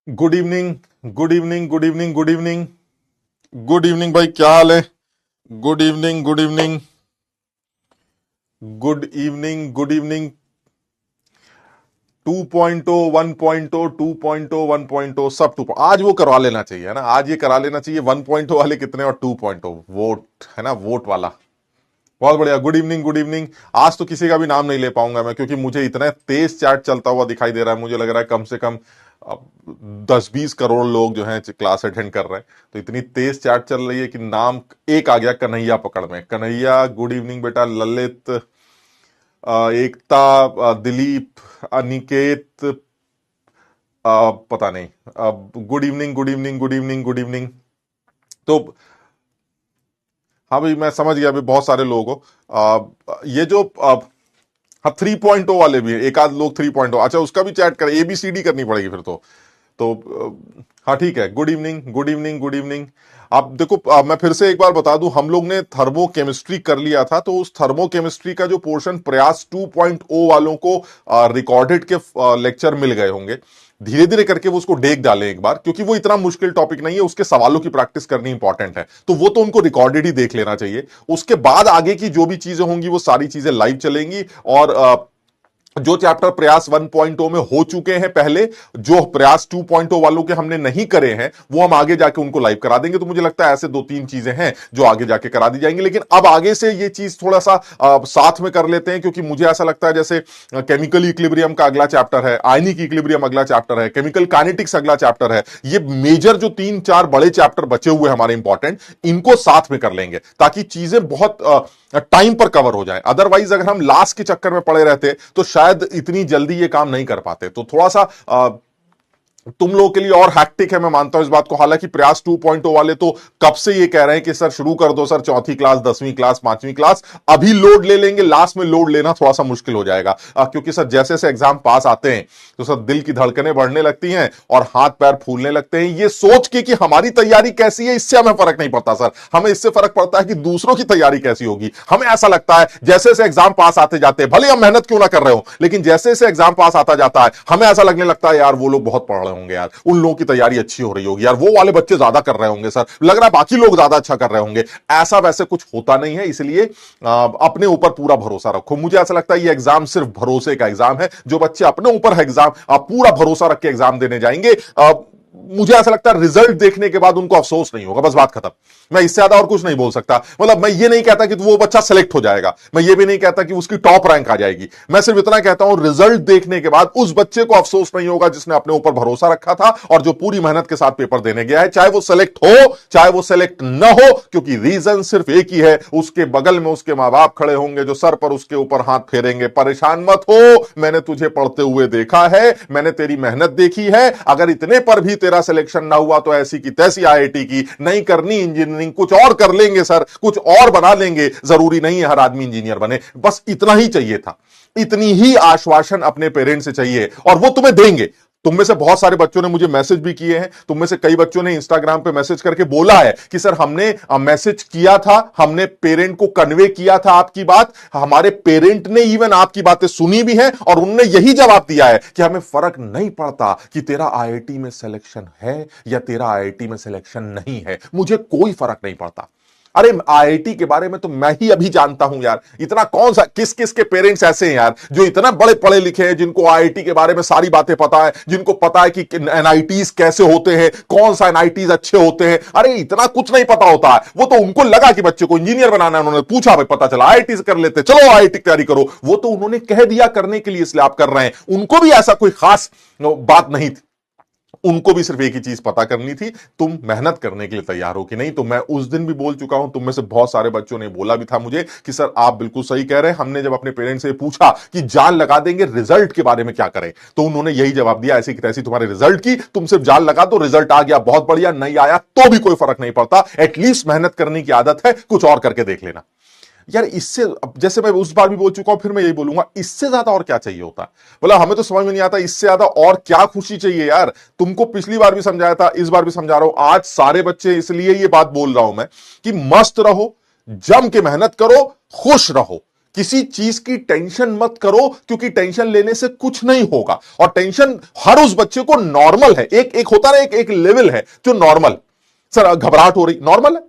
Good evening. Good evening, good evening, good evening. Good evening भाई, क्या हाल है? Good evening, good evening, good evening, good evening. 2.0, 1.0, 2.0, 1.0, सब to आज वो करवा लेना चाहिए, है ना? आज ये करा लेना चाहिए। 1.0 वाले कितने और 2.0 वोट, है ना? वोट वाला। बहुत बढ़िया। Good evening, good evening. आज तो किसी का भी नाम नहीं ले पाऊंगा मैं, क्योंकि मुझे इतना तेज चैट चलता हुआ दिखाई दे रहा है। मुझे लग रहा है कम से कम 10-20 करोड़ लोग जो हैं क्लास अटेंड कर रहे हैं। तो इतनी तेज चैट चल रही है कि नाम एक आ गया कन्हैया पकड़ में। कन्हैया, गुड इवनिंग बेटा। ललित, एकता, दिलीप, अनिकेत, पता नहीं। Good evening, good evening, good evening, good evening. तो हाँ भाई, मैं समझ गया। अभी बहुत सारे लोग हो। ये जो हाँ, 3.0 वाले भी हैं, एक आध लोग 3.0। अच्छा, उसका भी चैट करें, ABCD करनी पड़ेगी फिर तो हाँ ठीक है। Good evening, good evening, good evening. आप देखो, मैं फिर से एक बार बता दूं, हम लोग ने थर्मोकेमिस्ट्री कर लिया था, तो उस थर्मोकेमिस्ट्री का जो पोर्शन प्रयास 2.0 वालों को रिकॉर्डेड के लेक्चर मिल गए होंगे। धीरे धीरे करके वो उसको देख डालें एक बार, क्योंकि वो इतना मुश्किल टॉपिक नहीं है। उसके सवालों की प्रैक्टिस करनी इंपॉर्टेंट है, तो वो तो उनको रिकॉर्डेड ही देख लेना चाहिए। उसके बाद आगे की जो भी चीजें होंगी वो सारी चीजें लाइव चलेंगी। और जो चैप्टर प्रयास 1.0 में हो चुके हैं पहले, जो प्रयास 2.0 वालों के हमने नहीं करे हैं, वो हम आगे जाके उनको लाइव करा देंगे। तो मुझे लगता है ऐसे 2-3 चीजें हैं जो आगे जाके करा दी जाएंगी। लेकिन अब आगे से ये चीज थोड़ा सा साथ में कर लेते हैं, क्योंकि मुझे ऐसा लगता है जैसे केमिकल इक्विलिब्रियम का अगला चैप्टर है, आयनिक इक्विलिब्रियम अगला चैप्टर है, केमिकल काइनेटिक्स अगला चैप्टर है। ये मेजर जो 3-4 बड़े चैप्टर बचे हुए हमारे इंपॉर्टेंट, इनको साथ में कर लेंगे, ताकि चीजें बहुत टाइम पर कवर हो जाए। अदरवाइज अगर हम लास्ट के चक्कर में पड़े रहते तो शायद इतनी जल्दी ये काम नहीं कर पाते। तो थोड़ा सा तुम लोगों के लिए और हैक्टिक है, मैं मानता हूं इस बात को। हालांकि प्रयास 2.0 वाले तो कब से ये कह रहे हैं कि सर शुरू कर दो सर, 4वीं क्लास, 10वीं क्लास, 5वीं क्लास अभी लोड ले लेंगे। लास्ट में लोड लेना थोड़ा सा मुश्किल हो जाएगा, क्योंकि सर जैसे जैसे एग्जाम पास आते हैं तो सर दिल की धड़कनें बढ़ने लगती हैं और हाथ पैर फूलने लगते हैं। ये सोच के कि हमारी तैयारी कैसी है, इससे हमें फर्क नहीं पड़ता सर। हमें इससे फर्क पड़ता है कि दूसरों की तैयारी कैसी होगी। हमें ऐसा लगता है जैसे जैसे एग्जाम पास आते जाते हैं, भले हम मेहनत क्यों ना कर रहे हो, लेकिन जैसे जैसे एग्जाम पास आता जाता है हमें ऐसा लगने लगता है यार वो लोग बहुत पढ़ रहे होंगे, यार उन लोगों की तैयारी अच्छी हो रही होगी, यार वो वाले बच्चे ज्यादा कर रहे होंगे, सर लग रहा है बाकी लोग ज्यादा अच्छा कर रहे होंगे। ऐसा वैसे कुछ होता नहीं है। इसलिए अपने ऊपर पूरा भरोसा रखो। मुझे ऐसा लगता है ये एग्जाम सिर्फ भरोसे का एग्जाम है। जो बच्चे अपने ऊपर है एग्जाम पूरा भरोसा रख के एग्जाम देने जाएंगे, मुझे ऐसा लगता है रिजल्ट देखने के बाद उनको अफसोस नहीं होगा। बस बात खत्म। मैं इससे ज्यादा और कुछ नहीं बोल सकता। मतलब मैं ये नहीं कहता कि वो बच्चा सेलेक्ट हो जाएगा, मैं ये भी नहीं कहता कि उसकी टॉप रैंक आ जाएगी। मैं सिर्फ इतना कहता हूं, रिजल्ट देखने के बाद उस बच्चे को अफसोस नहीं होगा जिसने अपने ऊपर भरोसा रखा था और जो पूरी मेहनत के साथ पेपर देने गया है, चाहे वो सेलेक्ट हो चाहे वो सेलेक्ट न हो। क्योंकि रीजन सिर्फ एक ही है, उसके बगल में उसके मां बाप खड़े होंगे जो सर पर उसके ऊपर हाथ फेरेंगे, परेशान मत हो, मैंने तुझे पढ़ते हुए देखा है, मैंने तेरी मेहनत देखी है। अगर इतने पर भी तेरा सिलेक्शन ना हुआ तो ऐसी की तैसी IIT की नहीं करनी, इंजीनियरिंग कुछ और कर लेंगे सर, कुछ और बना लेंगे। जरूरी नहीं है हर आदमी इंजीनियर बने। बस इतना ही चाहिए था, इतनी ही आश्वासन अपने पेरेंट्स से चाहिए और वो तुम्हें देंगे। तुम में से बहुत सारे बच्चों ने मुझे मैसेज भी किए हैं। तुम में से कई बच्चों ने इंस्टाग्राम पे मैसेज करके बोला है कि सर हमने मैसेज किया था, हमने पेरेंट को कन्वे किया था आपकी बात, हमारे पेरेंट ने इवन आपकी बातें सुनी भी हैं और उन्होंने यही जवाब दिया है कि हमें फर्क नहीं पड़ता कि तेरा IIT में सिलेक्शन है या तेरा IIT में सिलेक्शन नहीं है, मुझे कोई फर्क नहीं पड़ता। अरे IIT के बारे में तो मैं ही अभी जानता हूं यार। इतना कौन सा किस किस के पेरेंट्स ऐसे हैं यार जो इतना बड़े पढ़े लिखे हैं, जिनको IIT के बारे में सारी बातें पता है, जिनको पता है कि NITs कैसे होते हैं, कौन सा NITs अच्छे होते हैं। अरे इतना कुछ नहीं पता होता है। वो तो उनको लगा कि बच्चे को इंजीनियर बनाना है, उन्होंने पूछा, भाई पता चला IIT कर लेते, चलो IIT की तैयारी करो। वो तो उन्होंने कह दिया करने के लिए, इसलिए आप कर रहे हैं। उनको भी ऐसा कोई खास बात नहीं थी, उनको भी सिर्फ एक ही चीज पता करनी थी, तुम मेहनत करने के लिए तैयार हो कि नहीं। तो मैं उस दिन भी बोल चुका हूं, तुम में से बहुत सारे बच्चों ने बोला भी था मुझे कि सर आप बिल्कुल सही कह रहे हैं। हमने जब अपने पेरेंट्स से पूछा कि जान लगा देंगे, रिजल्ट के बारे में क्या करें, तो उन्होंने यही जवाब दिया, ऐसी की तैसी तुम्हारे रिजल्ट की, तुम सिर्फ जान लगा दो, रिजल्ट आ गया बहुत बढ़िया, नहीं आया तो भी कोई फर्क नहीं पड़ता। एटलीस्ट मेहनत करने की आदत है, कुछ और करके देख लेना। यार इससे, जैसे मैं उस बार भी बोल चुका हूं, फिर मैं यही बोलूंगा, इससे ज्यादा और क्या चाहिए होता है? बोला हमें तो समझ में नहीं आता इससे ज्यादा और क्या खुशी चाहिए यार। तुमको पिछली बार भी समझाया था, इस बार भी समझा रहा हूं। आज सारे बच्चे, इसलिए ये बात बोल रहा हूं मैं कि मस्त रहो, जम के मेहनत करो, खुश रहो। किसी चीज की टेंशन मत करो, क्योंकि टेंशन लेने से कुछ नहीं होगा। और टेंशन हर उस बच्चे को नॉर्मल है, एक होता है एक लेवल है जो नॉर्मल। सर घबराहट हो रही, नॉर्मल है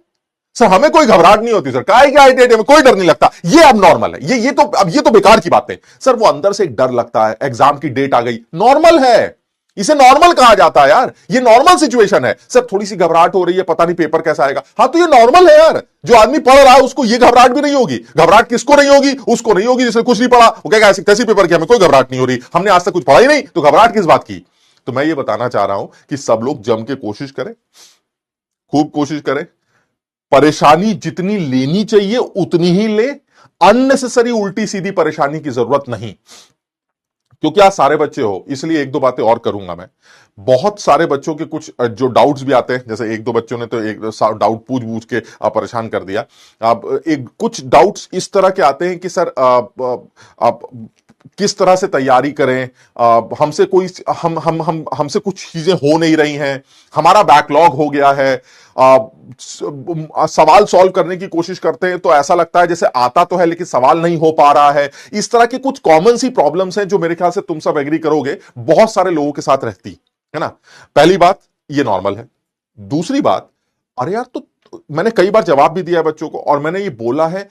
सर, हमें कोई घबराहट नहीं होती सर, काय क्या आईटीआई में कोई डर नहीं लगता, ये अब नॉर्मल है। ये तो बेकार की बात है सर। वो अंदर से एक डर लगता है, एग्जाम की डेट आ गई, नॉर्मल है, इसे नॉर्मल कहा जाता है यार, ये नॉर्मल सिचुएशन है। सर थोड़ी सी घबराहट हो रही है, पता नहीं पेपर कैसा आएगा, हाँ तो ये नॉर्मल है यार। जो आदमी पढ़ रहा है उसको ये घबराहट भी नहीं होगी। घबराहट किसको नहीं होगी? उसको नहीं होगी जिसने कुछ नहीं पढ़ा। वो कहेगा ऐसे कैसे पेपर किया, हमें कोई घबराहट नहीं हो रही, हमने आज तक कुछ पढ़ा ही नहीं, तो घबराहट किस बात की। तो मैं ये बताना चाह रहा हूं कि सब लोग जम के कोशिश करें, खूब कोशिश करें, परेशानी जितनी लेनी चाहिए उतनी ही ले, अननेसेसरी उल्टी सीधी परेशानी की जरूरत नहीं। क्योंकि आज सारे बच्चे हो, इसलिए एक दो बातें और करूंगा मैं। बहुत सारे बच्चों के कुछ जो डाउट्स भी आते हैं, जैसे एक दो बच्चों ने तो एक डाउट पूछ पूछ के परेशान कर दिया। अब एक कुछ डाउट्स इस तरह के आते हैं कि सर आप किस तरह से तैयारी करें, हमसे कोई हमसे कुछ चीजें हो नहीं रही हैं, हमारा बैकलॉग हो गया है, सवाल सॉल्व करने की कोशिश करते हैं तो ऐसा लगता है जैसे आता तो है लेकिन सवाल नहीं हो पा रहा है। इस तरह की कुछ कॉमन सी प्रॉब्लम्स हैं जो मेरे ख्याल से तुम सब एग्री करोगे बहुत सारे लोगों के साथ रहती है ना। पहली बात, ये नॉर्मल है। दूसरी बात, अरे यार तो मैंने कई बार जवाब भी दिया है बच्चों को, और मैंने ये बोला है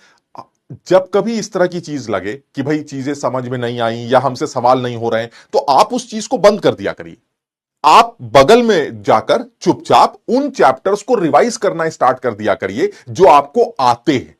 जब कभी इस तरह की चीज लगे कि भाई चीजें समझ में नहीं आई या हमसे सवाल नहीं हो रहे हैं, तो आप उस चीज को बंद कर दिया करिए। आप बगल में जाकर चुपचाप उन चैप्टर्स को रिवाइज करना स्टार्ट कर दिया करिए जो आपको आते हैं।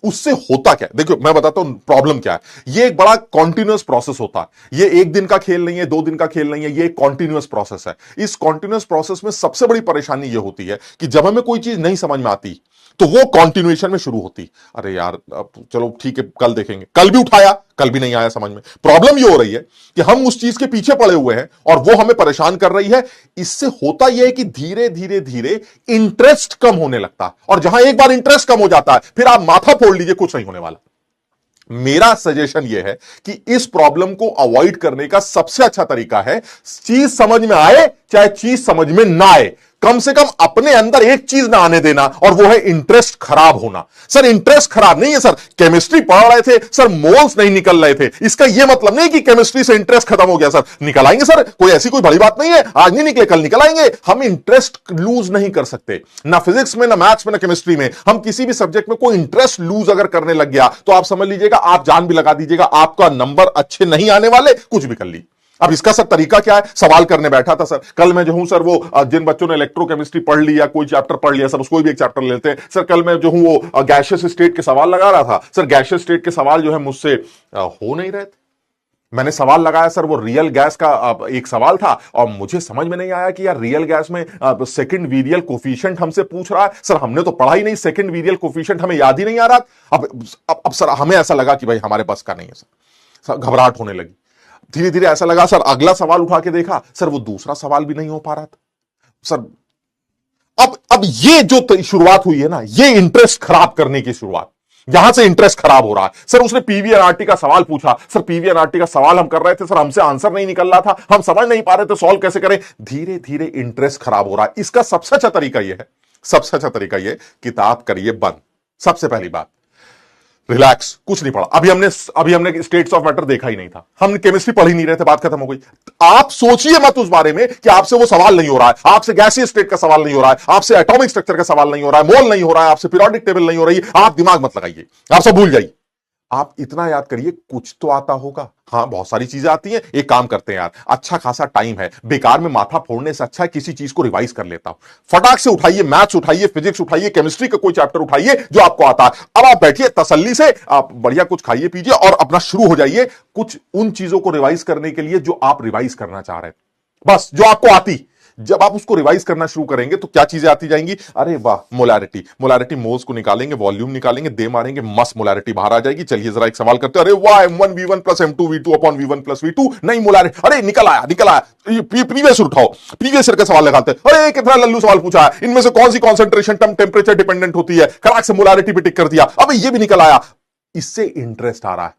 उससे होता क्या, देखो मैं बताता हूं प्रॉब्लम क्या है। ये एक बड़ा कॉन्टिन्यूअस प्रोसेस होता है, ये एक दिन का खेल नहीं है, 2 दिन का खेल नहीं है, ये एक कॉन्टिन्यूअस प्रोसेस है। इस कॉन्टिन्यूअस प्रोसेस में सबसे बड़ी परेशानी ये होती है कि जब हमें कोई चीज नहीं समझ में आती तो वो कॉन्टिन्यूएशन में शुरू होती, अरे यार अब चलो ठीक है कल देखेंगे, कल भी उठाया कल भी नहीं आया समझ में। प्रॉब्लम ये हो रही है कि हम उस चीज के पीछे पड़े हुए हैं और वो हमें परेशान कर रही है। इससे होता यह है कि धीरे धीरे धीरे इंटरेस्ट कम होने लगता है, और जहां एक बार इंटरेस्ट कम हो जाता है फिर आप माथा फोड़ लीजिए, कुछ नहीं होने वाला। मेरा सजेशन यह है कि इस प्रॉब्लम को अवॉइड करने का सबसे अच्छा तरीका है, चीज समझ में आए चाहे चीज समझ में ना आए, कम से कम अपने अंदर एक चीज ना आने देना, और वो है इंटरेस्ट खराब होना। सर इंटरेस्ट खराब नहीं है सर, केमिस्ट्री पढ़ रहे थे सर, मोल्स नहीं निकल रहे थे, इसका यह मतलब नहीं कि केमिस्ट्री से इंटरेस्ट खत्म हो गया। सर निकल आएंगे सर, कोई ऐसी कोई बड़ी बात नहीं है, आज नहीं निकले कल निकल आएंगे। हम इंटरेस्ट लूज नहीं कर सकते, ना फिजिक्स में, ना मैथ्स में, ना केमिस्ट्री में। हम किसी भी सब्जेक्ट में कोई इंटरेस्ट लूज अगर करने लग गया तो आप समझ लीजिएगा, आप जान भी लगा दीजिएगा, आपका नंबर अच्छे नहीं आने वाले, कुछ भी कर ली। अब इसका सर तरीका क्या है, सवाल करने बैठा था सर, कल मैं जो हूं सर, वो जिन बच्चों ने इलेक्ट्रोकेमिस्ट्री पढ़ लिया, कोई चैप्टर पढ़ लिया सर, उसको भी एक चैप्टर लेते हैं सर। कल मैं जो हूं वो गैशियस स्टेट के सवाल लगा रहा था सर, गैशियस स्टेट के सवाल जो है मुझसे हो नहीं रहे थे। मैंने सवाल लगाया सर, वो रियल गैस का एक सवाल था, और मुझे समझ में नहीं आया कि यार रियल गैस में सेकंड वीरियल कोफिशिएंट हमसे पूछ रहा है। सर हमने तो पढ़ा ही नहीं, सेकंड वीरियल कोफिशिएंट हमें याद ही नहीं आ रहा। अब सर हमें ऐसा लगा कि भाई हमारे पास का नहीं है सर, घबराहट होने लगी। धीरे धीरे ऐसा लगा सर, अगला सवाल उठा के देखा सर, वो दूसरा सवाल भी नहीं हो पा रहा था सर। अब ये जो शुरुआत हुई है ना, ये इंटरेस्ट खराब करने की शुरुआत, यहां से इंटरेस्ट खराब हो रहा है। सर उसने पीवीएनआरटी का सवाल पूछा सर, पीवीएनआरटी का सवाल हम कर रहे थे सर, हमसे आंसर नहीं निकल रहा था, हम समझ नहीं पा रहे थे सॉल्व कैसे करें। धीरे धीरे इंटरेस्ट खराब हो रहा है। इसका सबसे अच्छा तरीका यह है, सबसे अच्छा तरीका यह, किताब करिए बंद। सबसे पहली बात, रिलैक्स, कुछ नहीं पढ़ा। अभी हमने स्टेट्स ऑफ मैटर देखा ही नहीं था, हम केमिस्ट्री पढ़ ही नहीं रहे थे, बात खत्म हो गई। आप सोचिए मत उस बारे में कि आपसे वो सवाल नहीं हो रहा है, आपसे गैसीय स्टेट का सवाल नहीं हो रहा है, आपसे एटॉमिक स्ट्रक्चर का सवाल नहीं हो रहा है, मोल नहीं हो रहा है, आपसे पीरियोडिक टेबल नहीं हो रही। आप दिमाग मत लगाइए, आप सब भूल जाइए। आप इतना याद करिए कुछ तो आता होगा। हाँ बहुत सारी चीजें आती हैं। एक काम करते हैं यार, अच्छा खासा टाइम है, बेकार में माथा फोड़ने से अच्छा है किसी चीज को रिवाइज कर लेता हूं। फटाक से उठाइए, मैथ्स उठाइए, फिजिक्स उठाइए, केमिस्ट्री का कोई चैप्टर उठाइए जो आपको आता है। अब आप बैठिए तसल्ली से, आप बढ़िया कुछ खाइए पीजिए और अपना शुरू हो जाइए कुछ उन चीजों को रिवाइज करने के लिए जो आप रिवाइज करना चाह रहे हैं, बस जो आपको आती। जब आप उसको रिवाइज करना शुरू करेंगे तो क्या चीजें आती जाएंगी, अरे वाह, मोलारिटी मोल्स को निकालेंगे, वॉल्यूम निकालेंगे, दे मारेंगे, मस्त मोलारिटी बाहर आ जाएगी। चलिए जरा एक सवाल करते हैं, अरे वाह, M1V1 plus M2V2 upon V1 plus V2, नहीं मोलारिटी, अरे निकल आया। प्रीवियस उठाओ, प्रीवियस ईयर का सवाल लगाते हैं, अरे कितना लल्लू सवाल पूछा है, इनमें से कौन सी कॉन्सेंट्रेशन टर्म टेम्परेचर डिपेंडेंट होती है, खड़ाक से मोलारिटी पे टिक कर दिया, अब ये भी निकल आया। इससे इंटरेस्ट आ रहा है।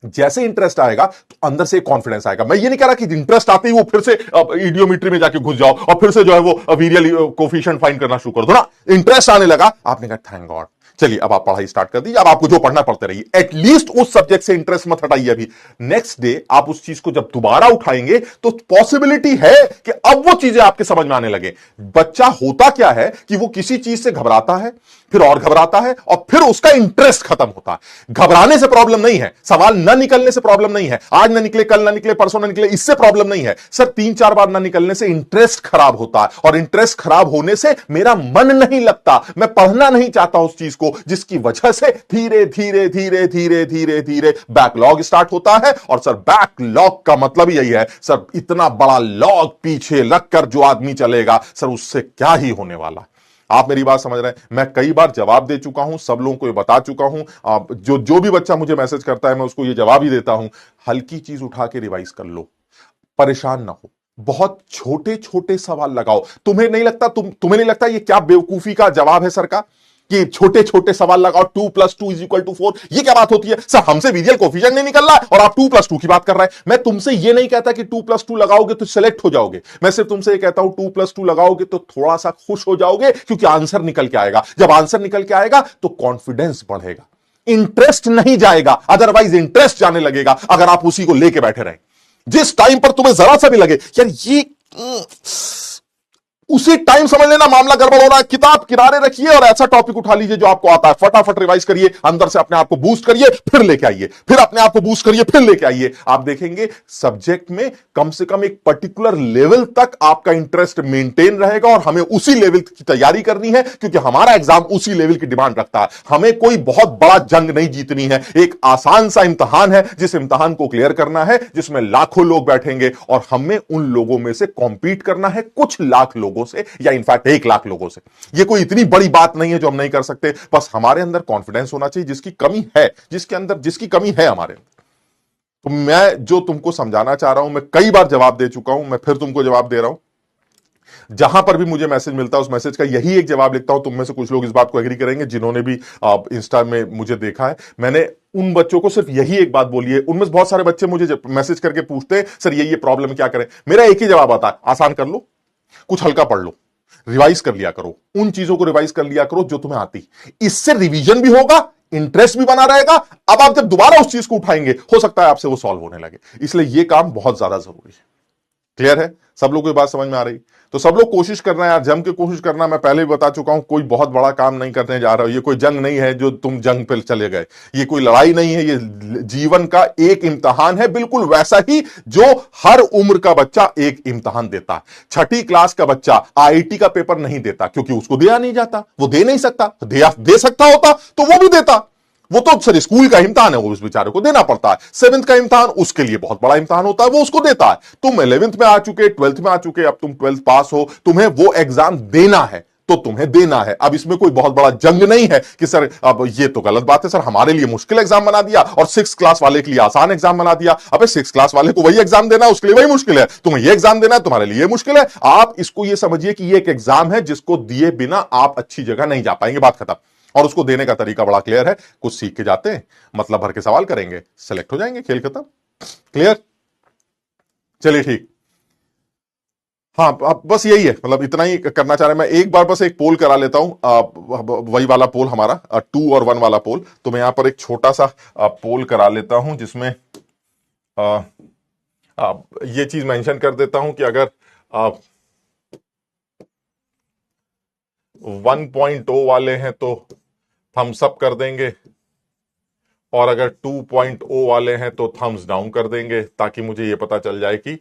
जैसे इंटरेस्ट आएगा तो अंदर से कॉन्फिडेंस आएगा। मैं ये नहीं कह रहा कि इंटरेस्ट आते ही वो फिर से इडियोमेट्री में जाके घुस जाओ और फिर से जो है वो वीरियल कोफिशिएंट फाइंड करना शुरू कर दो ना। इंटरेस्ट आने लगा, आपने कहा थैंक गॉड, चलिए अब आप पढ़ाई स्टार्ट कर दीजिए, अब आपको जो पढ़ना पढ़ते रहिए, एटलीस्ट उस सब्जेक्ट से इंटरेस्ट मत हटाइए। अभी नेक्स्ट डे आप उस चीज को जब दोबारा उठाएंगे तो पॉसिबिलिटी है कि अब वो चीजें आपके समझ में आने लगे। बच्चा होता क्या है कि वो किसी चीज से घबराता है, फिर और घबराता है, और फिर उसका इंटरेस्ट खत्म होता है। घबराने से प्रॉब्लम नहीं है, सवाल न निकलने से प्रॉब्लम नहीं है, आज ना निकले, कल ना निकले, परसों ना निकले, इससे प्रॉब्लम नहीं है सर। 3-4 बार ना निकलने से इंटरेस्ट खराब होता है, और इंटरेस्ट खराब होने से मेरा मन नहीं लगता, मैं पढ़ना नहीं चाहता उस चीज को, जिसकी वजह से धीरे धीरे धीरे धीरे धीरे धीरे बैकलॉग स्टार्ट होता है। और सर बैकलॉग का मतलब यही है सर, इतना बड़ा लॉग पीछे रखकर जो आदमी चलेगा सर, उससे क्या ही होने वाला। आप मेरी बात समझ रहे हैं? मैं कई बार जवाब दे चुका हूं, सब लोगों को ये बता चुका हूं। जो जो भी बच्चा मुझे मैसेज करता है मैं उसको ये जवाब ही देता हूं, हल्की चीज उठा के रिवाइज कर लो, परेशान ना हो। बहुत छोटे छोटे सवाल लगाओ। तुम्हें नहीं लगता, तुम्हें नहीं लगता ये क्या बेवकूफी का जवाब है सर का, कि छोटे छोटे सवाल लगाओ, 2+2 = 4? ये क्या बात होती है सर? हमसे वीरियल कोफिशिएंट नहीं निकल रहा है और आप 2+2 की बात कर रहे हैं। मैं तुमसे ये नहीं कहता कि 2+2 लगाओगे तो सिलेक्ट हो जाओगे, मैं सिर्फ तुमसे ये कहता हूं 2+2 लगाओगे तो थोड़ा सा खुश हो जाओगे, क्योंकि आंसर निकल के आएगा। जब आंसर निकल के आएगा तो कॉन्फिडेंस बढ़ेगा, इंटरेस्ट नहीं जाएगा। अदरवाइज इंटरेस्ट जाने लगेगा अगर आप उसी को लेके बैठे रहे। जिस टाइम पर तुम्हें जरा सा भी लगे यार ये, उसी टाइम समझ लेना मामला गड़बड़ हो रहा है। किताब किनारे रखिए और ऐसा टॉपिक उठा लीजिए जो आपको आता है, फटाफट रिवाइज करिए, अंदर से अपने आप को बूस्ट करिए, फिर लेके आइए, फिर अपने आप को बूस्ट करिए, फिर लेके आइए। आप देखेंगे सब्जेक्ट में कम से कम एक पर्टिकुलर लेवल तक आपका इंटरेस्ट मेंटेन रहेगा, और हमें उसी लेवल की तैयारी करनी है, क्योंकि हमारा एग्जाम उसी लेवल की डिमांड रखता है। हमें कोई बहुत बड़ा जंग नहीं जीतनी है, एक आसान सा इम्तहान है, जिस इम्तहान को क्लियर करना है, जिसमें लाखों लोग बैठेंगे, और हमें उन लोगों में से कॉम्पीट करना है, कुछ लाख लोगों से, या इनफैक्ट 1 लाख लोगों से। यह कोई इतनी बड़ी बात नहीं है जो हम नहीं कर सकते। बस हमारे अंदर कॉन्फिडेंस होना चाहिए, जिसकी कमी है, जिसकी कमी है हमारे अंदर। तो मैं जो तुमको समझाना चाह रहा हूं, मैं कई बार जवाब दे चुका हूं, मैं फिर तुमको जवाब दे रहा हूं। जहां पर भी मुझे मैसेज मिलता है उस मैसेज का यही एक जवाब लिखता हूं। तुम में से कुछ लोग इस बात को एग्री करेंगे जिन्होंने भी इंस्टा में मुझे देखा है। मैंने उन बच्चों को सिर्फ यही एक बात बोली है। उनमें से बहुत सारे बच्चे मुझे मैसेज करके पूछते हैं सर ये प्रॉब्लम क्या करें। मेरा एक ही जवाब आता है, आसान कर लो, कुछ हल्का पढ़ लो, रिवाइज कर लिया करो, उन चीजों को रिवाइज कर लिया करो जो तुम्हें आती। इससे रिवीजन भी होगा, इंटरेस्ट भी बना रहेगा। अब आप जब दोबारा उस चीज को उठाएंगे हो सकता है आपसे वो सॉल्व होने लगे। इसलिए यह काम बहुत ज्यादा जरूरी है। क्लियर है? सब लोग को ये बात समझ में आ रही? तो सब लोग कोशिश करना है यार, जम के कोशिश करना। मैं पहले भी बता चुका हूं, कोई बहुत बड़ा काम नहीं करने जा रहा हूं। ये कोई जंग नहीं है जो तुम जंग पे चले गए, ये कोई लड़ाई नहीं है, ये जीवन का एक इम्तहान है, बिल्कुल वैसा ही जो हर उम्र का बच्चा एक इम्तहान देता है। 6ठी क्लास का बच्चा आईआईटी का पेपर नहीं देता, क्योंकि उसको दिया नहीं जाता, वो दे नहीं सकता। दे सकता होता तो वो भी देता। वो तो सर स्कूल का इम्तिहान है, वो उस बेचारे को देना पड़ता है। 7th का इम्तिहान उसके लिए बहुत बड़ा इम्तिहान होता है, वो उसको देता है। तुम 11th में आ चुके, 12th में आ चुके, अब तुम 12th पास हो, तुम्हें वो एग्जाम देना है तो तुम्हें देना है। अब इसमें कोई बहुत बड़ा जंग नहीं है कि सर अब ये तो गलत बात है, सर हमारे लिए मुश्किल एग्जाम बना दिया और 6th क्लास वाले के लिए आसान एग्जाम बना दिया। अबे 6th क्लास वाले को वही एग्जाम देना है, उसके लिए वही मुश्किल है, तुम्हें ये एग्जाम देना है, तुम्हारे लिए मुश्किल है। आप इसको ये समझिए कि ये एक एग्जाम है जिसको दिए बिना आप अच्छी जगह नहीं जा पाएंगे, बात खत्म। और उसको देने का तरीका बड़ा क्लियर है, कुछ सीख के जाते हैं, मतलब भर के सवाल करेंगे, सेलेक्ट हो जाएंगे, खेल खत्म। क्लियर? चलिए ठीक। हाँ अब बस यही है, मतलब इतना ही करना चाह रहे हैं। मैं एक बार बस एक पोल करा लेता हूं, वही वाला पोल हमारा 2 और 1 वाला पोल। तो मैं यहां पर एक छोटा सा पोल करा लेता हूं, जिसमें ये चीज मेंशन कर देता हूं कि अगर 1.0 वाले हैं तो थम्स अप कर देंगे, और अगर 2.0 वाले हैं तो थम्स डाउन कर देंगे, ताकि मुझे यह पता चल जाए कि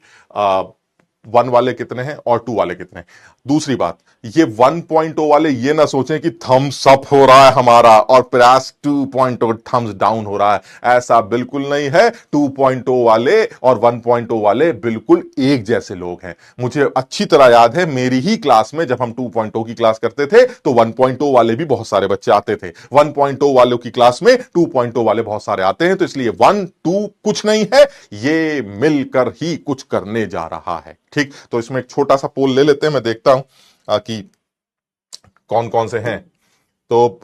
1 वाले कितने हैं और 2 वाले कितने हैं। दूसरी बात, ये 1.0 वाले ये ना सोचें कि थम्स अप हो रहा है हमारा और प्रयास 2.0 थम्स डाउन हो रहा है, ऐसा बिल्कुल नहीं है। 2.0 वाले और 1.0 वाले बिल्कुल एक जैसे लोग हैं। मुझे अच्छी तरह याद है, मेरी ही क्लास में जब हम 2.0 की क्लास करते थे तो 1.0 वाले भी बहुत सारे बच्चे आते थे, 1.0 वालों की क्लास में 2.0 वाले बहुत सारे आते हैं। तो इसलिए 1 2 कुछ नहीं है, ये मिलकर ही कुछ करने जा रहा है। ठीक, तो इसमें एक छोटा सा पोल ले लेते हैं, मैं देखता हूं कि कौन कौन से हैं। तो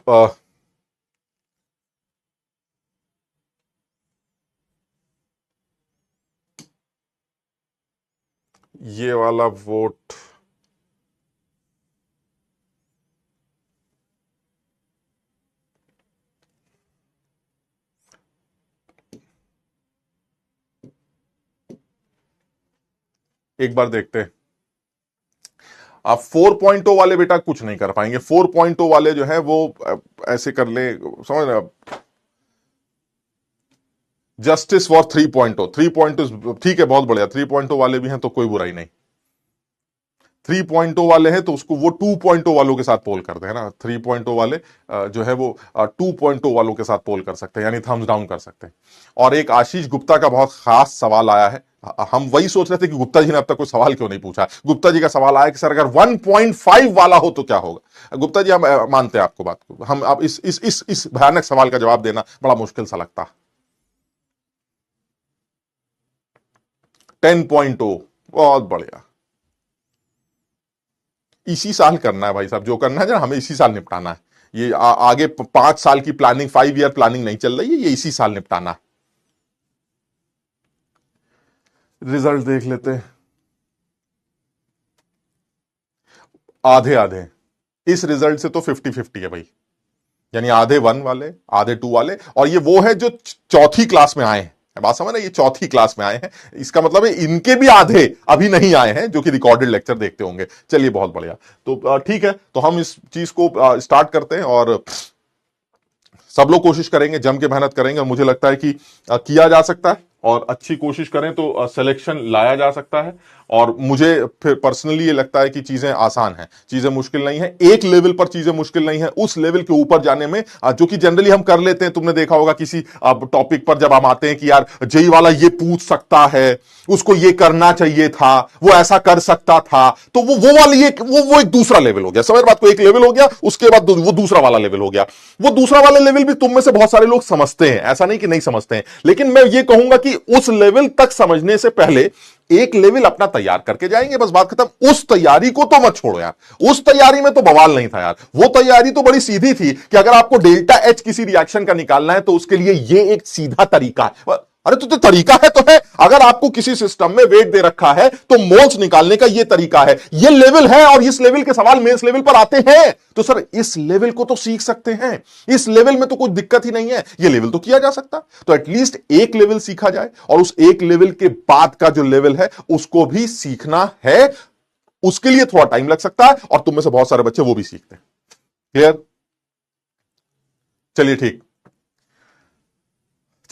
ये वाला वोट, एक बार देखते हैं। आप 4.0 वाले बेटा कुछ नहीं कर पाएंगे। 4.0 वाले जो है वो ऐसे कर ले, समझ रहे आप, जस्टिस फॉर 3.0। 3.0 ठीक है, बहुत बढ़िया। 3.0 वाले भी हैं तो कोई बुराई नहीं। 3.0 वाले हैं तो उसको वो 2.0 वालों के साथ पोल करते हैं ना। 3.0 वाले जो है वो 2.0 वालों के साथ पोल कर सकते हैं, यानी थम्स डाउन कर सकते हैं। और एक आशीष गुप्ता का बहुत खास सवाल आया है। हम वही सोच रहे थे कि गुप्ता जी ने अब तक कोई सवाल क्यों नहीं पूछा। गुप्ता जी का सवाल आया कि सर अगर 1.5 वाला हो तो क्या होगा। गुप्ता जी हम मानते हैं आपको बात को, हम अब इस भयानक सवाल का जवाब देना बड़ा मुश्किल सा लगता है। 10.0 बहुत बढ़िया। इसी साल करना है भाई साहब, जो करना है ना हमें इसी साल निपटाना है। ये आगे 5 साल की प्लानिंग, 5 ईयर प्लानिंग नहीं चल रही है, ये इसी साल निपटाना है। रिजल्ट देख लेते हैं। आधे आधे, इस रिजल्ट से तो 50-50 है भाई, यानी आधे 1 वाले, आधे 2 वाले। और ये वो है जो चौथी क्लास में आए हैं, बात समझ रहे, ये चौथी क्लास में आए हैं। इसका मतलब है इनके भी आधे अभी नहीं आए हैं जो कि रिकॉर्डेड लेक्चर देखते होंगे। चलिए बहुत बढ़िया, तो ठीक है, तो हम इस चीज को स्टार्ट करते हैं और सब लोग कोशिश करेंगे, जम के मेहनत करेंगे। और मुझे लगता है कि किया जा सकता है और अच्छी कोशिश करें तो सिलेक्शन लाया जा सकता है। और मुझे फिर पर्सनली ये लगता है कि चीजें आसान हैं, चीजें मुश्किल नहीं है। एक लेवल पर चीजें मुश्किल नहीं है, उस लेवल के ऊपर जाने में जो कि जनरली हम कर लेते हैं। तुमने देखा होगा किसी टॉपिक पर जब हम आते हैं कि यार जेई वाला ये पूछ सकता है, उसको ये करना चाहिए था, वो ऐसा कर सकता था, तो वो वाली वो एक दूसरा लेवल हो गया। समझ बात को, एक लेवल हो गया, उसके बाद वो दूसरा वाला लेवल हो गया। वो दूसरा वाला लेवल भी तुम में से बहुत सारे लोग समझते हैं, ऐसा नहीं कि नहीं समझते हैं, लेकिन मैं ये कहूंगा कि उस लेवल तक समझने से पहले एक लेवल अपना तैयार करके जाएंगे, बस बात खत्म। उस तैयारी को तो मत छोड़ो यार, उस तैयारी में तो बवाल नहीं था यार। वो तैयारी तो बड़ी सीधी थी कि अगर आपको डेल्टा एच किसी रिएक्शन का निकालना है तो उसके लिए ये एक सीधा तरीका है। अरे तो तरीका है तो है, अगर आपको किसी सिस्टम में वेट दे रखा है तो मोल्स निकालने का ये तरीका है, ये लेवल है, और इस लेवल के सवाल मेंस लेवल पर आते हैं। तो सर इस लेवल को तो सीख सकते हैं, इस लेवल में तो कोई दिक्कत ही नहीं है, ये लेवल तो किया जा सकता। तो एटलीस्ट एक लेवल सीखा जाए, और उस एक लेवल के बाद का जो लेवल है उसको भी सीखना है। उसके लिए थोड़ा टाइम लग सकता है, और तुम में से बहुत सारे बच्चे वो भी सीखते हैं। क्लियर? चलिए ठीक,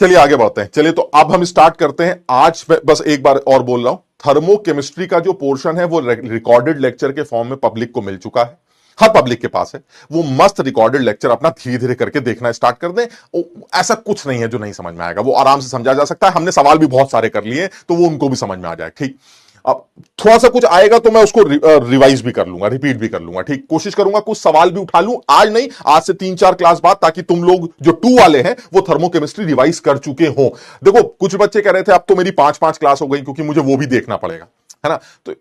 चलिए आगे बढ़ते हैं। चलिए तो अब हम स्टार्ट करते हैं। आज मैं बस एक बार और बोल रहा हूं, थर्मोकेमिस्ट्री का जो पोर्शन है वो रिकॉर्डेड लेक्चर के फॉर्म में पब्लिक को मिल चुका है, हर पब्लिक के पास है। वो मस्त रिकॉर्डेड लेक्चर अपना धीरे धीरे करके देखना स्टार्ट कर दें। ऐसा कुछ नहीं है जो नहीं समझ में आएगा, वो आराम से समझा जा सकता है। हमने सवाल भी बहुत सारे कर लिए तो वो उनको भी समझ में आ जाए। ठीक, अब थोड़ा सा कुछ आएगा तो मैं उसको रिवाइज भी कर लूंगा, रिपीट भी कर लूंगा। ठीक, कोशिश करूंगा कुछ सवाल भी उठा लूं, आज नहीं, आज से 3-4 क्लास बाद, ताकि तुम लोग जो 2 वाले हैं वो थर्मोकेमिस्ट्री रिवाइज कर चुके हो। देखो कुछ बच्चे कह रहे थे अब तो मेरी 5-5 क्लास हो गई क्योंकि मुझे वो भी देखना पड़ेगा, है ना, तो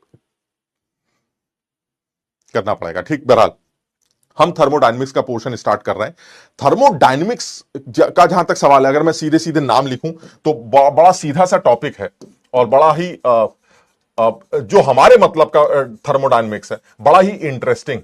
करना पड़ेगा। ठीक, बहरहाल हम थर्मोडायनेमिक्स का पोर्शन स्टार्ट कर रहे हैं। थर्मोडायनेमिक्स का जहां तक सवाल है, अगर मैं सीधे सीधे नाम लिखूं तो बड़ा सीधा सा टॉपिक है, और बड़ा ही जो हमारे मतलब का थर्मोडायनेमिक्स है, बड़ा ही इंटरेस्टिंग।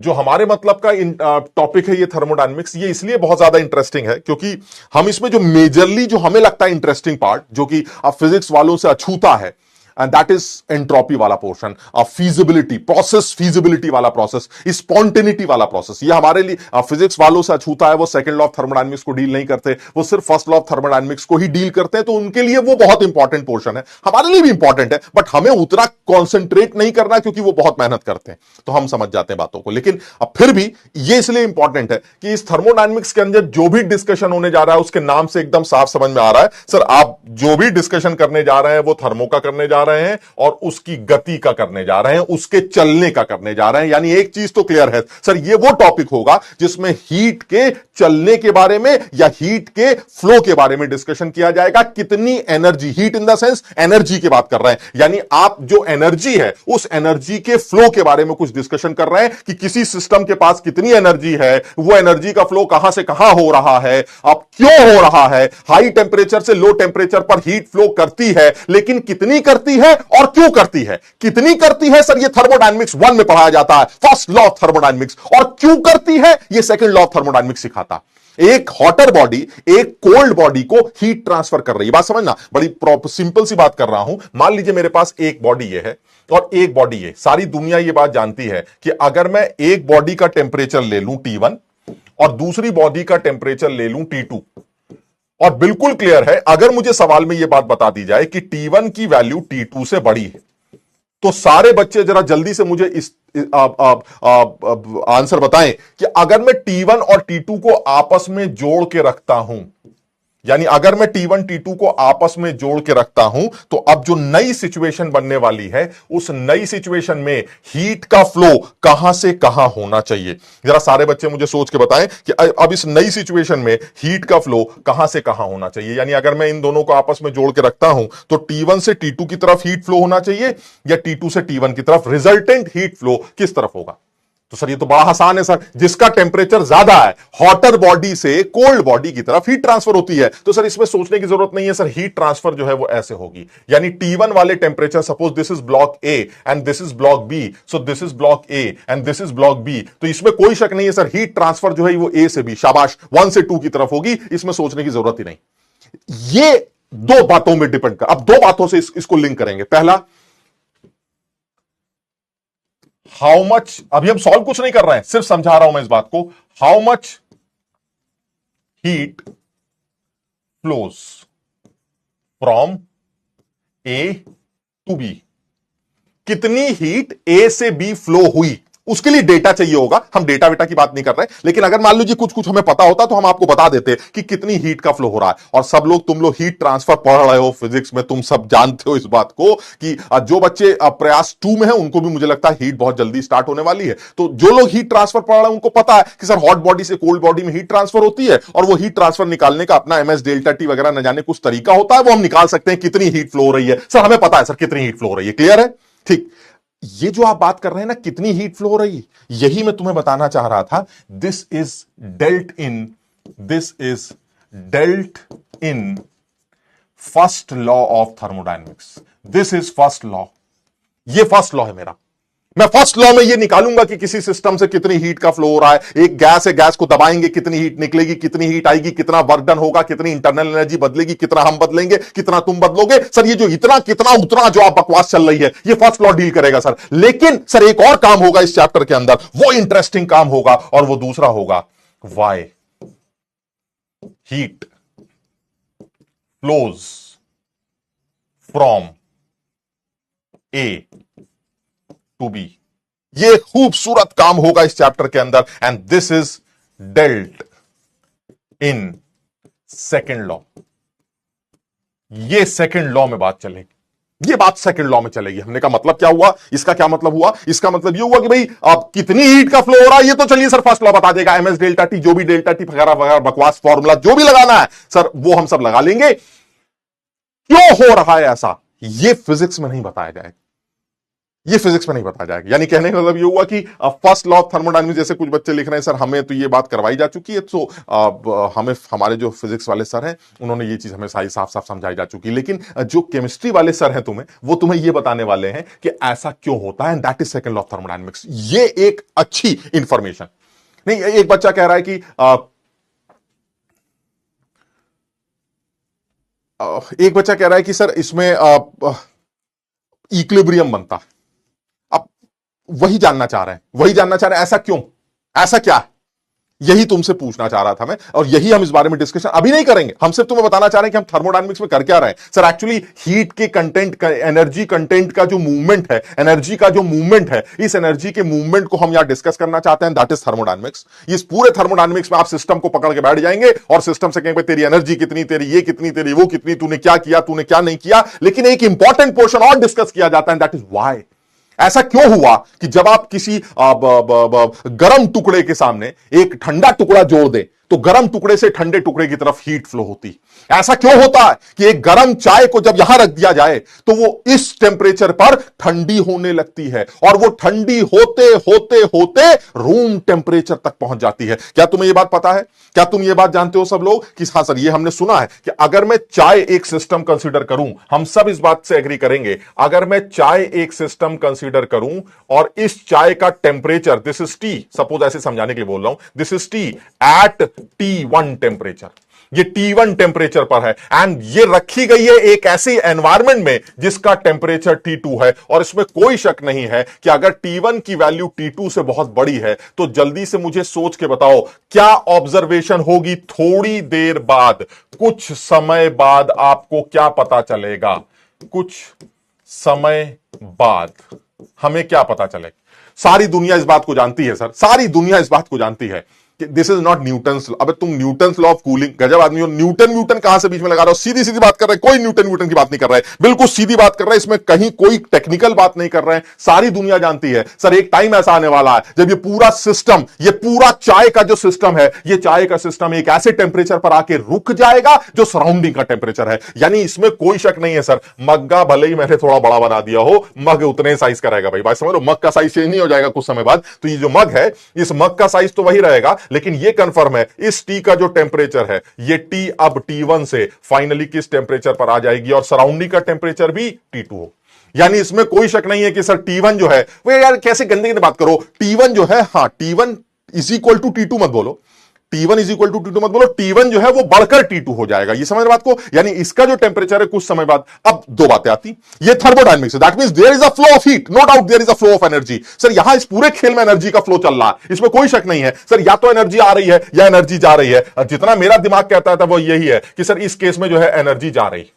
जो हमारे मतलब का टॉपिक है ये थर्मोडायनेमिक्स, ये इसलिए बहुत ज्यादा इंटरेस्टिंग है क्योंकि हम इसमें जो मेजरली जो हमें लगता है इंटरेस्टिंग पार्ट, जो कि फिजिक्स वालों से अछूता है, एंड दैट इज एंट्रोपी वाला पोर्शन, फीजिबिलिटी प्रोसेस, फीजिबिलिटी वाला प्रोसेस, स्पॉन्टेनिटी वाला प्रोसेस। ये हमारे लिए फिजिक्स वालों से अछूता है। वो सेकंड लॉ ऑफ थर्मोडायनेमिक्स को डील नहीं करते, वो सिर्फ फर्स्ट लॉ ऑफ थर्मोडायनेमिक्स को ही डील करते हैं, तो उनके लिए वो बहुत इंपॉर्टेंट पोर्शन है। हमारे लिए भी इंपॉर्टेंट है, बट हमें उतना कॉन्सेंट्रेट नहीं करना क्योंकि वो बहुत मेहनत करते हैं, तो हम समझ जाते हैं बातों को। लेकिन अब फिर भी ये इसलिए इंपॉर्टेंट है कि इस थर्मोडायनेमिक्स के अंदर जो भी डिस्कशन होने जा रहा है उसके नाम से एकदम साफ समझ में आ रहा है, सर आप जो भी डिस्कशन करने जा रहे हैं वो थर्मो का करने जा रहे हैं, और उसकी गति का करने जा रहे हैं, उसके चलने का करने जा रहे हैं। यानी एक चीज तो क्लियर है सर, ये वो टॉपिक होगा जिसमें हीट के चलने के बारे में या हीट के फ्लो के बारे में डिस्कशन किया जाएगा। कितनी energy, heat in the sense energy की बात कर रहे हैं, यानी आप जो एनर्जी है उस एनर्जी के फ्लो के बारे में कुछ डिस्कशन कर रहे हैं कि किसी सिस्टम के पास कितनी एनर्जी है, वो एनर्जी का फ्लो कहां से कहां हो रहा है, अब क्यों हो रहा है। हाई टेंपरेचर से लो टेंपरेचर पर हीट फ्लो करती है, लेकिन कितनी करती है और क्यों करती है, कितनी करती है सर, ये थर्मोडायनेमिक्स 1 में पढ़ाया जाता है, फर्स्ट लॉ ऑफ थर्मोडायनेमिक्स, और क्यों करती है ये सेकंड लॉ ऑफ थर्मोडायनेमिक्स सिखाता। एक हॉटर बॉडी एक कोल्ड बॉडी को हीट ट्रांसफर कर रही है। बात समझना, बड़ी सिंपल सी बात कर रहा हूं। मान लीजिए मेरे पास एक बॉडी ये है और एक बॉडी ये, सारी दुनिया ये बात जानती है कि अगर मैं एक बॉडी का टेम्परेचर ले लूं T1 और दूसरी बॉडी का टेम्परेचर ले लूं T2, और बिल्कुल क्लियर है अगर मुझे सवाल में यह बात बता दी जाए कि T1 की वैल्यू T2 से बड़ी है, तो सारे बच्चे जरा जल्दी से मुझे इस आंसर बताएं कि अगर मैं T1 और T2 को आपस में जोड़ के रखता हूं, यानी अगर मैं T1 T2 को आपस में जोड़ के रखता हूं, तो अब जो नई सिचुएशन बनने वाली है उस नई सिचुएशन में हीट का फ्लो कहां से कहां होना चाहिए। जरा सारे बच्चे मुझे सोच के बताएं कि अब इस नई सिचुएशन में हीट का फ्लो कहां से कहां होना चाहिए। यानी अगर मैं इन दोनों को आपस में जोड़ के रखता हूं तो T1 से T2 की तरफ हीट फ्लो होना चाहिए या T2 से T1 की तरफ, रिजल्टेंट हीट फ्लो किस तरफ होगा। तो सर ये तो बड़ा आसान है सर, जिसका टेम्परेचर ज्यादा है हॉटर बॉडी से कोल्ड बॉडी की तरफ हीट ट्रांसफर होती है। तो सर इसमें सोचने की जरूरत नहीं है सर, हीट ट्रांसफर जो है वो ऐसे होगी, यानी T1 वाले temperature, suppose this is block A and this is block B, so this is block A and this is block B, तो इसमें कोई शक नहीं है सर हीट ट्रांसफर जो है वो ए से बी, शाबाश 1 से 2 की तरफ होगी, इसमें सोचने की जरूरत ही नहीं। ये दो बातों में डिपेंड कर, अब दो बातों से इसको लिंक करेंगे। पहला, हाउ मच, अभी हम सॉल्व कुछ नहीं कर रहे हैं, सिर्फ समझा रहा हूं मैं इस बात को, how much heat flows from A to B, कितनी हीट ए से बी फ्लो हुई, उसके लिए डेटा चाहिए होगा। हम डेटा वेटा की बात नहीं कर रहे, लेकिन अगर मान लीजिए कुछ कुछ हमें पता होता तो हम आपको बता देते कि कितनी हीट का फ्लो हो रहा है। और सब लोग, तुम लोग हीट ट्रांसफर पढ़ रहे हो फिजिक्स में, तुम सब जानते हो इस बात को कि जो बच्चे प्रयास 2 में है उनको भी मुझे लगता है हीट बहुत जल्दी स्टार्ट होने वाली है। तो जो लोग हीट ट्रांसफर पढ़ रहे हैं उनको पता है कि सर हॉट बॉडी से कोल्ड बॉडी में हीट ट्रांसफर होती है, और वो हीट ट्रांसफर निकालने का अपना MS डेल्टा टी वगैरह न जाने कुछ तरीका होता है, वो हम निकाल सकते हैं कितनी हीट फ्लो हो रही है। सर हमें पता है सर कितनी हीट फ्लो हो रही है, क्लियर है, ठीक। ये जो आप बात कर रहे हैं ना कितनी हीट फ्लो हो रही है, यही मैं तुम्हें बताना चाह रहा था। This is dealt in first law of thermodynamics, this is first law, ये फर्स्ट लॉ है मेरा। मैं फर्स्ट लॉ में ये निकालूंगा कि किसी सिस्टम से कितनी हीट का फ्लो हो रहा है। एक गैस है, गैस को दबाएंगे कितनी हीट निकलेगी, कितनी हीट आएगी, कितना वर्क डन होगा, कितनी इंटरनल एनर्जी बदलेगी, कितना हम बदलेंगे, कितना तुम बदलोगे। सर ये जो इतना कितना उतना जो आप बकवास चल रही है ये फर्स्ट लॉ डील करेगा सर। लेकिन सर एक और काम होगा इस चैप्टर के अंदर, वो इंटरेस्टिंग काम होगा, और वो दूसरा होगा why heat flows from A to B. ये खूबसूरत काम होगा इस चैप्टर के अंदर, and this is dealt in second law. ये सेकेंड लॉ में बात चलेगी, ये बात सेकेंड लॉ में चलेगी। हमने का मतलब क्या हुआ, इसका क्या मतलब हुआ, इसका मतलब ये हुआ कि भाई आप कितनी हीट का फ्लो हो रहा है ये तो चलिए सर फर्स्ट लॉ बता देगा, MS डेल्टा टी, जो भी डेल्टा टी वगैरह वगैरह बकवास फॉर्मूला जो भी लगाना है सर वो हम सब लगा लेंगे। क्यों हो रहा है ऐसा, ये फिजिक्स में नहीं बताया जाएगा, ये फिजिक्स में नहीं बताया जाएगा। यानी कहने का मतलब ये हुआ कि फर्स्ट लॉ ऑफ थर्मोडायनेमिक्स, जैसे कुछ बच्चे लिख रहे हैं सर हमें तो ये बात करवाई जा चुकी है, तो हमें हमारे जो फिजिक्स वाले सर हैं उन्होंने ये चीज हमें सारी साफ साफ समझाई जा चुकी है। लेकिन जो केमिस्ट्री वाले सर हैं वो तुम्हें ये बताने वाले हैं कि ऐसा क्यों होता है, and that is second law of thermodynamics. ये एक अच्छी इंफॉर्मेशन नहीं। एक बच्चा कह रहा है कि एक बच्चा कह रहा है कि सर इसमें इक्विलिब्रियम बनता है। अब वही जानना चाह रहे हैं ऐसा क्यों, ऐसा क्या है, यही तुमसे पूछना चाह रहा था मैं, और यही हम इस बारे में डिस्कशन अभी नहीं करेंगे। हम सिर्फ तुम्हें बताना चाह रहे हैं कि हम थर्मोडायनेमिक्स में कर क्या रहे हैं। सर एक्चुअली हीट के कंटेंट, एनर्जी कंटेंट का जो मूवमेंट है, एनर्जी का जो मूवमेंट है, इस एनर्जी के मूवमेंट को हम यहां डिस्कस करना चाहते हैं, दैट इज थर्मोडायनेमिक्स। इस पूरे थर्मोडायनेमिक्स में आप सिस्टम को पकड़ के बैठ जाएंगे और सिस्टम से कहेंगे तेरी एनर्जी कितनी, तेरी ये कितनी, तेरी वो कितनी, तूने क्या किया, तूने क्या नहीं किया। लेकिन एक इंपॉर्टेंट पोर्शन और डिस्कस किया जाता है, दैट इज व्हाई। ऐसा क्यों हुआ कि जब आप किसी गर्म टुकड़े के सामने एक ठंडा टुकड़ा जोड़ दें तो गर्म टुकड़े से ठंडे टुकड़े की तरफ हीट फ्लो होती। ऐसा क्यों होता है कि एक गर्म चाय को जब यहां रख दिया जाए तो वो इस टेंपरेचर पर ठंडी होने लगती है, और वो ठंडी होते होते होते रूम टेंपरेचर तक पहुंच जाती है। क्या तुम्हें यह बात पता है, क्या तुम ये बात जानते हो सब लोग कि हाँ सर ये हमने सुना है कि अगर मैं चाय एक सिस्टम कंसीडर करूं, हम सब इस बात से एग्री करेंगे, अगर मैं चाय एक सिस्टम कंसीडर करूं और इस चाय का temperature, this is T, suppose ऐसे समझाने के लिए बोल रहा हूं, this is T at T1 temperature, ये T1 टेम्परेचर पर है एंड ये रखी गई है एक ऐसी एनवायरमेंट में जिसका टेम्परेचर T2 है। और इसमें कोई शक नहीं है कि अगर T1 की वैल्यू T2 से बहुत बड़ी है तो जल्दी से मुझे सोच के बताओ क्या ऑब्जर्वेशन होगी थोड़ी देर बाद, कुछ समय बाद आपको क्या पता चलेगा? कुछ समय बाद हमें क्या पता चलेगा? सारी दुनिया इस बात को जानती है सर, सारी दुनिया इस बात को जानती है this is not Newton's law. अबे तुम न्यूटन्स लॉ ऑफ कूलिंग, गजब आदमी हो, न्यूटन कहां से बीच में लगा रहे हो? सीधी सीधी बात कर रहे हैं, कोई न्यूटन की बात नहीं कर रहा है, बिल्कुल सीधी बात कर रहा है, इसमें कहीं कोई टेक्निकल बात नहीं कर रहे हैं। सारी दुनिया जानती है सर एक टाइम ऐसा आने वाला है जब ये पूरा सिस्टम, ये पूरा चाय का जो सिस्टम है, ये चाय का सिस्टम एक ऐसे टेम्परेचर पर आके रुक जाएगा जो सराउंडिंग का टेम्परेचर है। यानी इसमें कोई शक नहीं है सर, मग्गा भले ही मैंने थोड़ा बड़ा बना दिया हो, मग उतने साइज का रहेगा। भाई बात समझ लो, मग का साइज चेंज नहीं हो जाएगा कुछ समय बाद, तो ये जो मग है इस मग का साइज तो वही रहेगा, लेकिन ये कंफर्म है इस टी का जो टेम्परेचर है, ये टी अब T1 से फाइनली किस टेम्परेचर पर आ जाएगी और सराउंडिंग का टेम्परेचर भी T2 हो। यानी इसमें कोई शक नहीं है कि सर T1 जो है वो, यार कैसे गंदे की बात करो, T1 जो है, हाँ T1 is equal to T2 मत बोलो, T1 is equal to T2 मत बोलो, T1 जो है वो बढ़कर T2 हो जाएगा। ये समझ बात को? यानी इसका जो टेम्परेचर है कुछ समय बाद, अब दो बातें आती, ये थर्मोडायनेमिक्स है, that means there is a flow of heat, no doubt there is a flow of energy. Sir यहां इस पूरे खेल में एनर्जी का फ्लो चल रहा है, इसमें कोई शक नहीं है सर, या तो एनर्जी आ रही है या एनर्जी जा रही है। जितना मेरा दिमाग कहता था वो यही है कि सर इस केस में जो है एनर्जी जा रही,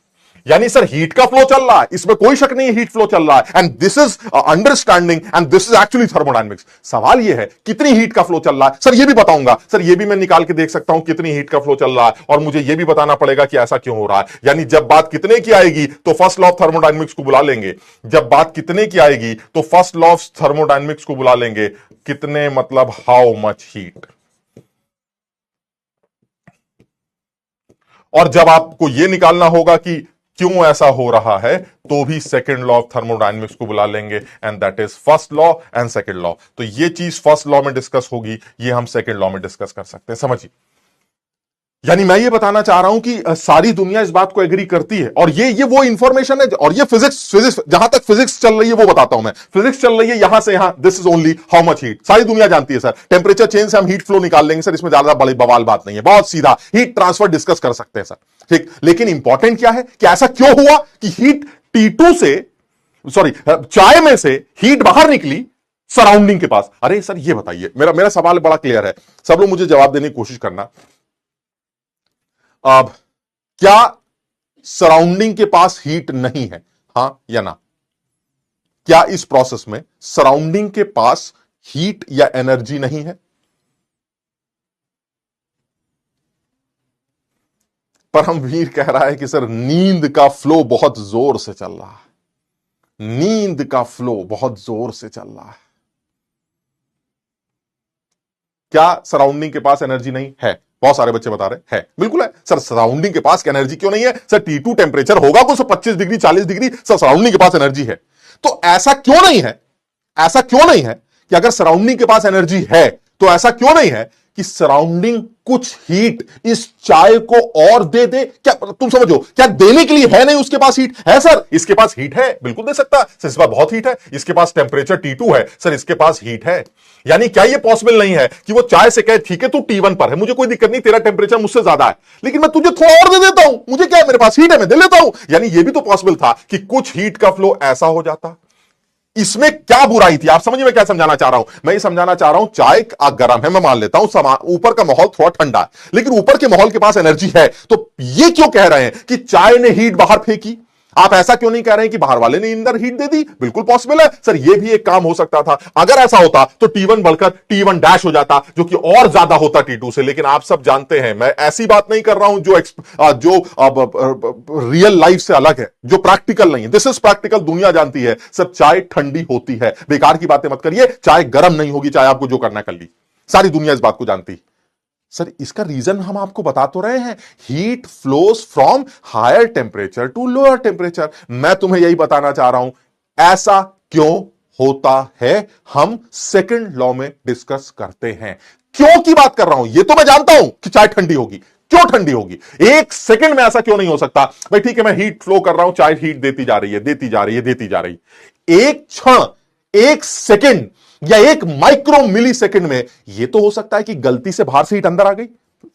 यानी सर हीट का फ्लो चल रहा है, इसमें कोई शक नहीं है हीट फ्लो चल रहा है, and this is understanding and this is actually thermodynamics. सवाल यह है कितनी हीट का फ्लो चल रहा है, सर ये भी बताऊंगा, सर ये भी मैं निकाल के देख सकता हूं कितनी हीट का फ्लो चल रहा है, और मुझे ये भी बताना पड़ेगा कि ऐसा क्यों हो रहा है। यानी जब बात कितने की आएगी तो फर्स्ट लॉ ऑफ थर्मोडायनेमिक्स को बुला लेंगे, जब बात कितने की आएगी तो फर्स्ट लॉ ऑफ थर्मोडायनेमिक्स को बुला लेंगे, कितने मतलब हाउ मच हीट। और जब आपको यह निकालना होगा कि क्यों ऐसा हो रहा है तो भी सेकंड लॉ ऑफ थर्मोडायनेमिक्स को बुला लेंगे, and that is first law and second law. तो ये चीज फर्स्ट लॉ में डिस्कस होगी, ये हम सेकंड लॉ में डिस्कस कर सकते हैं, समझिए। यानी मैं ये बताना चाह रहा हूं कि सारी दुनिया इस बात को एग्री करती है, और ये वो इंफॉर्मेशन है, और ये फिजिक्स जहां तक फिजिक्स चल रही है वो बताता हूं मैं, फिजिक्स चल रही है यहां से यहां, this is only how much heat. सारी दुनिया जानती है सर, टेम्परेचर चेंज से हम हीट फ्लो निकाल लेंगे सर, इसमें ज्यादा बड़ी बवाल बात नहीं है, बहुत सीधा हीट ट्रांसफर डिस्कस कर सकते हैं सर, ठीक। लेकिन इंपॉर्टेंट क्या है कि ऐसा क्यों हुआ कि हीट T2 से, सॉरी चाय में से हीट बाहर निकली सराउंडिंग के पास। अरे सर ये बताइए, मेरा सवाल बड़ा क्लियर है, सब लोग मुझे जवाब देने की कोशिश करना। अब क्या सराउंडिंग के पास हीट नहीं है, हां या ना? क्या इस प्रोसेस में सराउंडिंग के पास हीट या एनर्जी नहीं है? परमवीर कह रहा है कि सर नींद का फ्लो बहुत जोर से चल रहा है, नींद का फ्लो बहुत जोर से चल रहा है। क्या सराउंडिंग के पास एनर्जी नहीं है? बहुत सारे बच्चे बता रहे हैं बिल्कुल है सर, सराउंडिंग के पास एनर्जी क्यों नहीं है? सर T2 टेम्परेचर होगा कुछ 25 डिग्री 40 डिग्री, सर सराउंडिंग के पास एनर्जी है। तो ऐसा क्यों नहीं है, ऐसा क्यों नहीं है कि अगर सराउंडिंग के पास एनर्जी है तो ऐसा क्यों नहीं है कि सराउंडिंग कुछ हीट इस चाय को और दे दे? क्या तुम समझो, क्या देने के लिए है नहीं उसके पास हीट? है सर, इसके पास हीट है, बिल्कुल दे सकता है सर, इसके पास बहुत हीट है, इसके पास टेम्परेचर T2 है सर, इसके पास हीट है। यानी क्या यह पॉसिबल नहीं है कि वो चाय से कहे ठीक है तू T1 पर है, मुझे कोई दिक्कत नहीं, तेरा टेम्परेचर मुझसे ज्यादा है, लेकिन मैं तुझे थोड़ा और दे देता हूं, मुझे क्या है, मेरे पास हीट है, मैं दे लेता हूं। यानी यह भी तो पॉसिबल था कि कुछ हीट का फ्लो ऐसा हो जाता। इसमें क्या बुराई थी? आप समझिए मैं क्या समझाना चाह रहा हूं। मैं ये समझाना चाह रहा हूं चाय गर्म है, मैं मान लेता हूं, ऊपर का माहौल थोड़ा ठंडा है, लेकिन ऊपर के माहौल के पास एनर्जी है, तो ये क्यों कह रहे हैं कि चाय ने हीट बाहर फेंकी? आप ऐसा क्यों नहीं कह रहे हैं कि बाहर वाले ने अंदर हीट दे दी? बिल्कुल पॉसिबल है सर, ये भी एक काम हो सकता था। अगर ऐसा होता तो T1 बढ़कर T1 डैश हो जाता, जो कि और ज्यादा होता T2 से। लेकिन आप सब जानते हैं मैं ऐसी बात नहीं कर रहा हूं जो रियल लाइफ से अलग है, जो प्रैक्टिकल नहीं है। दिस इज प्रैक्टिकल, दुनिया जानती है सर, चाय ठंडी होती है, बेकार की बातें मत करिए, चाय गर्म नहीं होगी, चाहे आपको जो करना कर ली, सारी दुनिया इस बात को जानती। सर इसका रीजन हम आपको बता तो रहे हैं, heat flows from higher temperature to lower temperature. मैं तुम्हें यही बताना चाह रहा हूं, ऐसा क्यों होता है हम सेकंड लॉ में डिस्कस करते हैं। क्यों की बात कर रहा हूं, यह तो मैं जानता हूं कि चाय ठंडी होगी, क्यों ठंडी होगी, एक सेकंड में ऐसा क्यों नहीं हो सकता? भाई ठीक है, मैं हीट फ्लो कर रहा हूं, चाय हीट देती जा रही है, देती जा रही है, देती जा रही है, एक क्षण, एक सेकंड या एक माइक्रो मिली सेकंड में यह तो हो सकता है कि गलती से बाहर से हीट अंदर आ गई,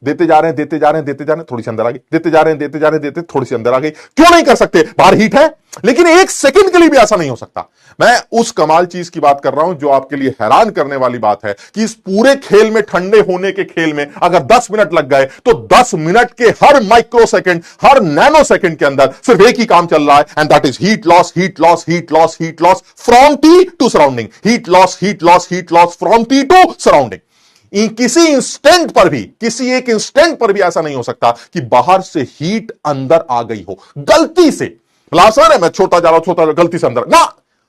देते जा रहे हैं, देते जा रहे हैं, देते जा रहे हैं, थोड़ी सी अंदर आ गई, देते जा रहे हैं, देते जा रहे हैं, देते थोड़ी सी अंदर आ गई। क्यों नहीं कर सकते? बाहर हीट है। लेकिन एक सेकंड के लिए भी ऐसा नहीं हो सकता। मैं उस कमाल चीज की बात कर रहा हूं जो आपके लिए हैरान करने वाली बात है कि इस पूरे खेल में, ठंडे होने के खेल में अगर 10 मिनट लग गए तो 10 मिनट के हर माइक्रो सेकंड, हर नैनो सेकंड के अंदर सिर्फ एक ही काम चल रहा है, and that is heat loss, heat loss, heat loss, heat loss from T to surrounding, heat loss, heat loss, heat loss from T to surrounding. किसी इंस्टेंट पर भी, किसी एक इंस्टेंट पर भी ऐसा नहीं हो सकता कि बाहर से हीट अंदर आ गई हो गलती से। सर है मैं छोटा जा रहा हूं, छोटा गलती से अंदर ना,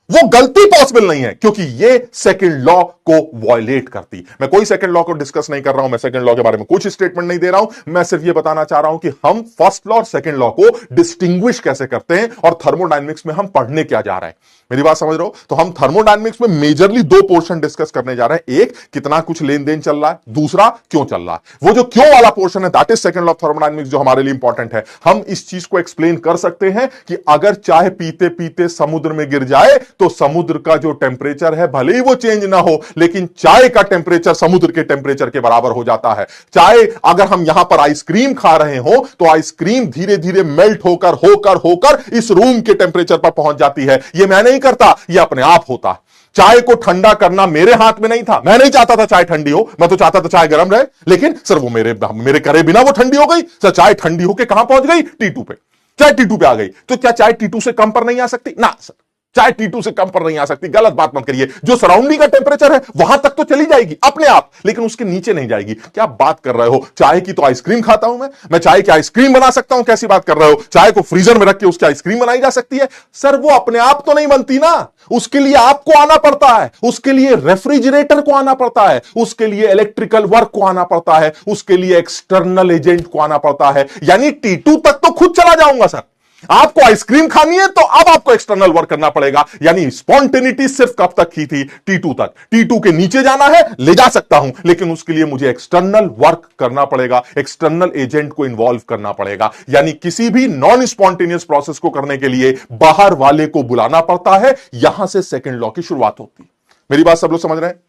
वो गलती पॉसिबल नहीं है क्योंकि ये सेकंड लॉ को वायलेट करती। मैं कोई सेकंड लॉ को डिस्कस नहीं कर रहा हूं, मैं सेकंड लॉ के बारे में कुछ स्टेटमेंट नहीं दे रहा हूं। मैं सिर्फ ये बताना चाह रहा हूं कि हम फर्स्ट लॉ और सेकंड लॉ को डिस्टिंग्विश कैसे करते हैं और थर्मोडायनेमिक्स में हम पढ़ने क्या जा रहे हैं। मेरी बात समझ रहे हो? तो हम थर्मोडायनेमिक्स में मेजरली दो पोर्शन डिस्कस करने जा रहे हैं। एक, कितना कुछ लेन देन चल रहा है, दूसरा क्यों चल रहा है। वो जो क्यों वाला पोर्शन है that is second law of thermodynamics, जो हमारे लिए इंपॉर्टेंट है। हम इस चीज को एक्सप्लेन कर सकते हैं कि अगर चाय पीते पीते समुद्र में गिर जाए तो समुद्र का जो टेंपरेचर है भले ही वो चेंज ना हो, लेकिन चाय का टेंपरेचर समुद्र के टेंपरेचर के बराबर हो जाता है। चाय, अगर हम यहां पर आइसक्रीम खा रहे हो तो आइसक्रीम धीरे धीरे मेल्ट होकर होकर होकर इस रूम के टेंपरेचर पर पहुंच जाती है। ये मैं नहीं करता, ये अपने आप होता। चाय को ठंडा करना मेरे हाथ में नहीं था। मैं नहीं चाहता था चाय ठंडी हो, मैं तो चाहता था चाय गर्म रहे, लेकिन सर वो मेरे करे बिना वो ठंडी हो गई। सर चाय ठंडी होकर कहां पहुंच गई? T2 पे। चाय T2 पे आ गई, तो क्या चाय T2 से कम पर नहीं आ सकती? ना सर, चाय T2 से कम पर नहीं आ सकती। गलत बात मत करिए। जो सराउंडिंग का टेंपरेचर है वहां तक तो चली जाएगी अपने आप, लेकिन उसके नीचे नहीं जाएगी। क्या बात कर रहे हो? चाय की तो आइसक्रीम खाता हूं मैं चाय की आइसक्रीम बना सकता हूं। कैसी बात कर रहे हो? चाय को फ्रीजर में रख के उसकी आइसक्रीम बनाई जा सकती है। सर वो अपने आप तो नहीं बनती ना, उसके लिए आपको आना पड़ता है, उसके लिए रेफ्रिजरेटर को आना पड़ता है, उसके लिए इलेक्ट्रिकल वर्क को आना पड़ता है, उसके लिए एक्सटर्नल एजेंट को आना पड़ता है। यानी T2 तक तो खुद चला जाऊंगा सर। आपको आइसक्रीम खानी है तो अब आपको एक्सटर्नल वर्क करना पड़ेगा। यानी स्पॉन्टेनिटी सिर्फ कब तक की थी? T2 तक। T2 के नीचे जाना है, ले जा सकता हूं, लेकिन उसके लिए मुझे एक्सटर्नल वर्क करना पड़ेगा, एक्सटर्नल एजेंट को इन्वॉल्व करना पड़ेगा। यानी किसी भी नॉन स्पॉन्टेनियस प्रोसेस को करने के लिए बाहर वाले को बुलाना पड़ता है। यहां से सेकंड लॉ की शुरुआत होती है। मेरी बात सब लोग समझ रहे हैं?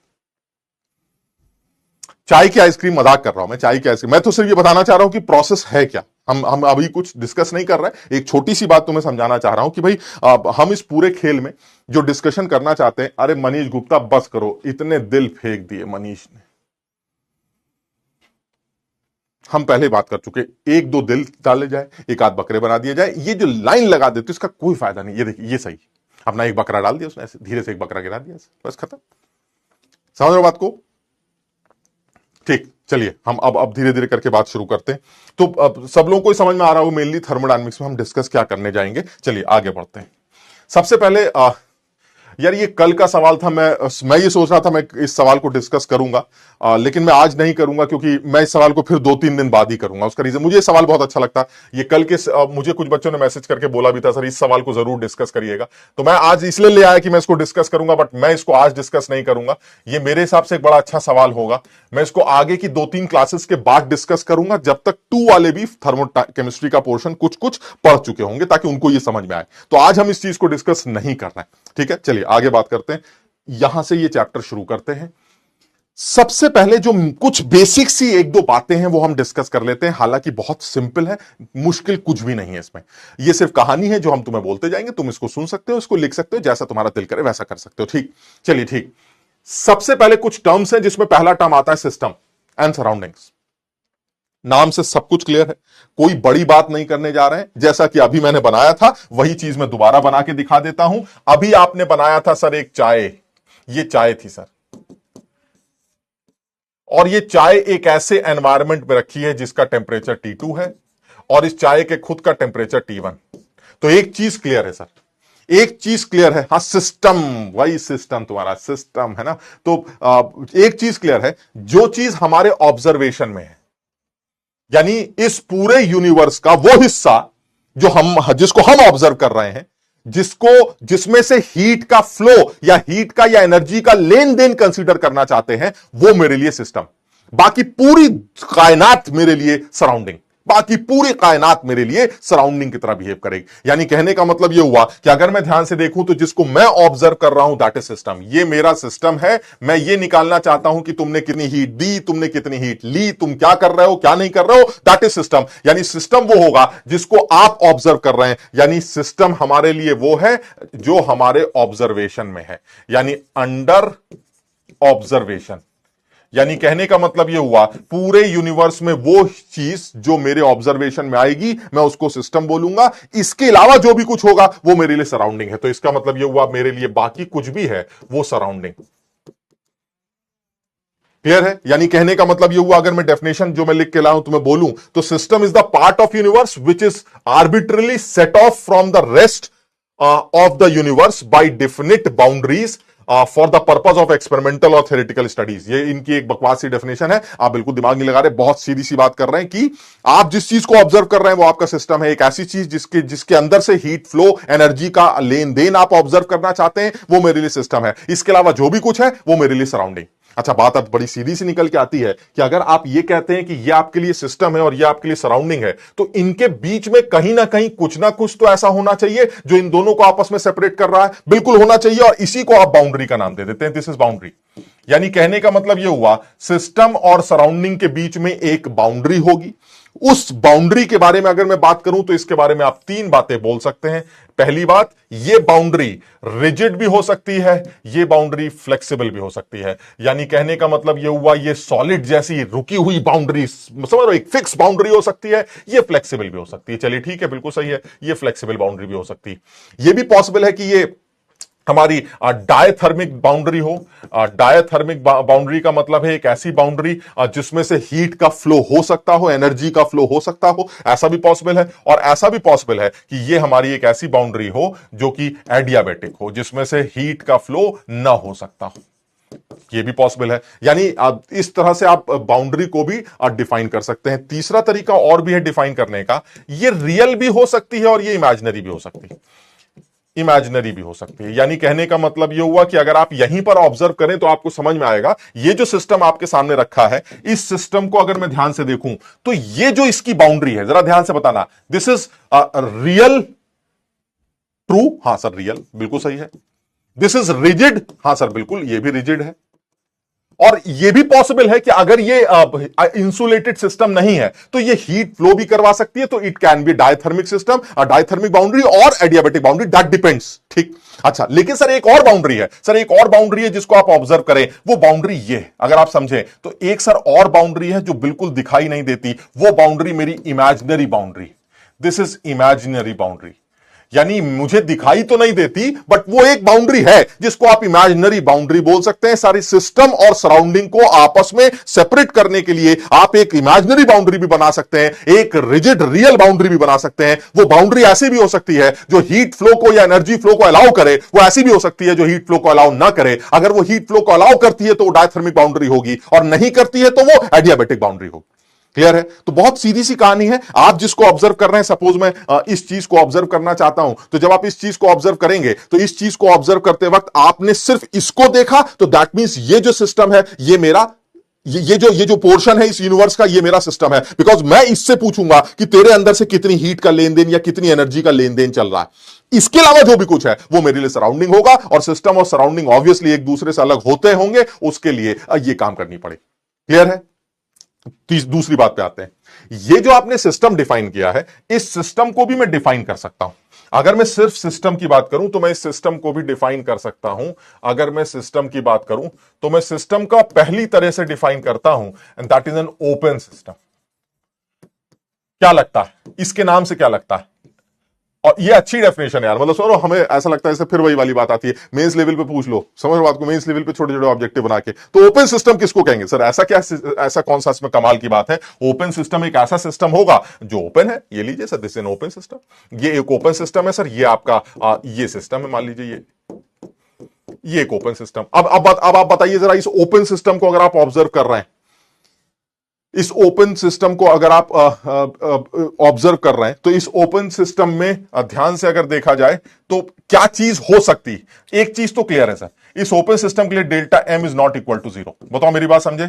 चाय की आइसक्रीम, मजाक कर रहा हूं मैं, चाय की आइसक्रीम। मैं तो सिर्फ ये बताना चाह रहा हूं कि प्रोसेस है क्या। हम अभी कुछ डिस्कस नहीं कर रहे। एक छोटी सी बात तुम्हें समझाना चाह रहा हूं कि भाई हम इस पूरे खेल में जो डिस्कशन करना चाहते हैं। अरे मनीष गुप्ता बस करो, इतने दिल फेंक दिए मनीष ने। हम पहले बात कर चुके, एक दो दिल डाले जाए, एक आध बकरे बना दिए जाए। ये जो लाइन लगा देते इसका कोई फायदा नहीं। ये देखिए, ये सही, अपना एक बकरा डाल दिया उसने, ऐसे धीरे से एक बकरा गिरा दिया, बस खत्म। समझ रहे हो बात को? ठीक, चलिए हम अब धीरे धीरे करके बात शुरू करते हैं। तो अब सब लोगों को समझ में आ रहा हो मेनली थर्मोडायनेमिक्स में हम डिस्कस क्या करने जाएंगे। चलिए आगे बढ़ते हैं। सबसे पहले यार ये कल का सवाल था। मैं ये सोच रहा था मैं इस सवाल को डिस्कस करूंगा, लेकिन मैं आज नहीं करूंगा क्योंकि मैं इस सवाल को फिर 2-3 दिन बाद ही करूंगा। उसका रीजन, मुझे ये सवाल बहुत अच्छा लगता। ये कल के मुझे कुछ बच्चों ने मैसेज करके बोला भी था, सर इस सवाल को जरूर डिस्कस करिएगा। तो मैं आज इसलिए ले आया कि मैं इसको डिस्कस करूंगा, बट मैं इसको आज डिस्कस नहीं करूंगा। ये मेरे हिसाब से एक बड़ा अच्छा सवाल होगा। मैं इसको आगे की 2-3 क्लासेस के बाद डिस्कस करूंगा, जब तक 2 वाले भी थर्मोकेमिस्ट्री का पोर्शन कुछ कुछ पढ़ चुके होंगे, ताकि उनको ये समझ में आए। तो आज हम इस चीज को डिस्कस नहीं कर रहे हैं, ठीक है। चलिए आगे बात करते हैं। यहां से ये चैप्टर शुरू करते हैं। सबसे पहले जो कुछ बेसिक सी 1-2 बातें हैं वो हम डिस्कस कर लेते हैं। हालांकि बहुत सिंपल है, मुश्किल कुछ भी नहीं है इसमें। ये सिर्फ कहानी है जो हम तुम्हें बोलते जाएंगे, तुम इसको सुन सकते हो, इसको लिख सकते हो, जैसा तुम्हारा दिल करे वैसा कर सकते हो। ठीक, चलिए ठीक। सबसे पहले कुछ टर्म्स हैं जिसमें पहला टर्म आता है सिस्टम एंड सराउंडिंग्स। नाम से सब कुछ क्लियर है, कोई बड़ी बात नहीं करने जा रहे हैं। जैसा कि अभी मैंने बनाया था वही चीज मैं दोबारा बना के दिखा देता हूं। अभी आपने बनाया था सर एक चाय, ये चाय थी सर, और ये चाय एक ऐसे एनवायरनमेंट में रखी है जिसका टेंपरेचर T2 है और इस चाय के खुद का टेंपरेचर T1। तो एक चीज क्लियर है सर, एक चीज क्लियर है। हाँ, सिस्टम, वही सिस्टम, तुम्हारा सिस्टम है ना। तो एक चीज क्लियर है, जो चीज हमारे ऑब्जर्वेशन में है, यानी इस पूरे यूनिवर्स का वो हिस्सा जिसको हम ऑब्जर्व कर रहे हैं, जिसमें से हीट का फ्लो या हीट का या एनर्जी का लेन देन कंसीडर करना चाहते हैं, वो मेरे लिए सिस्टम। बाकी पूरी कायनात मेरे लिए सराउंडिंग। बाकी पूरी कायनात मेरे लिए सराउंडिंग की तरह बिहेव करेगी। यानी कहने का मतलब यह हुआ कि अगर मैं ध्यान से देखूं तो जिसको मैं ऑब्जर्व कर रहा हूं दैट इज सिस्टम, ये मेरा सिस्टम है। मैं ये निकालना चाहता हूं कि तुमने कितनी हीट दी, तुमने कितनी हीट ली, तुम क्या कर रहे हो क्या नहीं कर रहे हो, दैट इज सिस्टम। यानी सिस्टम वो होगा जिसको आप ऑब्जर्व कर रहे हैं। यानी सिस्टम हमारे लिए वो है जो हमारे ऑब्जर्वेशन में है, यानी अंडर ऑब्जर्वेशन। यानी कहने का मतलब यह हुआ पूरे यूनिवर्स में वो चीज जो मेरे ऑब्जर्वेशन में आएगी मैं उसको सिस्टम बोलूंगा। इसके अलावा जो भी कुछ होगा वो मेरे लिए सराउंडिंग है। तो इसका मतलब यह हुआ मेरे लिए बाकी कुछ भी है वो सराउंडिंग। क्लियर है? यानी कहने का मतलब यह हुआ, अगर मैं डेफिनेशन जो मैं लिख के लाया हूं तुम्हें बोलूं तो system is the part of universe which is arbitrarily set off from the rest of the universe by definite boundaries for the purpose of experimental और थ्योरेटिकल स्टडीज। ये इनकी एक बकवास सी डेफिनेशन है, आप बिल्कुल दिमाग नहीं लगा रहे, बहुत सीधी सी बात कर रहे हैं कि आप जिस चीज को ऑब्जर्व कर रहे हैं वो आपका सिस्टम है। एक ऐसी चीज जिसके अंदर से हीट फ्लो, एनर्जी का लेन देन आप ऑब्जर्व करना चाहते हैं वो मेरे लिए सिस्टम है। इसके अलावा जो भी कुछ है वो मेरे लिए सराउंडिंग। अच्छा, बात अब बड़ी सीधी सी निकल के आती है कि अगर आप ये कहते हैं कि ये आपके लिए सिस्टम है और ये आपके लिए सराउंडिंग है, तो इनके बीच में कहीं ना कहीं कुछ ना कुछ तो ऐसा होना चाहिए जो इन दोनों को आपस में सेपरेट कर रहा है। बिल्कुल होना चाहिए, और इसी को आप बाउंड्री का नाम दे देते हैं। This is boundary. यानी कहने का मतलब यह हुआ सिस्टम और सराउंडिंग के बीच में एक बाउंड्री होगी। उस बाउंड्री के बारे में अगर मैं बात करूं तो इसके बारे में आप तीन बातें बोल सकते हैं। पहली बात, ये बाउंड्री रिजिड भी हो सकती है, ये बाउंड्री फ्लेक्सिबल भी हो सकती है। यानी कहने का मतलब यह हुआ ये सॉलिड जैसी रुकी हुई बाउंड्री, समझ रहे हो, एक फिक्स बाउंड्री हो सकती है, ये फ्लेक्सिबल भी हो सकती है। चलिए ठीक है, बिल्कुल सही है, ये फ्लेक्सिबल बाउंड्री भी हो सकती है। यह भी पॉसिबल है कि ये हमारी डायथर्मिक बाउंड्री हो। डायथर्मिक बाउंड्री का मतलब है एक ऐसी बाउंड्री जिसमें से हीट का फ्लो हो सकता हो, एनर्जी का फ्लो हो सकता हो, ऐसा भी पॉसिबल है। और ऐसा भी पॉसिबल है कि ये हमारी एक ऐसी बाउंड्री हो जो कि एडियाबेटिक हो, जिसमें से हीट का फ्लो ना हो सकता हो, ये भी पॉसिबल है। यानी इस तरह से आप बाउंड्री को भी डिफाइन कर सकते हैं। तीसरा तरीका और भी है डिफाइन करने का, ये रियल भी हो सकती है और ये इमेजिनरी भी हो सकती है। इमेजिनरी भी हो सकती है। यानी कहने का मतलब यह हुआ कि अगर आप यहीं पर ऑब्जर्व करें तो आपको समझ में आएगा ये जो सिस्टम आपके सामने रखा है, इस सिस्टम को अगर मैं ध्यान से देखूं तो ये जो इसकी बाउंड्री है, जरा ध्यान से बताना, दिस इज रियल ट्रू, हां सर रियल, बिल्कुल सही है। दिस इज रिजिड, हां सर बिल्कुल ये भी रिजिड है। और यह भी पॉसिबल है कि अगर ये इंसुलेटेड सिस्टम नहीं है तो ये हीट फ्लो भी करवा सकती है, तो it can be diathermic system, diathermic boundary और एडियाबेटिक बाउंड्री, दैट डिपेंड्स। ठीक, अच्छा, लेकिन सर एक और बाउंड्री है, सर एक और बाउंड्री है जिसको आप ऑब्जर्व करें, वो बाउंड्री ये, अगर आप समझें तो एक सर और बाउंड्री है जो बिल्कुल दिखाई नहीं देती, वो बाउंड्री मेरी imaginary boundary. This is imaginary boundary. यानी मुझे दिखाई तो नहीं देती, बट वो एक बाउंड्री है जिसको आप इमेजिनरी बाउंड्री बोल सकते हैं। सारी सिस्टम और सराउंडिंग को आपस में सेपरेट करने के लिए आप एक इमेजिनरी बाउंड्री भी बना सकते हैं, एक रिजिड रियल बाउंड्री भी बना सकते हैं। वो बाउंड्री ऐसी भी हो सकती है जो हीट फ्लो को या एनर्जी फ्लो को अलाउ करे, वो ऐसी भी हो सकती है जो हीट फ्लो को अलाउ ना करे। अगर वो हीट फ्लो को अलाउ करती है तो वो डायथर्मिक बाउंड्री होगी, और नहीं करती है तो वो एडियाबेटिक बाउंड्री होगी। क्लियर है? तो बहुत सीधी सी कहानी है। आप जिसको ऑब्जर्व कर रहे हैं, सपोज मैं इस चीज को ऑब्जर्व करना चाहता हूं, तो जब आप इस चीज को ऑब्जर्व करेंगे तो इस चीज को ऑब्जर्व करते वक्त आपने सिर्फ इसको देखा, तो दैट मींस ये जो सिस्टम है, ये मेरा ये जो पोर्शन है इस यूनिवर्स का, ये मेरा सिस्टम है। बिकॉज मैं इससे पूछूंगा कि तेरे अंदर से कितनी हीट का लेन देन या कितनी एनर्जी का लेन देन चल रहा है। इसके अलावा जो भी कुछ है वो मेरे लिए सराउंडिंग होगा, और सिस्टम और सराउंडिंग ऑब्वियसली एक दूसरे से अलग होते होंगे, उसके लिए ये काम करनी पड़े। क्लियर है? दूसरी बात पे आते हैं। ये जो आपने सिस्टम डिफाइन किया है, इस सिस्टम को भी मैं डिफाइन कर सकता हूं। अगर मैं सिर्फ सिस्टम की बात करूं तो मैं इस सिस्टम को भी डिफाइन कर सकता हूं। अगर मैं सिस्टम की बात करूं तो मैं सिस्टम का पहली तरह से डिफाइन करता हूं, and that is an open system. क्या लगता है इसके नाम से, क्या लगता है? और ये अच्छी डेफिनेशन है यार, मतलब सुनो, हमें ऐसा लगता है जैसे फिर वही वाली बात आती है, मेंस लेवल पे पूछ लो, समझ बात को, मेंस लेवल पे छोटे छोटे ऑब्जेक्टिव बना के। तो ओपन सिस्टम किसको कहेंगे सर? ऐसा क्या, ऐसा कौन सा इसमें कमाल की बात है? ओपन सिस्टम एक ऐसा सिस्टम होगा जो ओपन है। ये लीजिए sir, this is an open system, ये एक ओपन सिस्टम है सर। ये आपका ये सिस्टम है, मान लीजिए ये एक ओपन सिस्टम। अब आप बताइए जरा, इस ओपन सिस्टम को अगर आप ऑब्जर्व कर रहे हैं, इस ओपन सिस्टम को अगर आप ऑब्जर्व कर रहे हैं, तो इस ओपन सिस्टम में ध्यान से अगर देखा जाए तो क्या चीज हो सकती? एक चीज तो क्लियर है सर, इस ओपन सिस्टम के लिए delta M is not equal to 0। बताओ मेरी बात समझे?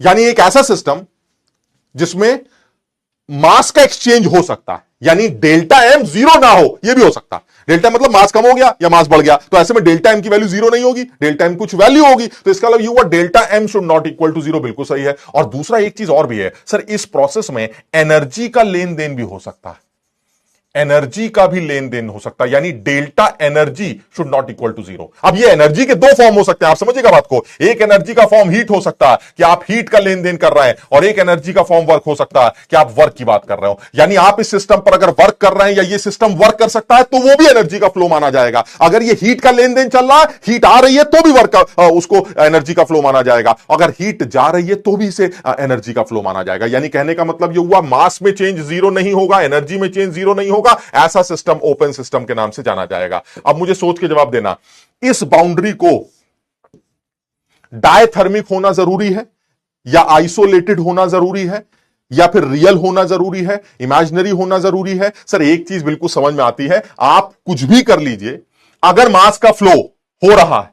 यानी एक ऐसा सिस्टम जिसमें मास का एक्सचेंज हो सकता है, यानी डेल्टा एम जीरो ना हो, यह भी हो सकता है। डेल्टा मतलब मास कम हो गया या मास बढ़ गया, तो ऐसे में डेल्टा एम की वैल्यू जीरो नहीं होगी, डेल्टा एम कुछ वैल्यू होगी, तो इसका मतलब ये हुआ delta M should not equal to zero. बिल्कुल सही है। और दूसरा एक चीज और भी है सर, इस प्रोसेस में एनर्जी का लेन देन भी हो सकता है, एनर्जी का भी लेन देन हो सकता है, यानी delta energy should not equal to zero. अब ये एनर्जी के दो फॉर्म हो सकते हैं, आप समझिएगा बात को। एक एनर्जी का फॉर्म हीट हो सकता है कि आप हीट का लेन देन कर रहे हैं, और एक एनर्जी का फॉर्म वर्क हो सकता है कि आप वर्क की बात कर रहे हो। यानी आप इस सिस्टम पर अगर वर्क कर रहे हैं या ये सिस्टम वर्क कर सकता है तो वो भी एनर्जी का फ्लो माना जाएगा। अगर ये हीट का लेन देन चल रहा है, हीट आ रही है तो भी वर्क उसको एनर्जी का फ्लो माना जाएगा, अगर हीट जा रही है तो भी इसे एनर्जी का फ्लो माना जाएगा। यानी कहने का मतलब ये हुआ, मास में चेंज जीरो नहीं होगा, एनर्जी में चेंज जीरो नहीं होगा, ऐसा सिस्टम ओपन सिस्टम के नाम से जाना जाएगा। अब मुझे सोच के जवाब देना, इस बाउंड्री को डायथर्मिक होना जरूरी है या आइसोलेटेड होना जरूरी है या फिर रियल होना जरूरी है, इमेजिनरी होना जरूरी है? सर एक चीज बिल्कुल समझ में आती है, आप कुछ भी कर लीजिए, अगर मास का फ्लो हो रहा है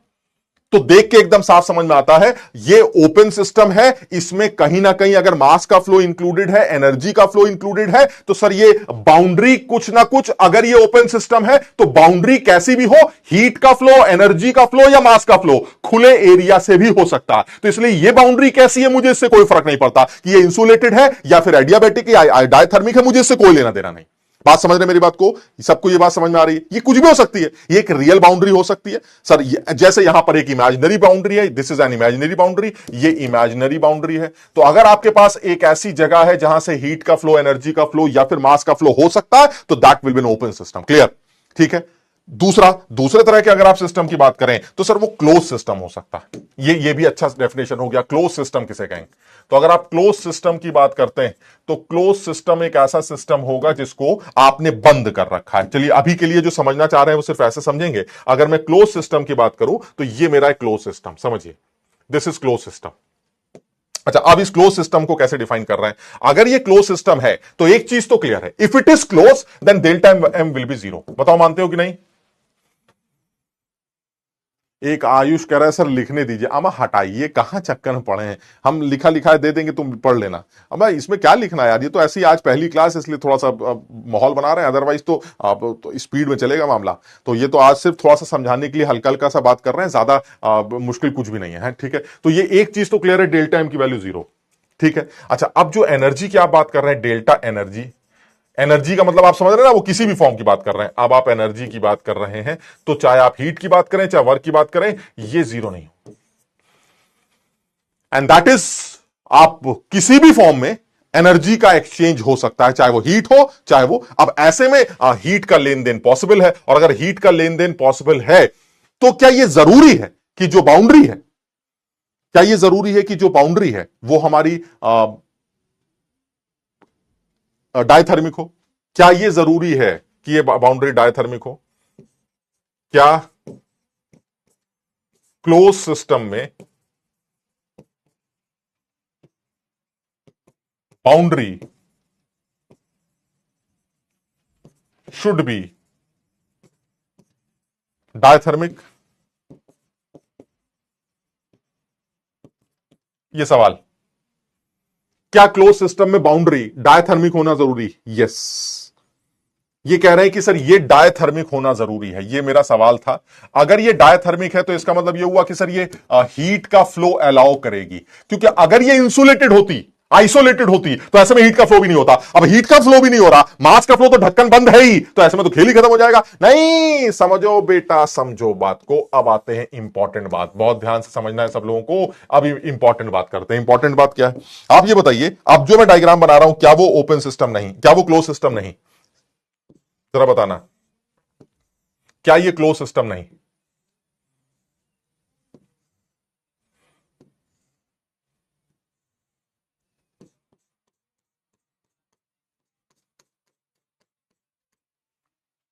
तो देख के एकदम साफ समझ में आता है ये ओपन सिस्टम है, इसमें कहीं ना कहीं अगर मास का फ्लो इंक्लूडेड है, एनर्जी का फ्लो इंक्लूडेड है, तो सर ये बाउंड्री कुछ ना कुछ, अगर ये ओपन सिस्टम है तो बाउंड्री कैसी भी हो, हीट का फ्लो, एनर्जी का फ्लो या मास का फ्लो, खुले एरिया से भी हो सकता है। तो इसलिए ये बाउंड्री कैसी है मुझे इससे कोई फर्क नहीं पड़ता कि ये इंसुलेटेड है या फिर एडियाबैटिक या डायथर्मिक है, मुझे इससे कोई लेना देना नहीं। बात समझ रहे मेरी बात को? सबको ये बात समझ में आ रही है? ये कुछ भी हो सकती है, ये एक रियल बाउंड्री हो सकती है सर, जैसे यहां पर एक इमेजिनरी बाउंड्री है, this is an imaginary boundary, ये इमेजिनरी बाउंड्री है। तो अगर आपके पास एक ऐसी जगह है जहां से हीट का फ्लो, एनर्जी का फ्लो या फिर मास का फ्लो हो सकता है, तो that will be an open system. Clear? ठीक है। दूसरे तरह के अगर आप सिस्टम की बात करें तो सर वो क्लोज सिस्टम हो सकता है। ये भी अच्छा डेफिनेशन हो गया, क्लोज सिस्टम किसे कहेंगे? तो अगर आप क्लोज सिस्टम की बात करते हैं तो क्लोज सिस्टम एक ऐसा सिस्टम होगा जिसको आपने बंद कर रखा है। चलिए अभी के लिए जो समझना चाह रहे हैं वो सिर्फ ऐसे समझेंगे। अगर मैं क्लोज सिस्टम की बात करूं तो ये मेरा एक क्लोज सिस्टम, समझिए दिस इज क्लोज सिस्टम। अच्छा, अब इस क्लोज सिस्टम को कैसे डिफाइन कर रहे हैं? अगर ये क्लोज सिस्टम है तो एक चीज तो क्लियर है, if it is close then delta M will be zero. बताओ मानते हो कि नहीं? एक आयुष कह रहा है सर लिखने दीजिए। अमा हटाइए, कहां चक्कर में पड़े हैं, हम लिखा लिखा दे देंगे, तुम पढ़ लेना। अमा इसमें क्या लिखना है यार, ये तो ऐसी आज पहली क्लास इसलिए थोड़ा सा माहौल बना रहे हैं, अदरवाइज तो आप तो स्पीड में चलेगा मामला। तो ये तो आज सिर्फ थोड़ा सा समझाने के लिए हल्का हल्का सा बात कर रहे हैं, ज्यादा मुश्किल कुछ भी नहीं है, ठीक है? तो ये एक चीज तो क्लियर है, डेल्टा एम की वैल्यू जीरो। ठीक है। अच्छा, अब जो एनर्जी की आप बात कर रहे हैं, डेल्टा एनर्जी, एनर्जी का मतलब आप समझ रहे हैं ना, वो किसी भी फॉर्म की बात कर रहे हैं। अब आप एनर्जी की बात कर रहे हैं तो चाहे आप हीट की बात करें चाहे वर्क की बात करें, ये जीरो नहीं हो। एंड दैट इज, आप किसी भी फॉर्म में एनर्जी का एक्सचेंज हो सकता है, चाहे वो हीट हो चाहे वो, अब ऐसे में हीट का लेन देन पॉसिबल है। और अगर हीट का लेन देन पॉसिबल है तो क्या यह जरूरी है कि जो बाउंड्री है, क्या यह जरूरी है कि जो बाउंड्री है वो हमारी डायथर्मिक हो? क्या यह जरूरी है कि यह बाउंड्री डायथर्मिक हो? क्या क्लोज सिस्टम में बाउंड्री शुड बी डायथर्मिक? यह सवाल, क्या क्लोज सिस्टम में बाउंड्री डायथर्मिक होना जरूरी? यस, ये कह रहे हैं कि सर ये डायथर्मिक होना जरूरी है, ये मेरा सवाल था। अगर ये डायथर्मिक है तो इसका मतलब ये हुआ कि सर ये हीट का फ्लो अलाउ करेगी, क्योंकि अगर ये इंसुलेटेड होती, आइसोलेटेड होती, तो ऐसे में हीट का फ्लो भी नहीं होता। अब हीट का फ्लो भी नहीं हो रहा, मास का फ्लो तो ढक्कन बंद है ही, तो ऐसे में तो खेल ही खत्म हो जाएगा। नहीं, समझो बेटा, समझो बात को। अब आते हैं इंपॉर्टेंट बात, बहुत ध्यान से समझना है सब लोगों को। अब इंपॉर्टेंट बात करते हैं। इंपॉर्टेंट बात क्या है आप ये बताइए, अब जो मैं डायग्राम बना रहा हूं क्या वो ओपन सिस्टम नहीं, क्या वो क्लोज सिस्टम नहीं? जरा बताना, क्या ये क्लोज सिस्टम नहीं?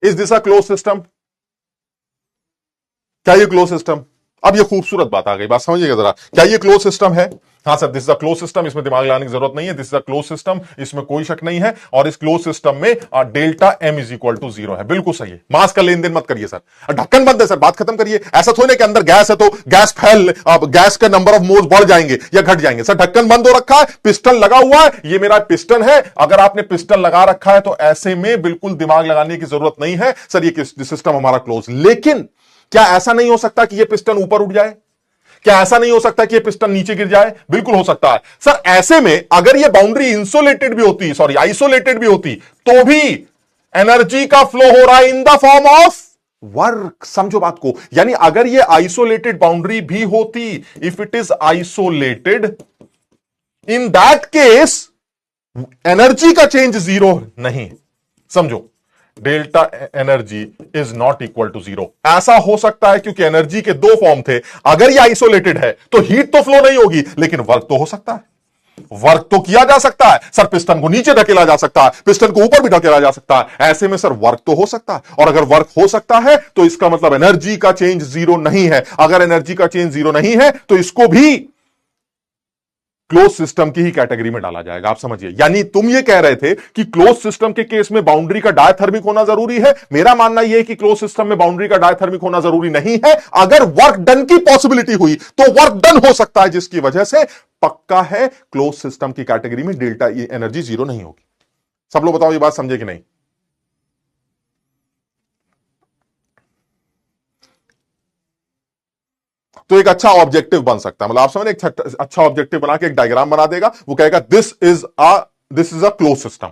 Is this a close system? क्या ये क्लोज सिस्टम? अब ये खूबसूरत बात आ गई, बात समझिएगा जरा, क्या ये क्लोज सिस्टम है? हाँ sir, this is a close system, इसमें दिमाग लगाने की जरूरत नहीं है, this is a close system, इसमें कोई शक नहीं है। और इस क्लोज सिस्टम में delta M is equal to 0 है, बिल्कुल सही है। मास का लेन देन मत करिए सर, ढक्कन बंद है सर, बात खत्म करिए। ऐसा थोड़ी ना कि अंदर गैस है तो गैस फैल, अब गैस का नंबर ऑफ मोल्स बढ़ जाएंगे या घट जाएंगे। सर ढक्कन बंद हो रखा है, पिस्टन लगा हुआ है, ये मेरा पिस्टन है। अगर आपने पिस्टन लगा रखा है तो ऐसे में बिल्कुल दिमाग लगाने की जरूरत नहीं है सर, ये सिस्टम हमारा क्लोज। लेकिन क्या ऐसा नहीं हो सकता कि ये पिस्टन ऊपर उठ जाए? क्या ऐसा नहीं हो सकता कि ये पिस्टन नीचे गिर जाए? बिल्कुल हो सकता है सर। ऐसे में अगर ये बाउंड्री इंसुलेटेड भी होती, सॉरी आइसोलेटेड भी होती, तो भी एनर्जी का फ्लो हो रहा है in the form of work. समझो बात को, यानी अगर ये आइसोलेटेड बाउंड्री भी होती, if it is isolated, in that case energy का चेंज जीरो नहीं। समझो, delta energy is not equal to 0। ऐसा हो सकता है क्योंकि एनर्जी के दो फॉर्म थे। अगर ये आइसोलेटेड है तो हीट तो फ्लो नहीं होगी, लेकिन वर्क तो हो सकता है, वर्क तो किया जा सकता है सर। पिस्टन को नीचे धकेला जा सकता है, पिस्टन को ऊपर भी धकेला जा सकता है। ऐसे में सर वर्क तो हो सकता है, और अगर वर्क हो सकता है तो इसका मतलब एनर्जी का चेंज जीरो नहीं है। अगर एनर्जी का चेंज जीरो नहीं है तो इसको भी क्लोज सिस्टम की ही कैटेगरी में डाला जाएगा। आप समझिए, यानी तुम ये कह रहे थे कि क्लोज सिस्टम के केस में बाउंड्री का डायथर्मिक होना जरूरी है। मेरा मानना यह है कि क्लोज सिस्टम में बाउंड्री का डायथर्मिक होना जरूरी नहीं है। अगर वर्क डन की पॉसिबिलिटी हुई तो वर्क डन हो सकता है, जिसकी वजह से पक्का है क्लोज सिस्टम की कैटेगरी में डेल्टा एनर्जी जीरो नहीं होगी। सब लोग बताओ ये बात समझे कि नहीं? तो एक अच्छा ऑब्जेक्टिव बन सकता है, मतलब आप समझ, एक अच्छा ऑब्जेक्टिव बना के एक डायग्राम बना देगा, वो कहेगा this is a close system.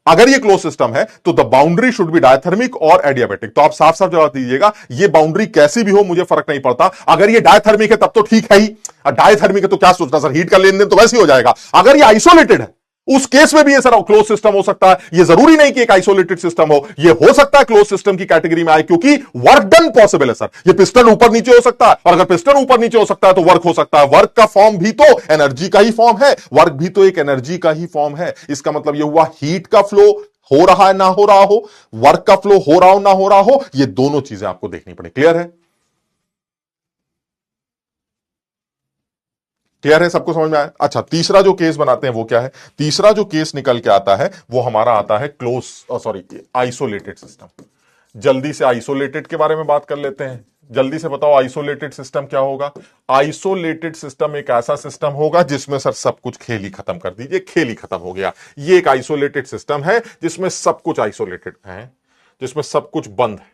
अगर ये क्लोज सिस्टम है तो the boundary should be diathermic और एडियाबेटिक। तो आप साफ साफ जवाब दीजिएगा, ये बाउंड्री कैसी भी हो मुझे फर्क नहीं पड़ता। अगर ये डायथर्मिक है तब तो ठीक है ही, डायथर्मिक है तो क्या सोचना सर, हीट का लेन देन तो वैसे ही हो जाएगा। अगर ये आइसोलेटेड है उस केस में भी ये सर क्लोज सिस्टम हो सकता है। ये जरूरी नहीं कि एक आइसोलेटेड सिस्टम हो, ये हो सकता है क्लोज सिस्टम की कैटेगरी में आए, क्योंकि वर्क डन पॉसिबल है सर। ये पिस्टन ऊपर नीचे हो सकता है, और अगर पिस्टन ऊपर नीचे हो सकता है तो वर्क हो सकता है। वर्क का फॉर्म भी तो एनर्जी का ही फॉर्म है, वर्क भी तो एक एनर्जी का ही फॉर्म है। इसका मतलब यह हुआ हीट का फ्लो हो रहा है ना हो रहा हो, वर्क का फ्लो हो रहा हो ना हो रहा हो, ये दोनों चीजें आपको देखनी पड़े। क्लियर है? क्लियर है? सबको समझ में आया? अच्छा, तीसरा जो केस बनाते हैं वो क्या है? तीसरा जो केस निकल के आता है वो हमारा आता है क्लोज, सॉरी, आइसोलेटेड सिस्टम। जल्दी से आइसोलेटेड के बारे में बात कर लेते हैं। जल्दी से बताओ आइसोलेटेड सिस्टम क्या होगा? आइसोलेटेड सिस्टम एक ऐसा सिस्टम होगा जिसमें सर सब कुछ खेल ही खत्म कर दीजिए, खेल ही खत्म हो गया। ये एक आइसोलेटेड सिस्टम है जिसमें सब कुछ आइसोलेटेड है, जिसमें सब कुछ बंद है।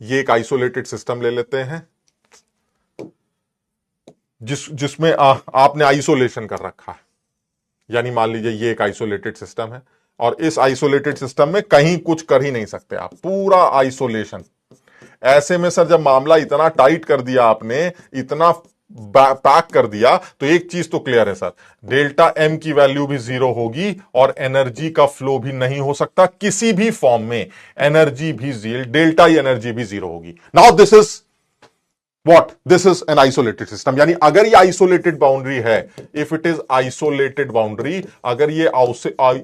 ये एक आइसोलेटेड सिस्टम ले लेते हैं जिसमें आपने आइसोलेशन कर रखा है। यानी मान लीजिए ये एक आइसोलेटेड सिस्टम है, और इस आइसोलेटेड सिस्टम में कहीं कुछ कर ही नहीं सकते आप, पूरा आइसोलेशन। ऐसे में सर जब मामला इतना टाइट कर दिया आपने, इतना पैक कर दिया, तो एक चीज तो क्लियर है सर, डेल्टा एम की वैल्यू भी जीरो होगी और एनर्जी का फ्लो भी नहीं हो सकता किसी भी फॉर्म में। एनर्जी भी जीरो, डेल्टा एनर्जी भी जीरो होगी। Now this is What? This is an isolated system. यानी अगर ये आइसोलेटेड बाउंड्री है, if it is isolated boundary, अगर ये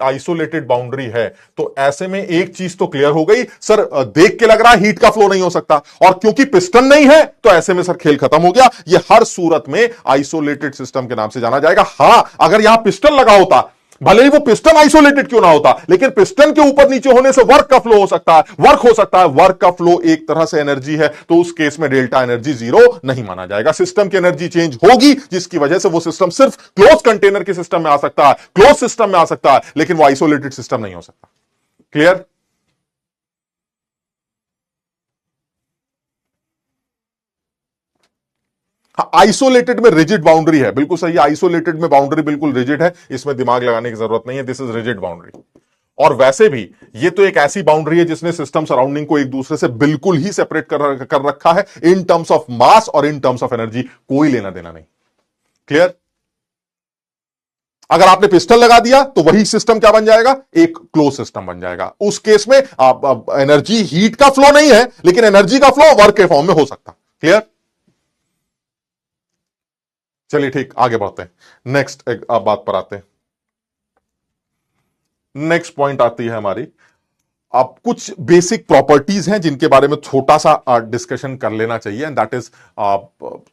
आइसोलेटेड बाउंड्री है, तो ऐसे में एक चीज तो क्लियर हो गई सर, देख के लग रहा है हीट का फ्लो नहीं हो सकता, और क्योंकि पिस्टन नहीं है तो ऐसे में सर खेल खत्म हो गया। ये हर सूरत में आइसोलेटेड सिस्टम के नाम से जाना जाएगा। हां, अगर यहां पिस्टन लगा होता, भले ही वो पिस्टन आइसोलेटेड क्यों ना होता, लेकिन पिस्टन के ऊपर नीचे होने से वर्क का फ्लो हो सकता है, वर्क हो सकता है। वर्क का फ्लो एक तरह से एनर्जी है, तो उस केस में डेल्टा एनर्जी जीरो नहीं माना जाएगा। सिस्टम की एनर्जी चेंज होगी, जिसकी वजह से वो सिस्टम सिर्फ क्लोज कंटेनर के सिस्टम में आ सकता है, क्लोज सिस्टम में आ सकता है, लेकिन वो आइसोलेटेड सिस्टम नहीं हो सकता। क्लियर? आइसोलेटेड में रिजिड बाउंड्री है, बिल्कुल सही है। आइसोलेटेड में बाउंड्री बिल्कुल रिजिड है, इसमें दिमाग लगाने की जरूरत नहीं है। This is rigid boundary. और वैसे भी ये तो एक ऐसी बाउंड्री है जिसने सिस्टम सराउंडिंग को एक दूसरे से बिल्कुल ही सेपरेट कर रखा है, इन टर्म्स ऑफ मास और इन टर्म्स ऑफ एनर्जी, कोई लेना देना नहीं। क्लियर? अगर आपने पिस्टन लगा दिया तो वही सिस्टम क्या बन जाएगा? एक क्लोज सिस्टम बन जाएगा। उस केस में एनर्जी, हीट का फ्लो नहीं है, लेकिन एनर्जी का फ्लो वर्क के फॉर्म में हो सकता। क्लियर? चलिए ठीक, आगे बढ़ते हैं, नेक्स्ट बात पर आते हैं। नेक्स्ट पॉइंट आती है हमारी अब कुछ बेसिक प्रॉपर्टीज हैं जिनके बारे में छोटा सा डिस्कशन कर लेना चाहिए, and that is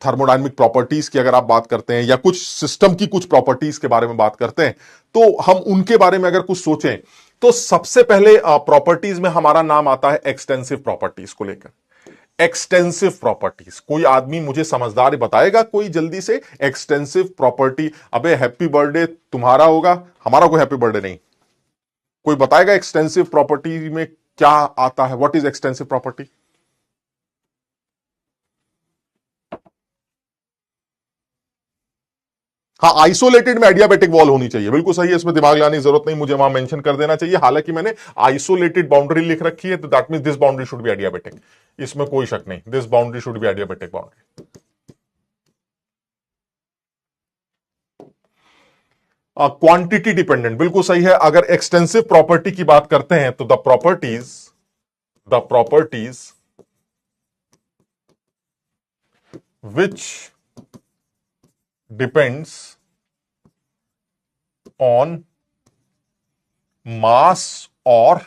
thermodynamic properties की अगर आप बात करते हैं या कुछ सिस्टम की कुछ प्रॉपर्टीज के बारे में बात करते हैं, तो हम उनके बारे में अगर कुछ सोचें तो सबसे पहले प्रॉपर्टीज में हमारा नाम आता है एक्सटेंसिव प्रॉपर्टीज को लेकर। एक्सटेंसिव प्रॉपर्टीज, कोई आदमी मुझे समझदार बताएगा कोई जल्दी से एक्सटेंसिव प्रॉपर्टी? अबे हैप्पी बर्थडे तुम्हारा होगा, हमारा कोई हैप्पी बर्थडे नहीं। कोई बताएगा एक्सटेंसिव प्रॉपर्टी में क्या आता है? What is extensive property? हाँ, आइसोलेटेड में एडियाबेटिक वॉल होनी चाहिए, बिल्कुल सही है, इसमें दिमाग लाने की जरूरत नहीं, मुझे वहां मेंशन कर देना चाहिए। हालांकि मैंने आइसोलेटेड बाउंड्री लिख रखी है, तो that means this boundary should be adiabatic, इसमें कोई शक नहीं, this boundary should be adiabatic boundary. Quantity dependent, बिल्कुल सही है। अगर एक्सटेंसिव प्रॉपर्टी की बात करते हैं तो the properties which depends on मास और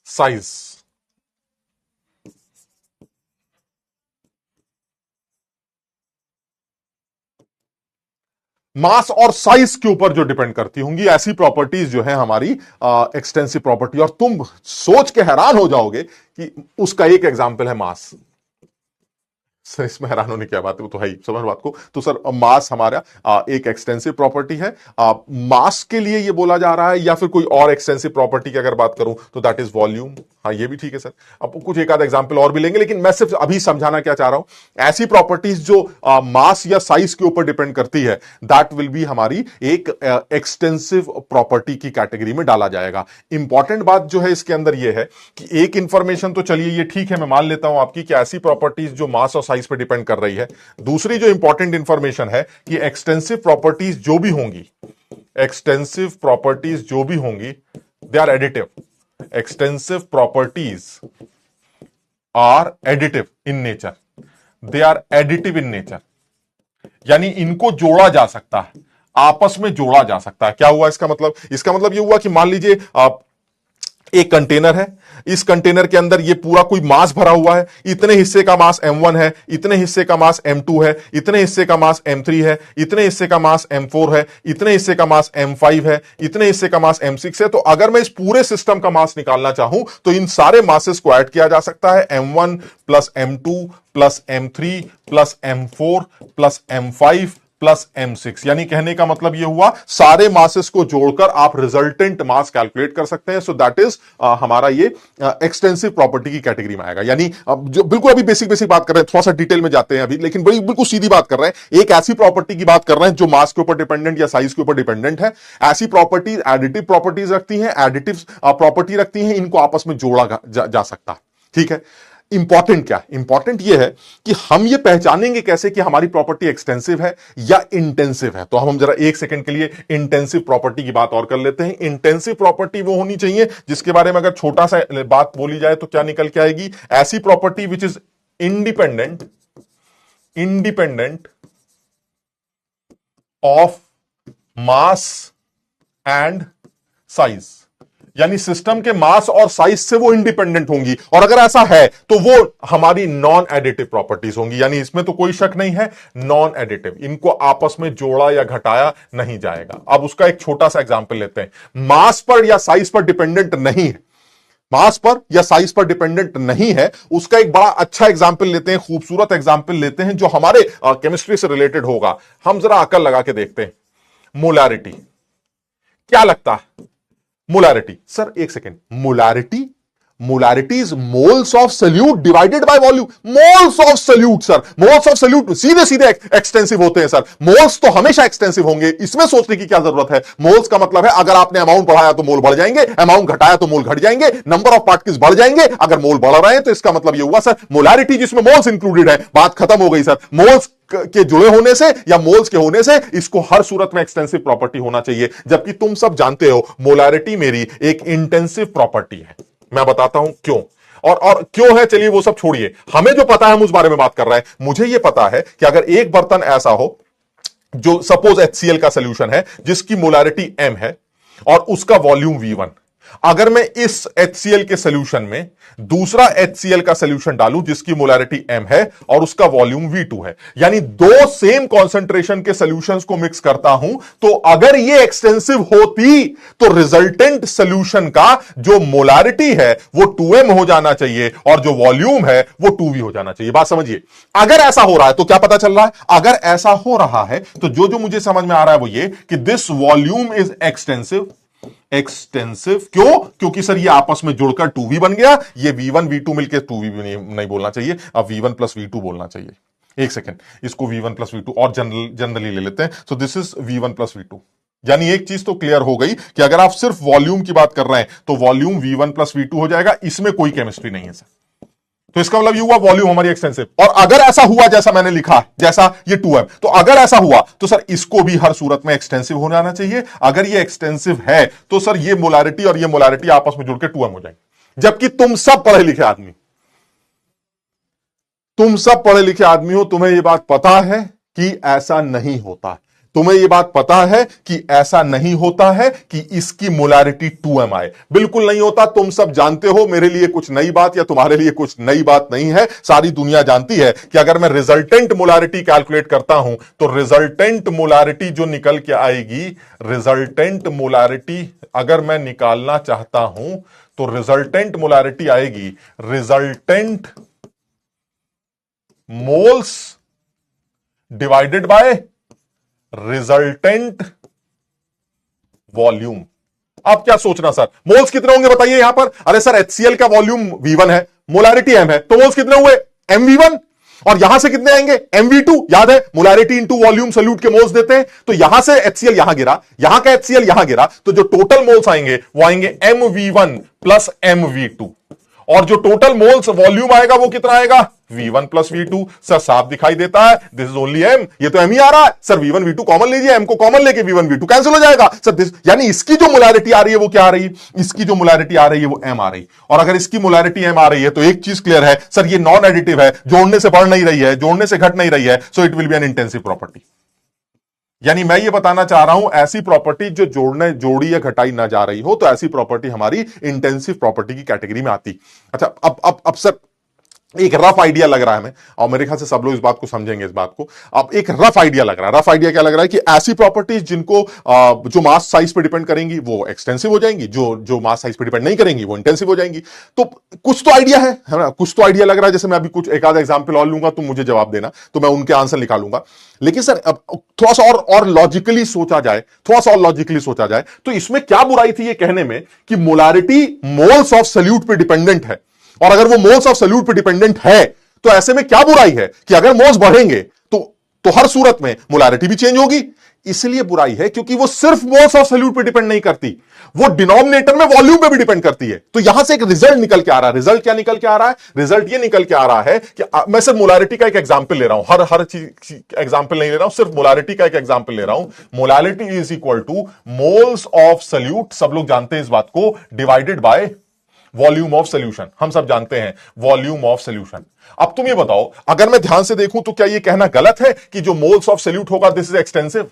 साइज। मास और साइज के ऊपर जो डिपेंड करती होंगी, ऐसी प्रॉपर्टीज जो है हमारी एक्सटेंसिव प्रॉपर्टी। और तुम सोच के हैरान हो जाओगे कि उसका एक एग्जांपल है मास। सर इसमें हैरान होने की क्या बात है, वो तो है ही, समझ बात को। तो सर मास हमारा एक एक्सटेंसिव प्रॉपर्टी है। मास के लिए ये बोला जा रहा है, या फिर कोई और एक्सटेंसिव प्रॉपर्टी की अगर बात करूं तो दैट इज वॉल्यूम। हाँ ये भी ठीक है सर, अब कुछ एक आध एग्जांपल और भी लेंगे, लेकिन मैं सिर्फ अभी समझाना क्या चाह रहा हूं, ऐसी प्रॉपर्टीज जो मास या साइज के ऊपर डिपेंड करती है, दैट विल बी हमारी एक एक्सटेंसिव प्रॉपर्टी की कैटेगरी में डाला जाएगा। इंपॉर्टेंट बात जो है इसके अंदर ये है कि एक इंफॉर्मेशन तो चलिए ये ठीक है, मैं मान लेता हूं आपकी कि ऐसी प्रॉपर्टीज जो मास और साइज पे डिपेंड कर रही है। दूसरी जो इंपॉर्टेंट इंफॉर्मेशन है कि एक्सटेंसिव प्रॉपर्टीज जो भी होंगी, एक्सटेंसिव प्रॉपर्टीज जो भी होंगी, they are additive. Extensive properties are additive in nature, they are additive in nature, यानी इनको जोड़ा जा सकता है, आपस में जोड़ा जा सकता है। क्या हुआ इसका मतलब? इसका मतलब यह हुआ कि मान लीजिए आप एक कंटेनर है, इस कंटेनर के अंदर ये पूरा कोई मास भरा हुआ है, इतने हिस्से का मास m1 है, इतने हिस्से का मास m2 है, इतने हिस्से का मास m3 है, इतने हिस्से का मास m4 है, इतने हिस्से का मास m5 है, इतने हिस्से का मास m6 है। तो अगर मैं इस पूरे सिस्टम का मास निकालना चाहूं तो इन सारे मासेस को ऐड किया जा सकता है, m1 plus m2 plus m3 plus m4 plus m5 plus m6। यानी कहने का मतलब यह हुआ सारे मासेस को जोड़कर आप रिजल्टेंट मास कैलकुलेट कर सकते हैं। सो दैट इज हमारा ये एक्सटेंसिव प्रॉपर्टी की कैटेगरी में आएगा। यानी जो बिल्कुल अभी बेसिक बात कर रहे हैं, थोड़ा सा डिटेल में जाते हैं अभी, लेकिन बड़ी बिल्कुल सीधी बात कर रहे हैं। एक ऐसी प्रॉपर्टी की बात कर रहे हैं जो मास के ऊपर डिपेंडेंट या साइज के ऊपर डिपेंडेंट है। ऐसी प्रॉपर्टीज एडिटिव प्रॉपर्टीज रखती हैं, एडिटिव प्रॉपर्टी रखती हैं, इनको आपस में जोड़ा जा सकता है। ठीक है, इंपॉर्टेंट क्या? इंपॉर्टेंट यह है कि हम यह पहचानेंगे कैसे कि हमारी प्रॉपर्टी एक्सटेंसिव है या इंटेंसिव है। तो हम जरा एक सेकंड के लिए इंटेंसिव प्रॉपर्टी की बात और कर लेते हैं। इंटेंसिव प्रॉपर्टी वो होनी चाहिए जिसके बारे में अगर छोटा सा बात बोली जाए तो क्या निकल के आएगी? ऐसी property which is independent of mass and size, यानी सिस्टम के मास और साइज से वो इंडिपेंडेंट होंगी। और अगर ऐसा है तो वो हमारी नॉन एडिटिव प्रॉपर्टीज होंगी, यानी इसमें तो कोई शक नहीं है, नॉन एडिटिव, इनको आपस में जोड़ा या घटाया नहीं जाएगा। अब उसका एक छोटा सा एग्जांपल लेते हैं। मास पर या साइज पर डिपेंडेंट नहीं है, मास पर या साइज पर डिपेंडेंट नहीं है, उसका एक बड़ा अच्छा एग्जांपल लेते हैं, खूबसूरत एग्जांपल लेते हैं जो हमारे केमिस्ट्री से रिलेटेड होगा। हम जरा अकल लगा के देखते हैं। मोलैरिटी, क्या लगता है? मोलैरिटी, सर एक second, molarity is moles of solute divided by volume. Moles of solute sir, moles of solute सीधे सीधे एक्सटेंसिव होते हैं सर। मोल्स तो हमेशा एक्सटेंसिव होंगे, इसमें सोचने की क्या जरूरत है? मोल्स का मतलब है अगर आपने अमाउंट बढ़ाया तो मोल बढ़ जाएंगे, अमाउंट घटाया तो मोल घट जाएंगे, नंबर ऑफ पार्टिकल्स बढ़ जाएंगे। अगर मोल बढ़ रहे हैं तो इसका मतलब यह हुआ सर मोलैरिटी जिसमें मोल्स इंक्लूडेड है, बात खत्म हो गई सर। मोल्स के जुड़े होने से या मोल्स के होने से इसको हर सूरत में एक्सटेंसिव प्रॉपर्टी होना चाहिए। जबकि तुम सब जानते हो मोलैरिटी मेरी एक इंटेंसिव प्रॉपर्टी है। मैं बताता हूं क्यों और क्यों है, चलिए वो सब छोड़िए, हमें जो पता है हम उस बारे में बात कर रहे हैं। मुझे यह पता है कि अगर एक बर्तन ऐसा हो जो सपोज HCl का सॉल्यूशन है जिसकी मोलैरिटी m है और उसका वॉल्यूम V1, अगर मैं इस HCl के सोल्यूशन में दूसरा HCl का सोल्यूशन डालूं जिसकी मोलैरिटी m है और उसका वॉल्यूम V2 है, यानी दो सेम कॉन्सेंट्रेशन के सोल्यूशंस को मिक्स करता हूं, तो अगर ये एक्सटेंसिव होती तो रिजल्टेंट सोल्यूशन का जो मोलैरिटी है वो 2m हो जाना चाहिए और जो वॉल्यूम है वो 2v हो जाना चाहिए। बात समझिए, अगर ऐसा हो रहा है तो क्या पता चल रहा है? अगर ऐसा हो रहा है तो जो मुझे समझ में आ रहा है वो ये कि दिस वॉल्यूम इज एक्सटेंसिव। क्यों? क्योंकि सर ये आपस में जुड़कर 2v बन गया, ये v1 v2 मिलकर 2v भी नहीं बोलना चाहिए, अब v1 प्लस v2 बोलना चाहिए। एक सेकेंड, इसको v1 प्लस v2 और जनरली ले लेते हैं। सो this is v1 plus v2, यानी एक चीज तो क्लियर हो गई कि अगर आप सिर्फ वॉल्यूम की बात कर रहे हैं तो वॉल्यूम v1 प्लस v2 हो जाएगा, इसमें कोई केमिस्ट्री नहीं है सर। तो इसका मतलब ये हुआ वॉल्यूम हमारी एक्सटेंसिव। और अगर ऐसा हुआ जैसा मैंने लिखा, जैसा ये 2m, तो अगर ऐसा हुआ तो सर इसको भी हर सूरत में एक्सटेंसिव होने आना चाहिए। अगर ये एक्सटेंसिव है तो सर ये मोलैरिटी और ये मोलैरिटी आपस में जुड़कर 2m हो जाएंगे। जबकि तुम सब पढ़े लिखे आदमी, तुम्हें ये बात पता है कि ऐसा नहीं होता, तुम्हें यह बात पता है कि ऐसा नहीं होता है कि इसकी मोलैरिटी 2m आए, बिल्कुल नहीं होता। तुम सब जानते हो, मेरे लिए कुछ नई बात या तुम्हारे लिए कुछ नई बात नहीं है। सारी दुनिया जानती है कि अगर मैं रिजल्टेंट मोलैरिटी कैलकुलेट करता हूं तो रिजल्टेंट मोलैरिटी जो निकल के आएगी, रिजल्टेंट मोलैरिटी अगर मैं निकालना चाहता हूं तो रिजल्टेंट मोलैरिटी आएगी resultant moles divided by resultant volume. अब क्या सोचना सर, मोल्स कितने होंगे बताइए यहां पर? अरे सर HCl का वॉल्यूम V1 है, मोलैरिटी m है, तो मोल्स कितने हुए? mv1। और यहां से कितने आएंगे? mv2। याद है मोलैरिटी इंटू वॉल्यूम सोल्यूट के मोल्स देते हैं, तो यहां से HCl यहां गिरा, यहां का HCl यहां गिरा, तो जो टोटल मोल्स आएंगे वो आएंगे mv1 प्लस mv2। और जो टोटल मोल्स वॉल्यूम आएगा वो कितना आएगा? v1 plus v2। सर साफ दिखाई देता है, दिस इज ओनली m, ये तो m ही आ रहा है। सर v1 v2 कॉमन लीजिए, m को कॉमन लेके v1 v2 कैंसिल हो जाएगा सर। दिस यानी इसकी जो मोलैरिटी आ रही है वो क्या आ रही है? इसकी जो मोलैरिटी आ रही है वो m आ रही। और अगर इसकी मोलैरिटी m आ रही है तो एक चीज क्लियर है सर, ये नॉन एडिटिव है, जोड़ने से बढ़ नहीं रही है, जोड़ने से घट नहीं रही है, सो it will B N intensive property. यानी मैं ये बताना चाह रहा हूं ऐसी प्रॉपर्टी जो जोड़ी या घटाई ना जा रही हो, तो ऐसी प्रॉपर्टी हमारी इंटेंसिव प्रॉपर्टी की कैटेगरी में आती। अच्छा, अब सर एक रफ आइडिया लग रहा है हमें, और मेरे ख्याल से सब लोग इस बात को समझेंगे इस बात को। अब एक रफ आइडिया लग रहा है, रफ आइडिया क्या लग रहा है कि ऐसी प्रॉपर्टीज जिनको जो मास साइज पे डिपेंड करेंगी वो एक्सटेंसिव हो जाएंगी, जो मास साइज पे डिपेंड नहीं करेंगी वो इंटेंसिव हो जाएंगी। तो कुछ तो आइडिया है ना, कुछ तो आइडिया लग रहा है। जैसे मैं अभी कुछ एक आधा एग्जाम्पल और लूंगा, तुम मुझे जवाब देना, तो मैं उनके आंसर निकालूंगा। लेकिन सर अब थोड़ा सा और लॉजिकली सोचा जाए, तो इसमें क्या बुराई थी ये कहने में कि मोलैरिटी मोल्स ऑफ सोल्यूट पे डिपेंडेंट है? और अगर वो मोल्स ऑफ सोल्यूट पे डिपेंडेंट है तो ऐसे में क्या बुराई है कि अगर मोल्स बढ़ेंगे तो हर सूरत में मोलैरिटी भी चेंज होगी। इसलिए बुराई है क्योंकि वो सिर्फ मोल्स ऑफ सोल्यूट पे डिपेंड नहीं करती, वो डिनोमिनेटर में वॉल्यूम पे भी डिपेंड करती है। तो यहां से एक रिजल्ट निकल के आ रहा है। रिजल्ट क्या निकल के आ रहा है? रिजल्ट ये निकल के आ रहा है कि मैं सिर्फ मोलैरिटी का एक एग्जांपल ले रहा हूं, हर चीज एग्जांपल नहीं ले रहा हूं, सिर्फ मोलैरिटी का एक एग्जांपल ले रहा हूं। Molarity is equal two moles of solute, सब लोग जानते हैं इस बात को, divided by volume of solution. हम सब जानते हैं वॉल्यूम ऑफ सोल्यूशन। अब तुम ये बताओ, अगर मैं ध्यान से देखूं तो क्या ये कहना गलत है कि जो मोल्स ऑफ सोल्यूट होगा दिस इज एक्सटेंसिव?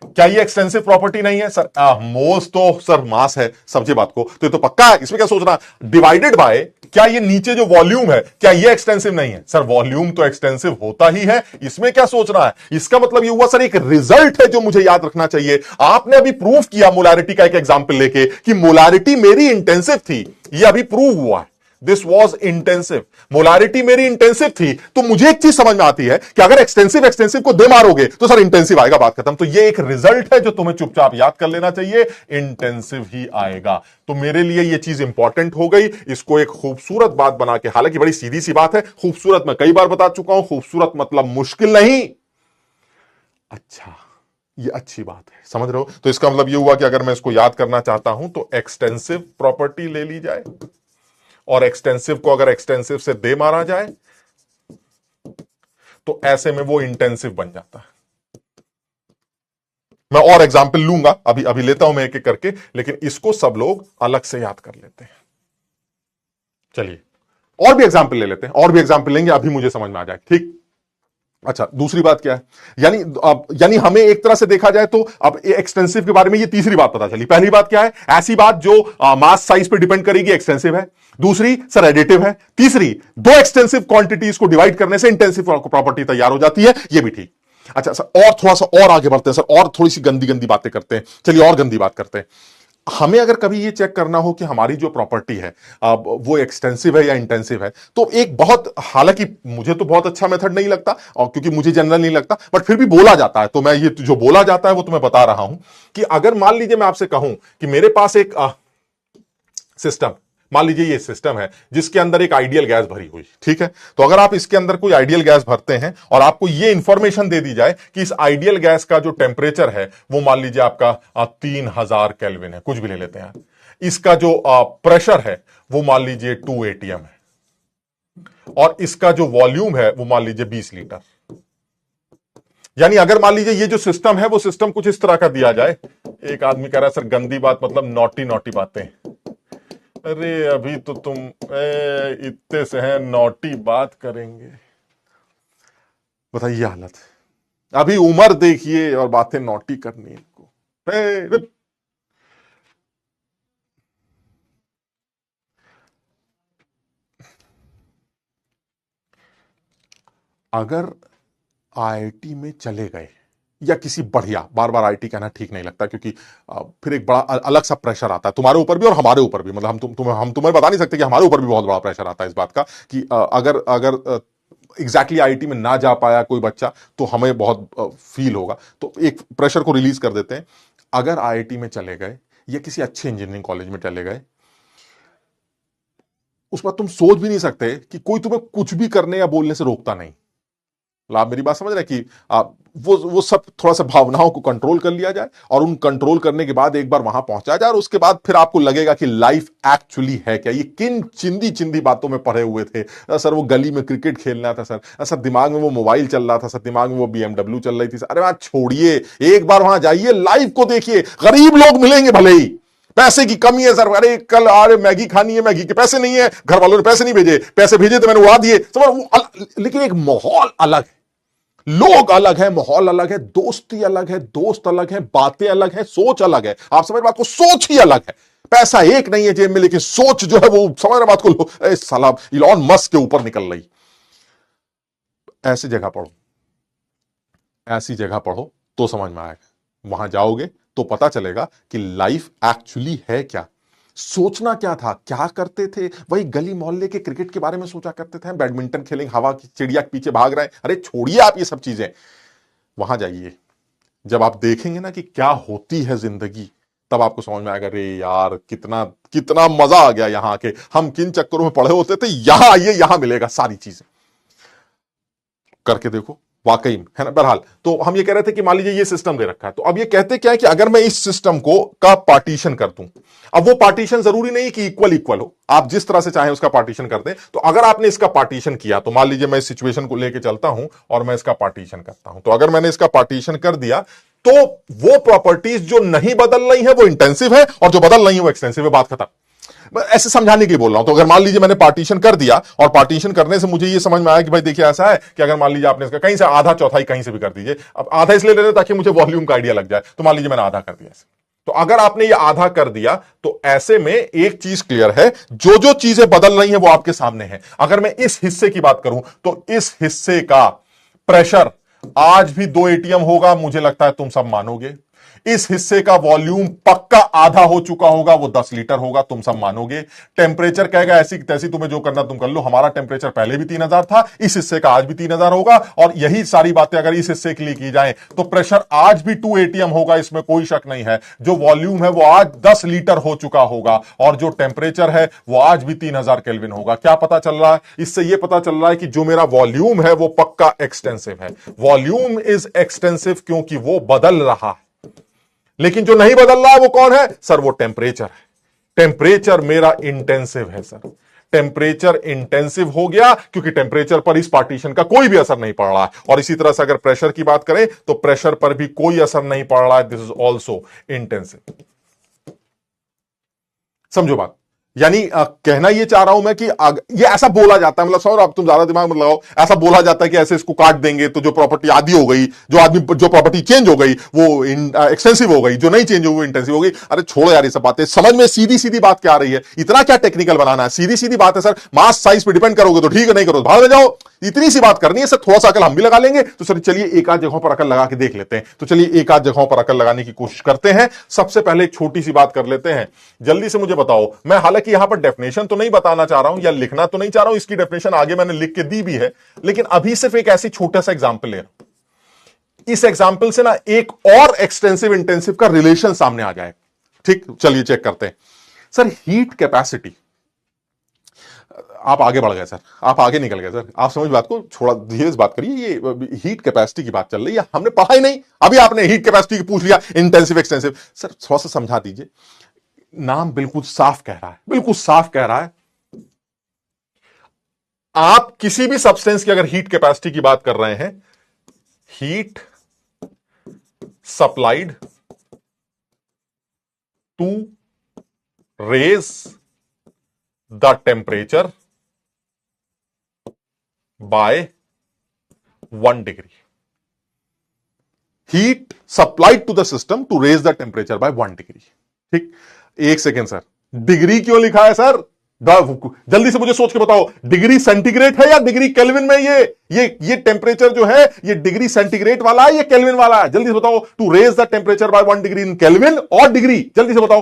क्या ये एक्सटेंसिव प्रॉपर्टी नहीं है सर? मोल्स तो सर मास है, समझे बात को, तो ये तो पक्का है, इसमें क्या सोचना। डिवाइडेड बाय, क्या ये नीचे जो वॉल्यूम है क्या ये एक्सटेंसिव नहीं है? सर वॉल्यूम तो एक्सटेंसिव होता ही है, इसमें क्या सोचना है। इसका मतलब ये हुआ सर एक रिजल्ट है जो मुझे याद रखना चाहिए। आपने अभी प्रूव किया मोलैरिटी का एक एग्जांपल लेके कि मोलैरिटी मेरी इंटेंसिव थी, ये अभी प्रूव हुआ है, दिस वॉज इंटेंसिव, मोलैरिटी मेरी इंटेंसिव थी। तो मुझे एक चीज समझ में आती है कि अगर एक्सटेंसिव को दे मारोगे तो सर इंटेंसिव आएगा, बात खत्म। तो ये एक रिजल्ट है जो तुम्हें चुपचाप याद कर लेना चाहिए, इंटेंसिव ही आएगा। तो मेरे लिए ये चीज इंपॉर्टेंट हो गई, इसको एक खूबसूरत बात बना के, हालांकि बड़ी सीधी सी बात है, खूबसूरत मैं कई बार बता चुका हूं, खूबसूरत मतलब मुश्किल नहीं। अच्छा, ये अच्छी बात है, समझ रहे हो? तो इसका मतलब ये हुआ कि अगर मैं इसको याद करना चाहता हूं तो एक्सटेंसिव प्रॉपर्टी ले ली जाए, और एक्सटेंसिव को अगर एक्सटेंसिव से दे मारा जाए तो ऐसे में वो इंटेंसिव बन जाता है। मैं और एग्जाम्पल लूंगा, अभी लेता हूं मैं एक एक करके, लेकिन इसको सब लोग अलग से याद कर लेते हैं। चलिए और भी एग्जाम्पल ले लेते हैं, और भी एग्जाम्पल लेंगे, अभी मुझे समझ में आ जाए, ठीक। अच्छा, दूसरी बात क्या है? यानी हमें एक तरह से देखा जाए तो अब एक्सटेंसिव के बारे में ये तीसरी बात पता चली। पहली बात क्या है? ऐसी बात जो मास साइज पे डिपेंड करेगी, एक्सटेंसिव है। दूसरी सर एडिटिव है। तीसरी, दो एक्सटेंसिव क्वांटिटीज को डिवाइड करने से इंटेंसिव प्रॉपर्टी तैयार हो जाती है, ये भी ठीक। अच्छा सर, और थोड़ा सा और आगे बढ़ते हैं सर, और थोड़ी सी गंदी गंदी बातें करते हैं। चलिए और गंदी बात करते हैं। हमें अगर कभी ये चेक करना हो कि हमारी जो प्रॉपर्टी है वो एक्सटेंसिव है या इंटेंसिव है, तो एक बहुत, हालांकि मुझे तो बहुत अच्छा मेथड नहीं लगता, और क्योंकि मुझे जनरल नहीं लगता, बट फिर भी बोला जाता है, तो मैं ये जो बोला जाता है वो तुम्हें बता रहा हूं कि अगर मान लीजिए मैं आपसे कहूं कि मेरे पास एक सिस्टम, मान लीजिए ये सिस्टम है जिसके अंदर एक आइडियल गैस भरी हुई, ठीक है। तो अगर आप इसके अंदर कोई आइडियल गैस भरते हैं और आपको ये इंफॉर्मेशन दे दी जाए कि इस आइडियल गैस का जो टेम्परेचर है वो मान लीजिए आपका 3000 केल्विन है, कुछ भी ले लेते हैं, इसका जो प्रेशर है वो मान लीजिए 2 ATM है, और इसका जो वॉल्यूम है वो मान लीजिए 20 लीटर। यानी अगर मान लीजिए ये जो सिस्टम है वो सिस्टम कुछ इस तरह का दिया जाए। एक आदमी कह रहा है सर गंदी बात मतलब नॉटी नॉटी बातें। अरे अभी तो तुम इतने से हैं, नॉटी बात करेंगे, बताइए हालत। अभी उम्र देखिए और बातें नॉटी करनी इनको। अगर आईआईटी में चले गए या किसी बढ़िया, बार बार आईआईटी कहना ठीक नहीं लगता क्योंकि फिर एक बड़ा अलग सा प्रेशर आता है तुम्हारे ऊपर भी और हमारे ऊपर भी। मतलब हम तुम्हें बता नहीं सकते कि हमारे ऊपर भी बहुत बड़ा प्रेशर आता है इस बात का कि अगर अगर एग्जैक्टली आईआईटी में ना जा पाया कोई बच्चा तो हमें बहुत फील होगा, तो एक प्रेशर को रिलीज कर देते हैं। अगर आईआईटी में चले गए या किसी अच्छे इंजीनियरिंग कॉलेज में चले गए, उस पर तुम सोच भी नहीं सकते कि कोई तुम्हें कुछ भी करने या बोलने से रोकता नहीं। आप मेरी बात समझ रहे हैं कि वो सब थोड़ा सा भावनाओं को कंट्रोल कर लिया जाए, और उन कंट्रोल करने के बाद एक बार वहां पहुंचा जाए, और उसके बाद फिर आपको लगेगा कि लाइफ एक्चुअली है क्या। ये किन चिंदी चिंदी बातों में पढ़े हुए थे सर, वो गली में क्रिकेट खेलना था सर दिमाग में वो मोबाइल चल रहा था सर, दिमाग में वो BMW चल रही थी सर। अरे वहां छोड़िए, एक बार वहां जाइए, लाइफ को देखिए। गरीब लोग मिलेंगे भले ही, पैसे की कमी है सर, अरे कल अरे मैगी खानी है, मैगी के पैसे नहीं है, घर वालों ने पैसे नहीं भेजे, पैसे भेजे तो मैंने उड़ा दिए, लेकिन एक माहौल अलग है, लोग अलग है, माहौल अलग है, दोस्ती अलग है, दोस्त अलग है, बातें अलग है, सोच अलग है। आप समझ बात को, सोच ही अलग है। पैसा एक नहीं है जेब में, लेकिन सोच जो है वो, समझ रहे बात को, साला इलॉन मस्क के ऊपर निकल रही। ऐसी जगह पढ़ो, ऐसी जगह पढ़ो तो समझ में आएगा। वहां जाओगे तो पता चलेगा कि लाइफ एक्चुअली है क्या। सोचना क्या था, क्या करते थे, वही गली मोहल्ले के क्रिकेट के बारे में सोचा करते थे, बैडमिंटन खेलेंगे, हवा की चिड़िया के पीछे भाग रहे हैं। अरे छोड़िए आप ये सब चीजें, वहां जाइए, जब आप देखेंगे ना कि क्या होती है जिंदगी, तब आपको समझ में आएगा, रे यार कितना कितना मजा आ गया यहां आके। हम किन चक्करों में पड़े होते थे, यहां आइए, यहां मिलेगा सारी चीजें। करके देखो, वाकई में है ना। बहरहाल, तो हम ये कह रहे थे कि मान लीजिए ये सिस्टम दे रखा है, तो अब ये कहते क्या है कि अगर मैं इस सिस्टम को का पार्टीशन कर दूं, अब वो पार्टीशन जरूरी नहीं कि इक्वल इक्वल हो, आप जिस तरह से चाहें उसका पार्टीशन कर दें। तो अगर आपने इसका पार्टीशन किया, तो मान लीजिए मैं इस सिचुएशन को लेकर चलता हूं और मैं इसका पार्टीशन करता हूं, तो अगर मैंने इसका पार्टीशन कर दिया तो वो प्रॉपर्टीज जो नहीं बदल रही है वो इंटेंसिव है, और जो बदल रही है वो एक्सटेंसिव है। बात खत्म। मैं ऐसे समझाने के लिए बोल रहा हूं। तो अगर मान लीजिए मैंने पार्टीशन कर दिया, और पार्टीशन करने से मुझे ये समझ में आया कि भाई देखिए ऐसा है कि अगर मान लीजिए आपने इसका कहीं से आधा चौथाई कहीं से भी कर दीजिए, अब आधा इसलिए ले रहे ताकि मुझे वॉल्यूम का आइडिया लग जाए, तो मान लीजिए मैंने आधा कर दिया। तो अगर आपने ये आधा कर दिया, तो ऐसे में एक चीज क्लियर है, जो जो चीजें बदल रही हैं वो आपके सामने है। अगर मैं इस हिस्से की बात करूं, तो इस हिस्से का प्रेशर आज भी 2 ATM होगा, मुझे लगता है तुम सब मानोगे। इस हिस्से का वॉल्यूम पक्का आधा हो चुका होगा, वो 10 लीटर होगा, तुम सब मानोगे। टेम्परेचर कहेगा ऐसी तैसी, तुम्हें जो करना तुम कर लो, हमारा टेम्परेचर पहले भी 3000 था, इस हिस्से का आज भी 3000 होगा, और यही सारी बातें अगर इस हिस्से के लिए की जाए तो प्रेशर आज भी 2 ATM होगा, इसमें कोई शक नहीं है। जो वॉल्यूम है वो आज 10 लीटर हो चुका होगा, और जो टेम्परेचर है वो आज भी 3000 केल्विन होगा। क्या पता चल रहा है इससे? यह पता चल रहा है कि जो मेरा वॉल्यूम है वो पक्का एक्सटेंसिव है। वॉल्यूम इज एक्सटेंसिव क्योंकि वो बदल रहा है, लेकिन जो नहीं बदल रहा है वो कौन है सर? वो टेम्परेचर है। टेम्परेचर मेरा इंटेंसिव है सर। टेम्परेचर इंटेंसिव हो गया क्योंकि टेम्परेचर पर इस पार्टीशन का कोई भी असर नहीं पड़ रहा है। और इसी तरह से अगर प्रेशर की बात करें तो प्रेशर पर भी कोई असर नहीं पड़ रहा है, दिस इज ऑल्सो इंटेंसिव। समझो बात। यानी कहना ये चाह रहा हूं मैं कि ये ऐसा बोला जाता है, मतलब सर अब तुम ज्यादा दिमाग मत लगाओ, ऐसा बोला जाता है कि ऐसे इसको काट देंगे तो जो प्रॉपर्टी आधी हो गई, जो प्रॉपर्टी चेंज हो गई वो एक्सटेंसिव हो गई, जो नहीं चेंज हो वो इंटेंसिव हो गई। अरे छोड़ो यार ये सब बातें, समझ में सीधी सीधी बात क्या आ रही है, इतना क्या टेक्निकल बनाना है, सीधी सीधी बात है सर। मास साइज पे डिपेंड करोगे तो ठीक है, नहीं करो तो भाग में जाओ, इतनी सी बात करनी है सर। थोड़ा सा अकल हम भी लगा लेंगे तो सर चलिए एक आध जगहों पर अकल लगा के देख लेते हैं। तो चलिए एक आध जगहों पर अकल लगाने की कोशिश करते हैं। सबसे पहले एक छोटी सी बात कर लेते हैं, जल्दी से मुझे बताओ, मैं हालांकि यहां पर डेफिनेशन तो नहीं बताना चाह रहा हूं या लिखना तो नहीं चाह रहा हूं, इसकी डेफिनेशन आगे मैंने लिख के दी भी है, लेकिन अभी सिर्फ एक ऐसी छोटा सा एग्जांपल ले रहा हूं। इस एग्जांपल से ना एक और एक्सटेंसिव इंटेंसिव का रिलेशन सामने आ जाए। ठीक, चलिए चेक करते हैं। सर हीट कैपेसिटी, आप आगे बढ़ गए सर, आप आगे निकल गए सर, आप समझ बात को, थोड़ा धीरे से बात करिए। ये हीट कैपेसिटी की बात चल रही है, हमने पढ़ा ही नहीं, अभी आपने हीट कैपेसिटी की पूछ लिया, इंटेंसिव एक्सटेंसिव। सर थोड़ा सा समझा दीजिए, नाम बिल्कुल साफ कह रहा है, बिल्कुल साफ कह रहा है। आप किसी भी सब्सटेंस की अगर हीट कैपेसिटी की बात कर रहे हैं, heat supplied to raise the temperature by 1 degree, heat supplied to the system to raise the temperature by 1 degree. ठीक, एक सेकेंड सर, डिग्री क्यों लिखा है सर? जल्दी से मुझे सोच के बताओ, डिग्री सेंटीग्रेड है या डिग्री केल्विन में? ये टेम्परेचर जो है ये डिग्री सेंटीग्रेड वाला है या केल्विन वाला है? जल्दी से बताओ, to raise the temperature by 1 degree in kelvin और डिग्री, जल्दी से बताओ।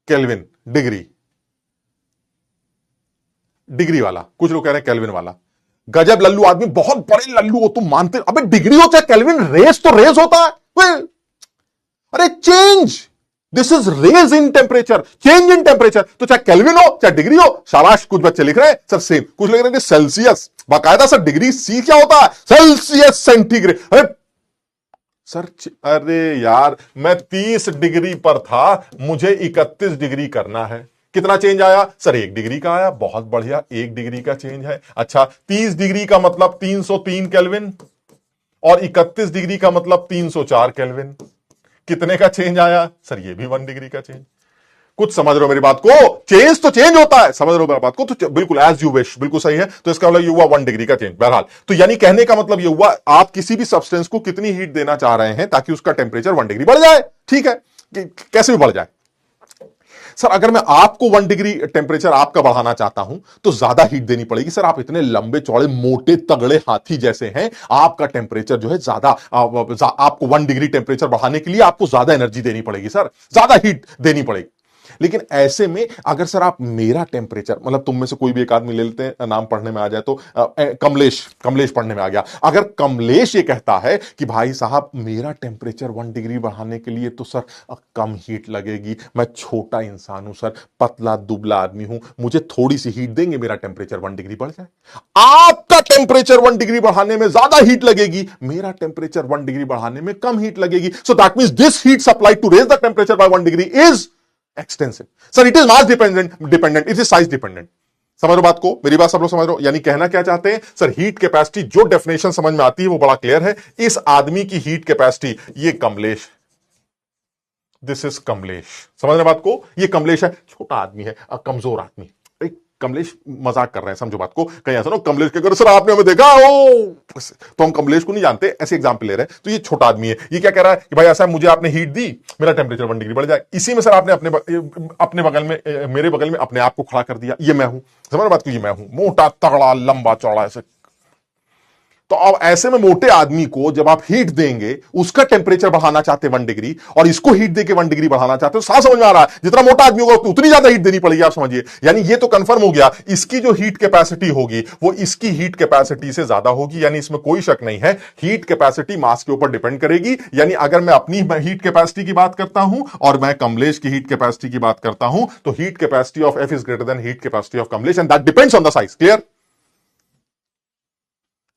केल्विन, डिग्री, डिग्री वाला, कुछ लोग कह रहे हैं केल्विन वाला। गजब लल्लू आदमी, बहुत बड़े लल्लू हो तुम, मानते? अबे डिग्री हो चाहे केल्विन, रेज तो रेज होता है। अरे change, this is raise in temperature, change in temperature, तो चाहे केल्विन हो चाहे डिग्री हो। शाबाश, कुछ बच्चे लिख रहे हैं सर सेम, कुछ लिख रहे हैं सेल्सियस, बाकायदा सर डिग्री सी क्या होता है? Celsius, centigrade. अरे सर, अरे यार मैं 30 डिग्री पर था, मुझे 31 डिग्री करना है, कितना चेंज आया सर? 1 डिग्री का आया, बहुत बढ़िया, 1 डिग्री का चेंज है। अच्छा, 30 डिग्री का मतलब 303 केल्विन और 31 डिग्री का मतलब 304 केल्विन, कितने का चेंज आया सर? ये भी 1 डिग्री का चेंज। कुछ समझ रहे हो मेरी बात को? चेंज तो चेंज होता है, समझ रहे हो मेरी बात को? तो बिल्कुल एज यू विश, बिल्कुल सही है। तो इसका मतलब ये हुआ 1 डिग्री का चेंज। बहरहाल, तो यानी कहने का मतलब ये हुआ, आप किसी भी सब्सटेंस को कितनी हीट देना चाह रहे हैं ताकि उसका टेम्परेचर 1 डिग्री बढ़ जाए। ठीक है, कैसे भी बढ़ जाए। सर अगर मैं आपको 1 डिग्री टेम्परेचर आपका बढ़ाना चाहता हूं तो ज्यादा हीट देनी पड़ेगी। सर आप इतने लंबे चौड़े मोटे तगड़े हाथी जैसे हैं, आपका टेम्परेचर जो है ज्यादा, आपको 1 डिग्री टेम्परेचर बढ़ाने के लिए आपको ज्यादा एनर्जी देनी पड़ेगी सर, ज्यादा हीट देनी पड़ेगी। लेकिन ऐसे में अगर सर आप मेरा टेम्परेचर, मतलब तुम में से कोई भी एक आदमी ले लेते हैं, नाम पढ़ने में आ जाए तो कमलेश पढ़ने में आ गया। अगर कमलेश ये कहता है कि भाई साहब मेरा टेम्परेचर 1 डिग्री बढ़ाने के लिए तो सर कम हीट लगेगी, मैं छोटा इंसान हूं सर, पतला दुबला आदमी हूं, मुझे थोड़ी सी हीट देंगे मेरा टेम्परेचर 1 डिग्री बढ़ जाए। आपका टेम्परेचर 1 डिग्री बढ़ाने में ज्यादा हीट लगेगी, मेरा टेम्परेचर 1 डिग्री बढ़ाने में कम हीट लगेगी। So that means this heat supplied to raise the temperature by 1 degree is extensive. Sir it is mass dependent, it is size dependent. समझ रहे बात को? मेरी बात सब लोग समझ रहे हो? यानी कहना क्या चाहते हैं सर, हीट कैपेसिटी जो डेफिनेशन समझ में आती है वो बड़ा क्लियर है। इस आदमी की हीट कैपेसिटी, ये कमलेश, दिस इज कमलेश, समझ रहे बात को? ये कमलेश है, छोटा आदमी है, कमजोर आदमी। कमलेश मजाक कर रहे हैं, समझो बात को। कहीं ऐसा ना कमलेश के, सर आपने हमें देखा ओ, तो हम कमलेश को नहीं जानते, ऐसे एग्जांपल ले रहे हैं। तो ये छोटा आदमी है, ये क्या कह रहा है कि भाई ऐसा मुझे आपने हीट दी, मेरा टेम्परेचर 1 डिग्री बढ़ जाए। इसी में सर आपने अपने बगल में, मेरे बगल में अपने आप को खड़ा कर दिया, ये मैं हूं, समझ बात को? ये मैं हूं, मोटा तगड़ा लंबा चौड़ा ऐसे। तो अब ऐसे में मोटे आदमी को जब आप हीट देंगे, उसका टेम्परेचर बढ़ाना चाहते 1 डिग्री और इसको हीट देके 1 डिग्री बढ़ाना चाहते हो, साफ समझ में आ रहा है? जितना मोटा आदमी होगा उतनी ज्यादा हीट देनी पड़ेगी, आप समझिए। यानी ये तो कंफर्म हो गया, इसकी जो हीट कैपेसिटी होगी वो इसकी हीट कैपेसिटी से ज्यादा होगी, यानी इसमें कोई शक नहीं है। हीट कैपेसिटी मास के ऊपर डिपेंड करेगी। यानी अगर मैं अपनी हीट कैपेसिटी की बात करता हूं और मैं कमलेश की हीट कैपेसिटी की बात करता हूं, तो heat capacity of F is greater than heat capacity of Kamlesh and that depends on the size. Clear?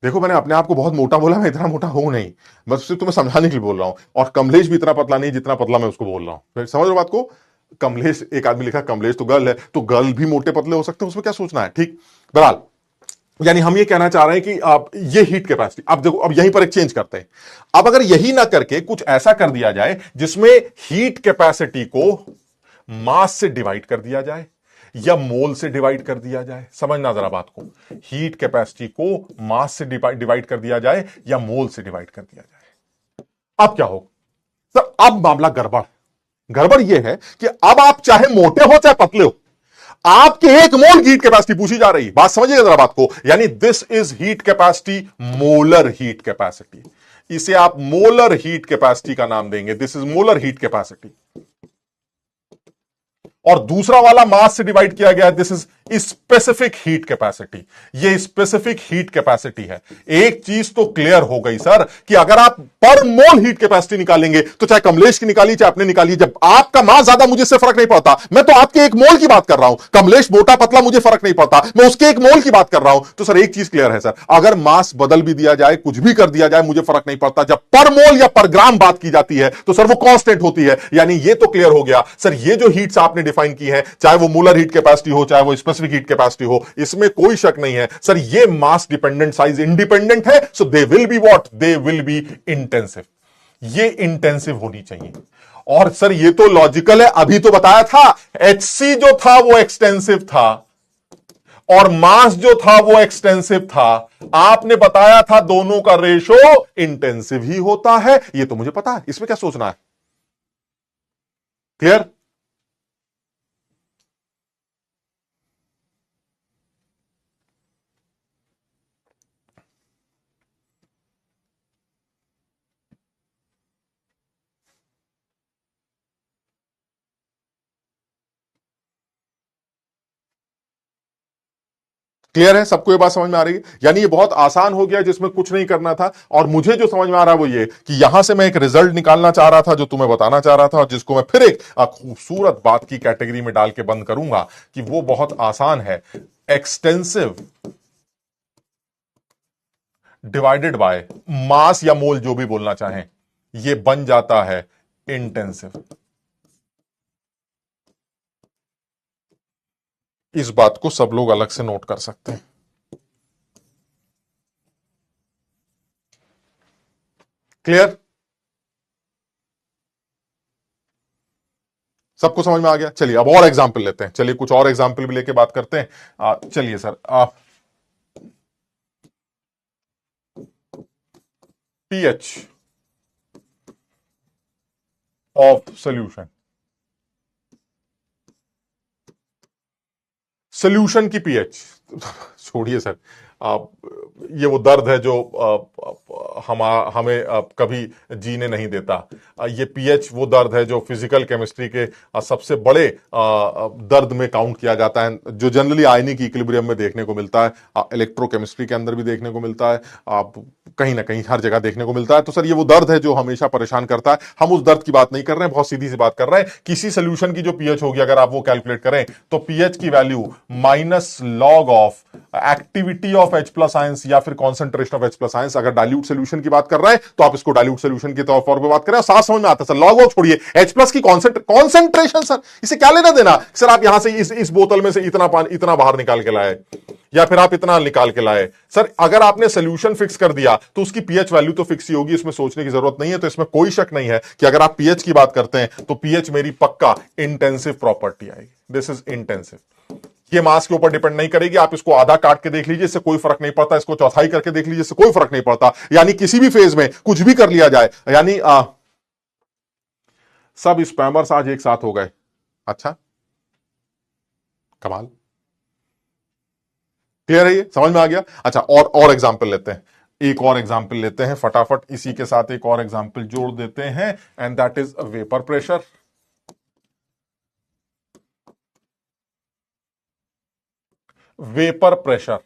देखो मैंने अपने आप को बहुत मोटा बोला, मैं इतना मोटा हूं नहीं, बस सिर्फ तुम्हें समझाने के लिए बोल रहा हूं। और कमलेश भी इतना पतला नहीं जितना पतला मैं उसको बोल रहा हूं, समझ रहे बात को? कमलेश, एक आदमी लिखा कमलेश तो गर्ल है, तो गर्ल भी मोटे पतले हो सकते हैं, उसमें क्या सोचना है? ठीक, बहरहाल यानी हम ये कहना चाह रहे हैं कि आप ये हीट कैपेसिटी, अब देखो, अब यहीं पर एक चेंज करते हैं। अब अगर यही ना करके कुछ ऐसा कर दिया जाए जिसमें हीट कैपेसिटी को मास से डिवाइड कर दिया जाए या मोल से डिवाइड कर दिया जाए। समझना जरा बात को, हीट कैपेसिटी को मास से डिवाइड कर दिया जाए या मोल से डिवाइड कर दिया जाए। अब क्या हो सर? अब मामला गड़बड़। गड़बड़ यह है कि अब आप चाहे मोटे हो चाहे पतले हो, आपके एक मोल की हीट कैपेसिटी पूछी जा रही है। बात समझिएगा जरा बात को, यानी this is heat capacity, molar heat capacity. इसे आप मोलर हीट कैपेसिटी का नाम देंगे, this is molar heat capacity. और दूसरा वाला मास से डिवाइड किया गया है, this is specific heat capacity. ये स्पेसिफिक हीट कैपेसिटी है। एक चीज तो क्लियर हो गई सर कि अगर आप पर मोल हीट कैपेसिटी निकालेंगे तो चाहे कमलेश की निकाली चाहे आपने निकाली, जब आपका मास ज्यादा मुझे इससे फर्क नहीं पड़ता, मैं तो आपके एक मोल की बात कर रहा हूं। कमलेश मोटा पतला मुझे फर्क नहीं पड़ता, मैं उसके एक मोल की बात कर रहा हूं। तो सर एक चीज क्लियर है सर, अगर मास बदल भी दिया जाए, कुछ भी कर दिया जाए, मुझे फर्क नहीं पड़ता। जब पर मोल या पर ग्राम बात की जाती है तो सर वो कांस्टेंट होती है। यानी ये तो क्लियर हो गया सर, ये जो हीट्स आपने डिफाइन की है, चाहे वो मोलर हीट कैपेसिटी हो चाहे वो स्पेसिफिक हीट कैपेसिटी हो, इसमें कोई शक नहीं है सर, ये मास डिपेंडेंट, साइज इंडिपेंडेंट है। So they will be what, they will be intensive. ये इंटेंसिव होनी चाहिए। और सर ये तो लॉजिकल है, अभी तो बताया था HC जो था वो एक्सटेंसिव था और मास जो था वो एक्सटेंसिव था। आपने बताया था दोनों का रेशो इंटेंसिव ही होता है। ये तो मुझे पता है, इसमें क्या सोचना है? क्लियर? क्लियर है सबको? ये बात समझ में आ रही है? यानी ये बहुत आसान हो गया, जिसमें कुछ नहीं करना था। और मुझे जो समझ में आ रहा है वो ये कि यहां से मैं एक रिजल्ट निकालना चाह रहा था जो तुम्हें बताना चाह रहा था, और जिसको मैं फिर एक खूबसूरत बात की कैटेगरी में डाल के बंद करूंगा कि वो बहुत आसान है। एक्सटेंसिव डिवाइडेड बाय मास या मोल, जो भी बोलना चाहें, ये बन जाता है इंटेंसिव। इस बात को सब लोग अलग से नोट कर सकते हैं। क्लियर? सबको समझ में आ गया? चलिए अब और एग्जाम्पल लेते हैं। चलिए कुछ और एग्जाम्पल भी लेके बात करते हैं। चलिए sir, pH of solution, solution की पीएच छोड़िए सर। आप, ये वो दर्द है जो हमें कभी जीने नहीं देता। ये पीएच वो दर्द है जो फिजिकल केमिस्ट्री के सबसे बड़े दर्द में काउंट किया जाता है, जो जनरली आयनिक इक्विलिब्रियम में देखने को मिलता है, इलेक्ट्रोकेमिस्ट्री के अंदर भी देखने को मिलता है, आप कहीं ना कहीं हर जगह देखने को मिलता है। तो सर ये वो दर्द है जो हमेशा परेशान करता है। हम उस दर्द की बात नहीं कर रहे हैं, बहुत सीधी सी बात कर रहे हैं। किसी सोल्यूशन की जो पीएच होगी, अगर आप वो कैलकुलेट करें तो पीएच की value minus log of activity of H plus ions या फिर concentration of H plus ions. अगर डाइल्यूट सोल्यूशन की बात कर रहे हैं तो आप इसको डाइल्यूट सोल्यूशन के तौर पर बात करें, साफ समझ में आता है सर। लॉग ऑफ छोड़िए, H प्लस की कॉन्सेंट्रेशन, सर इसे क्या लेना देना? सर आप यहां से इस बोतल में से इतना पानी इतना बाहर निकाल के लाए, या फिर आप इतना निकाल के लाए। सर अगर आपने सोल्यूशन फिक्स कर दिया तो उसकी पीएच वैल्यू तो फिक्स ही होगी, इसमें सोचने की जरूरत नहीं है। तो इसमें कोई शक नहीं है कि अगर आप पीएच की बात करते हैं तो पीएच मेरी पक्का इंटेंसिव प्रॉपर्टी आएगी। This is intensive. ये मास के ऊपर डिपेंड नहीं करेगी। आप इसको आधा काट के देख लीजिए, इससे कोई फर्क नहीं पड़ता। इसको चौथाई करके देख लीजिए, इससे कोई फर्क नहीं पड़ता। यानी किसी भी फेज में कुछ भी कर लिया जाए, यानी सब स्पैमर्स आज एक साथ हो गए। अच्छा, कमाल। क्लियर है? ये समझ में आ गया? अच्छा, और एग्जांपल लेते हैं, एक और एग्जांपल लेते हैं फटाफट। इसी के साथ एक और एग्जांपल जोड़ देते हैं, and that is vapour pressure. Vapour pressure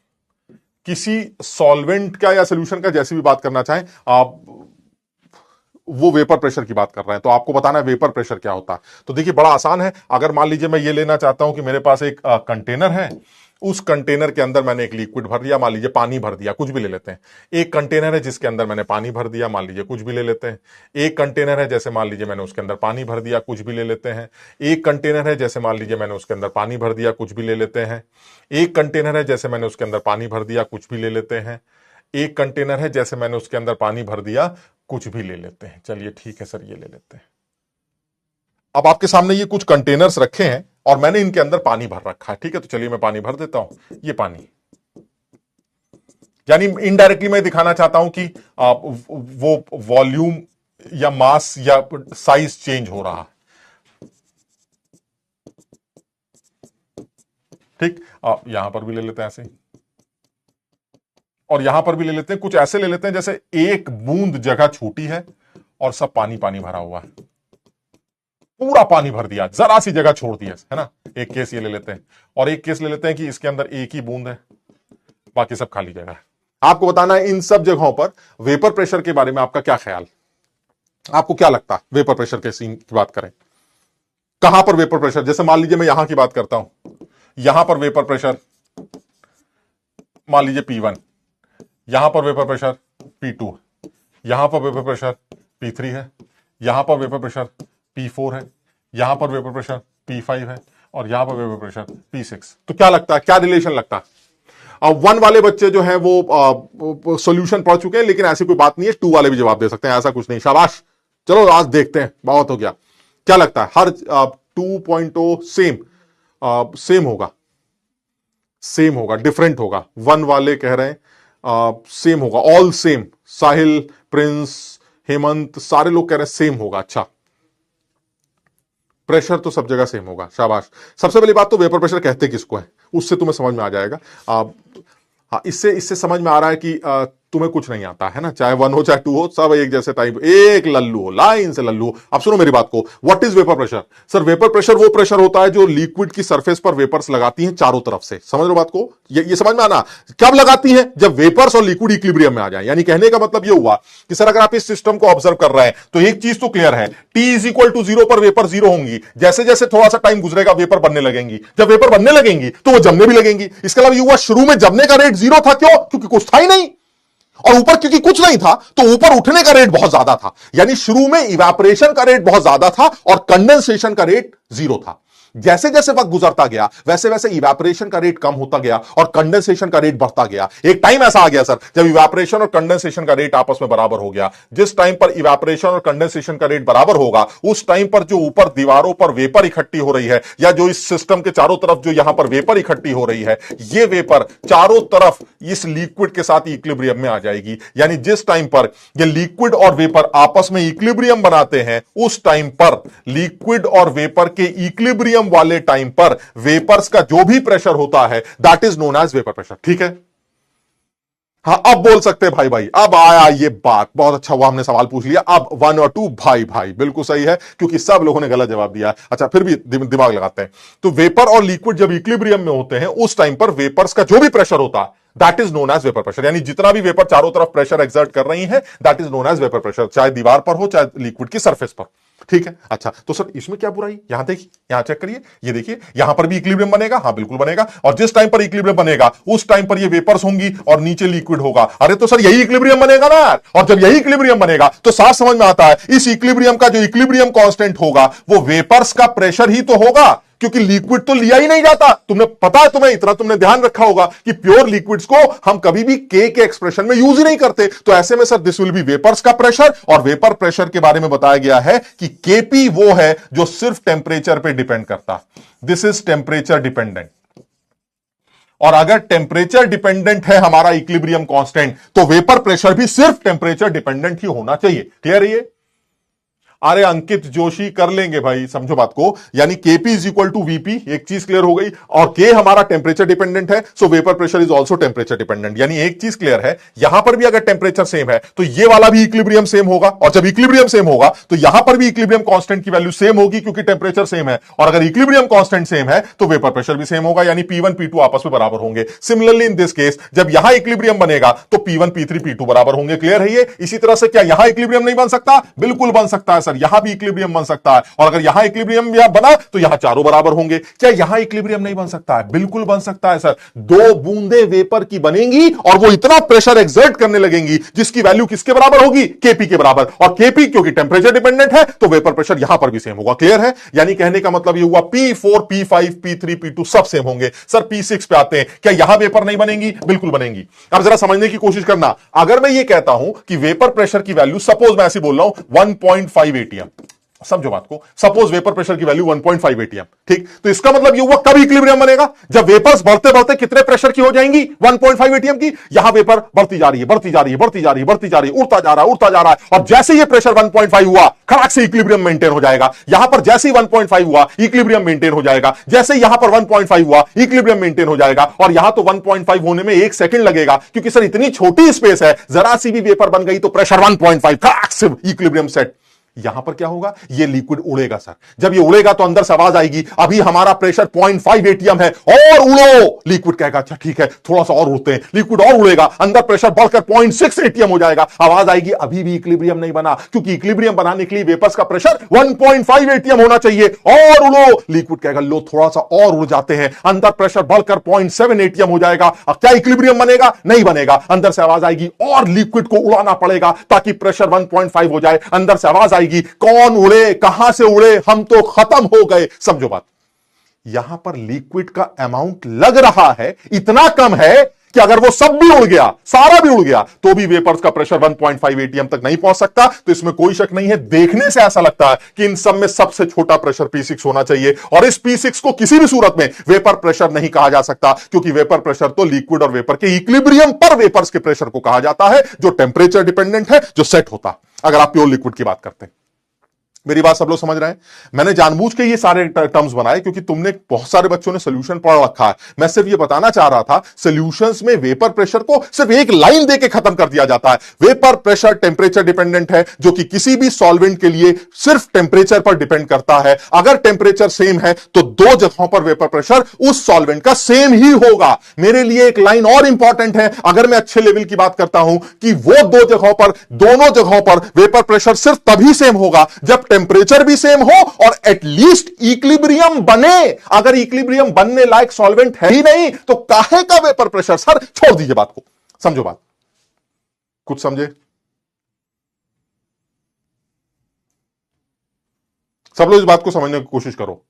किसी सॉल्वेंट का या सोल्यूशन का, जैसे भी बात करना चाहें आप, वो वेपर प्रेशर की बात कर रहे हैं। तो आपको बताना है वेपर प्रेशर क्या होता है। तो देखिए बड़ा आसान है। अगर मान लीजिए मैं ये लेना चाहता हूं कि मेरे पास एक कंटेनर है उस कंटेनर के अंदर मैंने एक लिक्विड भर दिया, मान लीजिए पानी भर दिया, कुछ भी ले लेते हैं। एक कंटेनर है जिसके अंदर मैंने पानी भर दिया, मान लीजिए कुछ भी ले लेते हैं। एक कंटेनर है जैसे मान लीजिए मैंने उसके अंदर पानी भर दिया, कुछ भी ले लेते हैं। एक कंटेनर है जैसे मान लीजिए मैंने उसके अंदर पानी भर दिया, कुछ भी ले लेते हैं। एक कंटेनर है जैसे मैंने उसके अंदर पानी भर दिया, कुछ भी ले लेते हैं। एक कंटेनर है जैसे मैंने उसके अंदर पानी भर दिया, कुछ भी ले लेते हैं। चलिए ठीक है सर, ये ले लेते हैं। अब आपके सामने ये कुछ कंटेनर्स रखे हैं और मैंने इनके अंदर पानी भर रखा है, ठीक है। तो चलिए मैं पानी भर देता हूं, ये पानी, यानी इनडायरेक्टली मैं दिखाना चाहता हूं कि वो वॉल्यूम या मास या साइज चेंज हो रहा है, ठीक। यहां पर भी ले लेते हैं ऐसे, और यहां पर भी ले लेते हैं। कुछ ऐसे ले लेते हैं जैसे एक बूंद जगह छूटी है और सब पानी पानी भरा हुआ है, पूरा पानी भर दिया, जरा सी जगह छोड़ दिया, है ना। एक केस ये ले लेते हैं, और एक केस ले लेते हैं कि इसके अंदर एक ही बूंद है, बाकी सब खाली जगह है। आपको बताना है इन सब जगहों पर वेपर प्रेशर के बारे में आपका क्या ख्याल, आपको क्या लगता है। वेपर प्रेशर के सीन की बात करें, कहां पर वेपर प्रेशर, जैसे मान लीजिए मैं यहां की बात करता हूं, यहां पर वेपर प्रेशर मान लीजिए P1, यहां पर वेपर प्रेशर P2, यहां पर वेपर प्रेशर P3 है, यहां पर वेपर प्रेशर P4 है, यहां पर वेपर प्रेशर P5 है, और यहां पर वेपर प्रेशर P6। तो क्या लगता है, क्या रिलेशन लगता है। अब 1 वाले बच्चे जो हैं वो सॉल्यूशन पढ़ चुके हैं, लेकिन ऐसी कोई बात नहीं है, 2 वाले भी जवाब दे सकते हैं, ऐसा कुछ नहीं। शाबाश, चलो आज देखते हैं, बहुत हो गया। क्या लगता है, हर 2.0 सेम होगा, सेम होगा, डिफरेंट होगा। 1 वाले कह रहे हैं सेम होगा, ऑल सेम। साहिल, प्रिंस, हेमंत, सारे लोग कह रहे हैं सेम होगा। अच्छा, प्रेशर तो सब जगह सेम होगा, शाबाश। सबसे पहली बात तो वेपर प्रेशर कहते किसको है, उससे तुम्हें समझ में आ जाएगा। हाँ, इससे समझ में आ रहा है कि तुम्हें कुछ नहीं आता है ना, चाहे 1 हो चाहे 2 हो, सब एक जैसे टाइप, एक लल्लू हो, लाइन से लल्लू हो। अब सुनो मेरी बात को, what is vapour pressure. Sir vapour pressure वो प्रेशर होता है जो लिक्विड की सरफेस पर वेपर्स लगाती हैं चारों तरफ से। समझ लो बात को, ये समझ में आना। कब लगाती हैं, जब वेपर्स और लिक्विड इक्विलिब्रियम में आ जाए। यानी कहने का मतलब ये हुआ कि सर अगर आप इस सिस्टम को ऑब्जर्व कर रहे हैं तो एक चीज तो क्लियर है, T इज इक्वल टू 0 पर वेपर 0 होंगी। जैसे जैसे थोड़ा सा टाइम गुजरेगा वेपर बनने लगेंगी, जब वेपर बनने लगेंगी तो वो जमने भी लगेंगी। इसके अलावा ये हुआ, शुरू में जमने का रेट 0 था, क्यों, क्योंकि कुछ था ही नहीं, और ऊपर क्योंकि कुछ नहीं था तो ऊपर उठने का रेट बहुत ज्यादा था। यानी शुरू में इवेपोरेशन का रेट बहुत ज्यादा था और कंडेंसेशन का रेट 0 था। जैसे जैसे वक्त गुजरता गया वैसे वैसे इवेपोरेशन का रेट कम होता गया और कंडेंसेशन का रेट बढ़ता गया। एक टाइम ऐसा आ गया सर जब इवेपोरेशन और कंडेंसेशन का रेट आपस में बराबर हो गया। जिस टाइम पर इवेपोरेशन और कंडेंसेशन का रेट बराबर होगा उस टाइम पर जो ऊपर दीवारों पर वेपर इकट्ठी हो रही है, या जो इस सिस्टम के चारों तरफ जो यहां पर वेपर इकट्ठी हो रही है, ये वेपर चारों तरफ इस लिक्विड के साथ इक्विलिब्रियम में आ जाएगी। यानी जिस टाइम पर ये लिक्विड और वेपर आपस में इक्विलिब्रियम बनाते हैं उस टाइम पर लिक्विड और वेपर के इक्विलिब्रियम वाले टाइम पर वेपर्स का जो भी प्रेशर होता है that is known as vapour pressure. ठीक है, हाँ अब बोल सकते हैं भाई भाई, अब आया ये बात, बहुत अच्छा हुआ हमने सवाल पूछ लिया। अब 1 और 2 भाई भाई बिल्कुल सही है, क्योंकि सब लोगों ने गलत जवाब दिया। अच्छा फिर भी दिमाग लगाते हैं। तो वेपर और लिक्विड जब इक्विलिब्रियम में होते हैं उस टाइम पर वेपर्स का जो भी प्रेशर होता है that is known as vapour pressure. यानी जितना भी वेपर चारों तरफ प्रेशर एक्सर्ट कर रही है that is known as vapour pressure, चाहे दीवार पर हो चाहे लिक्विड की सरफेस पर। ठीक है, अच्छा तो सर इसमें क्या बुराई, यहां देखिए, यहां चेक करिए, ये देखिए यहां पर भी इक्विलिब्रियम बनेगा। हाँ बिल्कुल बनेगा, और जिस टाइम पर इक्विलिब्रियम बनेगा उस टाइम पर ये वेपर्स होंगी और नीचे लिक्विड होगा। अरे तो सर यही इक्विलिब्रियम बनेगा ना यार, और जब यही इक्विलिब्रियम बनेगा तो साफ समझ में आता है इस इक्विलिब्रियम का जो इक्विलिब्रियम कांस्टेंट होगा वो वेपर्स का प्रेशर ही तो होगा, क्योंकि लिक्विड तो लिया ही नहीं जाता। तुमने पता है, तुम्हें इतना तुमने ध्यान रखा होगा कि प्योर लिक्विड्स को हम कभी भी के एक्सप्रेशन में यूज ही नहीं करते। तो ऐसे में sir this will be vapours का प्रेशर, और वेपर प्रेशर के बारे में बताया गया है कि केपी वो है जो सिर्फ टेम्परेचर पे डिपेंड करता। दिस इज टेम्परेचर डिपेंडेंट, और अगर टेम्परेचर डिपेंडेंट है हमारा इक्विलिब्रियम कांस्टेंट तो वेपर प्रेशर भी सिर्फ टेम्परेचर डिपेंडेंट ही होना चाहिए। क्लियर है ये? अरे अंकित जोशी कर लेंगे भाई, समझो बात को। यानी KP is equal to VP, एक चीज क्लियर हो गई, और के हमारा टेम्परेचर डिपेंडेंट है, सो vapour pressure is also temperature dependent. यानी एक चीज क्लियर है, यहां पर भी अगर टेम्परेचर सेम है तो ये वाला भी इक्विलिब्रियम सेम होगा, और जब इक्विलिब्रियम सेम होगा तो यहां पर भी इक्विलिब्रियम कांस्टेंट की वैल्यू सेम होगी क्योंकि टेम्परेचर सेम है, और अगर इक्विलिब्रियम कांस्टेंट सेम है तो वेपर प्रेशर भी सेम होगा, यानी P1 P2 आपस में बराबर होंगे। सिमिलरली इन दिस केस जब यहां इक्विलिब्रियम बनेगा तो P1 P3 P2 बराबर होंगे। क्लियर है ये? इसी तरह से क्या यहां इक्विलिब्रियम नहीं बन सकता? बिल्कुल बन सकता है सर यहां भी इक्विलिब्रियम बन सकता है, और अगर यहां इक्विलिब्रियम बना तो यहां चारों बराबर होंगे। क्या यहां इक्विलिब्रियम नहीं बन सकता है? बिल्कुल बन सकता है सर। दो बूंदे वेपर की बनेंगी और वो इतना प्रेशर एक्सर्ट करने लगेंगी जिसकी वैल्यू किसके बराबर होगी? केपी के बराबर। और केपी क्योंकि टेंपरेचर डिपेंडेंट है तो वेपर प्रेशर यहां पर भी सेम होगा। क्लियर है? यानी कहने का मतलब ये हुआ P4, P5, P3, P2 सब सेम होंगे। सर P6 पे आते हैं, क्या यहां वेपर नहीं बनेंगी? बिल्कुल बनेंगी। अब जरा समझने की कोशिश करना, अगर मैं ये कहता हूं कि वेपर प्रेशर की वैल्यू, सपोज मैं ऐसे बोल रहा हूं 1.5 एटीएम, समझो बात को, सपोज वेपर प्रेशर की वैल्यू 1.5 एटीएम, ठीक, तो इसका मतलब ये हुआ कब इक्विलिब्रियम बनेगा? जब वेपर्स बढ़ते बढ़ते कितने प्रेशर की हो जाएंगी? 1.5 एटीएम की। यहां वेपर बढ़ती जा रही है, बढ़ती जा रही है, बढ़ती जा रही है, बढ़ती जा रही है, उड़ता जा रहा है, उड़ता जा रहा है, और जैसे ये प्रेशर 1.5 हुआ, खड़ाक से इक्विलिब्रियम मेंटेन हो जाएगा। यहां पर जैसे ही 1.5 हुआ, इक्विलिब्रियम मेंटेन हो जाएगा। जैसे यहां पर 1.5 हुआ, इक्विलिब्रियम मेंटेन हो जाएगा। और यहां तो 1.5 होने में 1 सेकंड लगेगा, क्योंकि सर इतनी छोटी स्पेस है, जरा सी भी वेपर बन गई तो प्रेशर 1.5, खड़ाक से इक्विलिब्रियम सेट। यहां पर क्या होगा? ये लिक्विड उड़ेगा सर। जब ये उड़ेगा तो अंदर से आवाज आएगी, अभी हमारा प्रेशर 0.5 एटीएम है, और उड़ो। लिक्विड कहेगा अच्छा ठीक है, थोड़ा सा और उड़ते हैं। लिक्विड और उड़ेगा, अंदर प्रेशर बढ़कर 0.6 एटीएम हो जाएगा। आवाज आएगी अभी भी इक्विलिब्रियम नहीं बना, क्योंकि इक्विलिब्रियम बनाने के लिए वेपर्स का प्रेशर 1.5 एटीएम होना चाहिए, और उड़ो। लिक्विड कहेगा लो थोड़ा सा और उड़ जाते हैं, अंदर प्रेशर बढ़कर 0.7 एटीएम हो जाएगा। अब क्या इक्विलिब्रियम बनेगा? नहीं बनेगा। अंदर से आवाज आएगी और लिक्विड को उड़ाना पड़ेगा ताकि प्रेशर 1.5 हो जाए। अंदर से आवाज आएगी कौन उड़े, कहां से उड़े, हम तो खत्म हो गए। समझो बात, यहां पर लिक्विड का अमाउंट लग रहा है इतना कम है कि अगर वो सब भी उड़ गया, सारा भी उड़ गया, तो भी वेपर्स का प्रेशर 1.5 एटीएम तक नहीं पहुंच सकता। तो इसमें कोई शक नहीं है, देखने से ऐसा लगता है कि इन सब में सबसे छोटा प्रेशर P6 होना चाहिए, और इस P6 को किसी भी सूरत में वेपर प्रेशर नहीं कहा जा सकता, क्योंकि वेपर प्रेशर तो लिक्विड और वेपर के इक्विलिब्रियम पर वेपर्स के प्रेशर को कहा जाता है, जो टेंपरेचर डिपेंडेंट है, जो सेट होता अगर आप प्योर लिक्विड की बात करते हैं। मेरी बात सब लोग समझ रहे हैं? मैंने जानबूझ के ये सारे टर्म्स बनाए क्योंकि तुमने, बहुत सारे बच्चों ने सोल्यूशन पढ़ रखा है। मैं सिर्फ ये बताना चाह रहा था, सोल्यूशंस में वेपर प्रेशर को सिर्फ एक लाइन देके खत्म कर दिया जाता है। वेपर प्रेशर टेंपरेचर डिपेंडेंट है, जो कि किसी भी सॉल्वेंट के लिए सिर्फ टेंपरेचर पर डिपेंड करता है। अगर टेंपरेचर सेम है तो दो जगहों पर वेपर प्रेशर उस सॉल्वेंट का सेम ही होगा। मेरे लिए एक लाइन और इंपॉर्टेंट है, अगर मैं अच्छे लेवल की बात करता हूं, कि वो दो जगहों पर, दोनों जगहों पर वेपर प्रेशर सिर्फ तभी सेम होगा जब टेंपरेचर भी सेम हो और एटलीस्ट इक्विलिब्रियम बने। अगर इक्विलिब्रियम बनने लायक सॉल्वेंट है ही नहीं तो काहे का वेपर प्रेशर? सर छोड़ दीजिए बात को, समझो बात, कुछ समझे? सब लोग इस बात को समझने की कोशिश करो।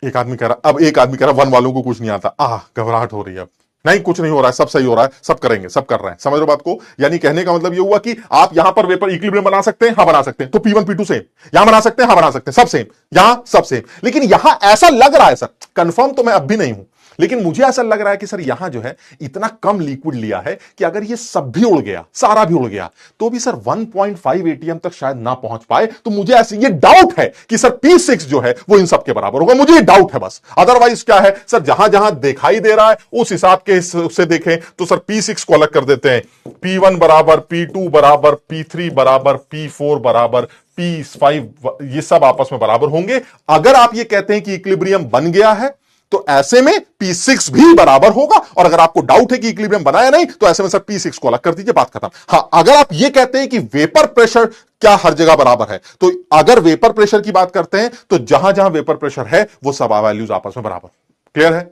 एक आदमी कह रहा, अब एक आदमी कह रहा वन वालों को कुछ नहीं आता, घबराहट हो रही है। अब नहीं, कुछ नहीं हो रहा है, सब सही हो रहा है, सब करेंगे, सब कर रहे हैं। समझ लो बात को? यानी कहने का मतलब ये हुआ कि आप यहां पर वेपर इक्विलिब्रियम बना सकते हैं, हाँ बना सकते हैं, तो P1 P2 सेम, यहां बना सकते हैं, हाँ बना सकते हैं, सब सेम, यहां सब सेम। लेकिन यहां ऐसा लग रहा है सर, कंफर्म तो मैं अब भी नहीं हूं, लेकिन मुझे ऐसा लग रहा है कि सर यहां जो है इतना कम लिक्विड लिया है कि अगर ये सब भी उड़ गया, सारा भी उड़ गया, तो भी सर 1.5 एटीएम तक शायद ना पहुंच पाए। तो मुझे ऐसे ये डाउट है कि सर P6 जो है वो इन सब के बराबर होगा। मुझे ये डाउट है बस, अदरवाइज क्या है सर, जहां जहां दिखाई दे रहा है उस हिसाब के से देखें तो सर P6 को अलग कर देते हैं। P1 बराबर, P2 बराबर, P3 बराबर, P4 बराबर, P5, ये सब आपस में बराबर होंगे। अगर आप ये कहते हैं कि इक्विलिब्रियम बन गया है तो ऐसे में P6 भी बराबर होगा, और अगर आपको डाउट है कि इक्विलिब्रियम बनाया नहीं तो ऐसे में सर P6 को अलग कर दीजिए, बात खत्म। हां, अगर आप यह कहते हैं कि वेपर प्रेशर क्या हर जगह बराबर है, तो अगर वेपर प्रेशर की बात करते हैं तो जहां जहां वेपर प्रेशर है वो सब वैल्यूज आपस में बराबर। क्लियर है?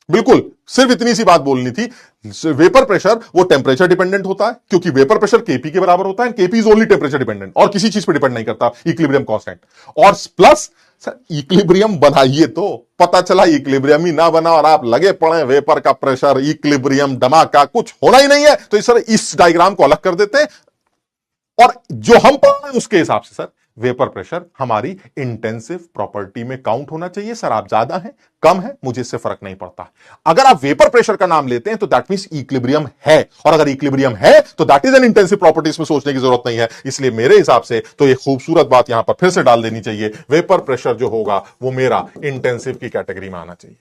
बिल्कुल, सिर्फ इतनी सी बात बोलनी थी। वेपर प्रेशर वो टेंपरेचर डिपेंडेंट होता है, क्योंकि वेपर प्रेशर केपी के बराबर होता है, KP is only temperature dependent, और किसी चीज पर डिपेंड नहीं करता, इक्विलिब्रियम कांस्टेंट। और प्लस सर इक्विलिब्रियम बनाइए तो पता चला इक्विलिब्रियम ही ना बना और आप लगे पड़े वेपर का प्रेशर, इक्विलिब्रियम धमाका, कुछ होना ही नहीं है। तो सर इस डायग्राम को अलग कर देते हैं, और जो हम पढ़ रहे हैं उसके हिसाब से सर वेपर प्रेशर हमारी इंटेंसिव प्रॉपर्टी में काउंट होना चाहिए। सर आप ज्यादा हैं, कम है, मुझे इससे फर्क नहीं पड़ता। अगर आप वेपर प्रेशर का नाम लेते हैं तो दैट मींस इक्विलिब्रियम है, और अगर इक्विलिब्रियम है तो that is an intensive property, इसमें सोचने की जरूरत नहीं है। इसलिए मेरे हिसाब से तो ये खूबसूरत बात यहां पर फिर से डाल देनी चाहिए, वेपर प्रेशर जो होगा वो मेरा इंटेंसिव की कैटेगरी में आना चाहिए।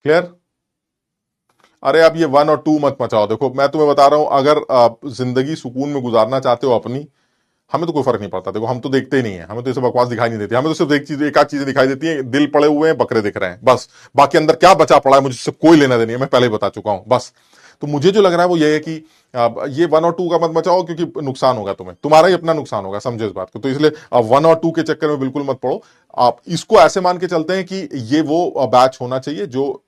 क्लियर? अरे अब ये 1 और 2 मत मचाओ। देखो मैं तुम्हें बता रहा हूं, अगर आप जिंदगी सुकून में गुजारना चाहते हो अपनी, हमें तो कोई फर्क नहीं पड़ता। देखो हम तो देखते ही नहीं है, हमें तो ये सब बकवास दिखाई नहीं देती, हमें तो सिर्फ एक चीज, एक आध चीजें दिखाई देती है, दिल पड़े हुए हैं, बकरे दिख रहे हैं, बस। बाकी अंदर क्या बचा पड़ा है मुझे इससे कोई लेना देनी है, मैं पहले ही बता चुका हूं, बस। तो मुझे जो लग रहा है वो ये है कि ये 1 और 2 का मत बचाओ, क्योंकि नुकसान होगा तुम्हें, तुम्हारा ही अपना नुकसान होगा, समझो इस बात को। तो इसलिए 1 और 2 के चक्कर में बिल्कुल मत पड़ो। आप इसको ऐसे मान के चलते हैं कि बैच होना चाहिए जो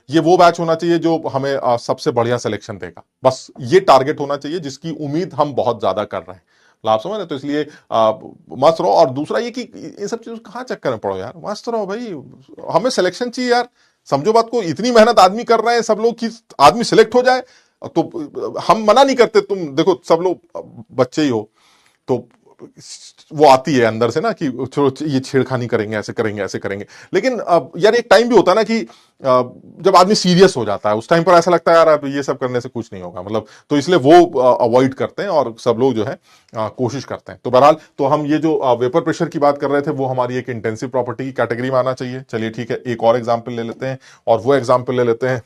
ये वो बैच होना चाहिए जो हमें सबसे बढ़िया सिलेक्शन देगा, बस ये टारगेट होना चाहिए जिसकी उम्मीद हम बहुत ज्यादा कर रहे हैं। लाभ समझ रहे? तो इसलिए मस्त रहो। और दूसरा ये कि इन सब चीजों कहां चक्कर में पड़ो यार, मस्त रहो भाई, हमें सिलेक्शन चाहिए यार। समझो बात को, इतनी मेहनत आदमी कर रहे हैं सब लोग कि आदमी सिलेक्ट हो जाए। तो हम मना नहीं करते, तुम देखो सब लोग बच्चे ही हो, तो वो आती है अंदर से ना कि चलो ये छेड़खानी करेंगे, ऐसे करेंगे, ऐसे करेंगे। लेकिन यार एक टाइम भी होता है ना कि जब आदमी सीरियस हो जाता है, उस टाइम पर ऐसा लगता है यार अब ये सब करने से कुछ नहीं होगा, मतलब। तो इसलिए वो अवॉइड करते हैं और सब लोग जो है कोशिश करते हैं। तो बहरहाल, तो हम ये जो वेपर प्रेशर की बात कर रहे थे, वो हमारी एक इंटेंसिव प्रॉपर्टी की कैटेगरी में आना चाहिए। चलिए ठीक है, एक और एग्जाम्पल ले लेते हैं, और वो एग्जाम्पल ले लेते हैं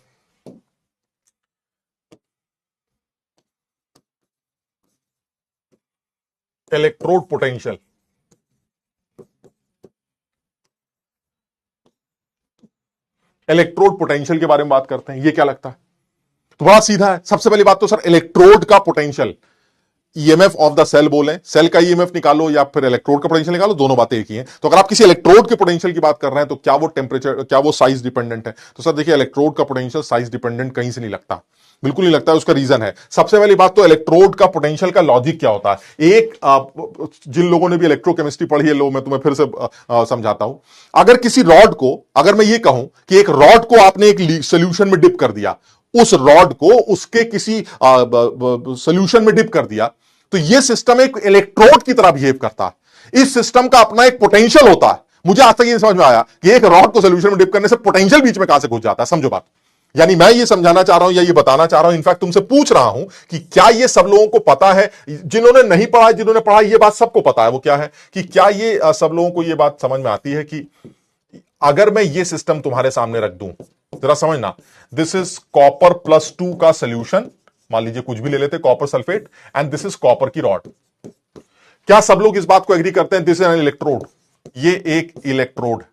इलेक्ट्रोड पोटेंशियल। इलेक्ट्रोड पोटेंशियल के बारे में बात करते हैं, ये क्या लगता है? तो बड़ा सीधा है। सबसे पहली बात तो सर, इलेक्ट्रोड का potential, EMF of the cell बोले, सेल का ईएमएफ निकालो या फिर इलेक्ट्रोड का पोटेंशियल निकालो, दोनों बातें एक ही हैं। तो अगर आप किसी इलेक्ट्रोड के पोटेंशियल की बात कर रहे हैं, तो क्या वो टेम्परेचर, क्या वो साइज डिपेंडेंट है? तो सर देखिए, इलेक्ट्रोड का पोटेंशियल साइज डिपेंडेंट कहीं से नहीं लगता, बिल्कुल नहीं लगता है। उसका रीजन है, सबसे पहली बात तो इलेक्ट्रोड का पोटेंशियल का लॉजिक क्या होता है। जिन लोगों ने भी इलेक्ट्रोकेमिस्ट्री पढ़ी है, लो मैं तुम्हें फिर से समझाता हूं। अगर किसी रॉड को, अगर मैं ये कहूं कि एक रॉड को आपने एक सोल्यूशन में डिप कर दिया, उस रॉड को उसके किसी सोल्यूशन में डिप कर दिया, तो यह सिस्टम एक इलेक्ट्रोड की तरह बिहेव करता है। इस सिस्टम का अपना एक पोटेंशियल होता है। मुझे आज तक ये समझ में आया कि एक रॉड को सोल्यूशन में डिप करने से पोटेंशियल बीच में कहां से घुस जाता है, समझो बात। यानी मैं ये समझाना चाह रहा हूं या ये बताना चाह रहा हूं, इनफैक्ट तुमसे पूछ रहा हूं कि क्या ये सब लोगों को पता है? जिन्होंने नहीं पढ़ा, जिन्होंने पढ़ा, ये बात सबको पता है। वो क्या है कि क्या ये सब लोगों को ये बात समझ में आती है कि अगर मैं ये सिस्टम तुम्हारे सामने रख दूं, जरा समझना, दिस इज कॉपर +2 का सोल्यूशन, मान लीजिए कुछ भी ले लेते, copper sulphate, and this is copper की रॉड। क्या सब लोग इस बात को एग्री करते हैं दिस इज एन इलेक्ट्रोड? ये एक इलेक्ट्रोड।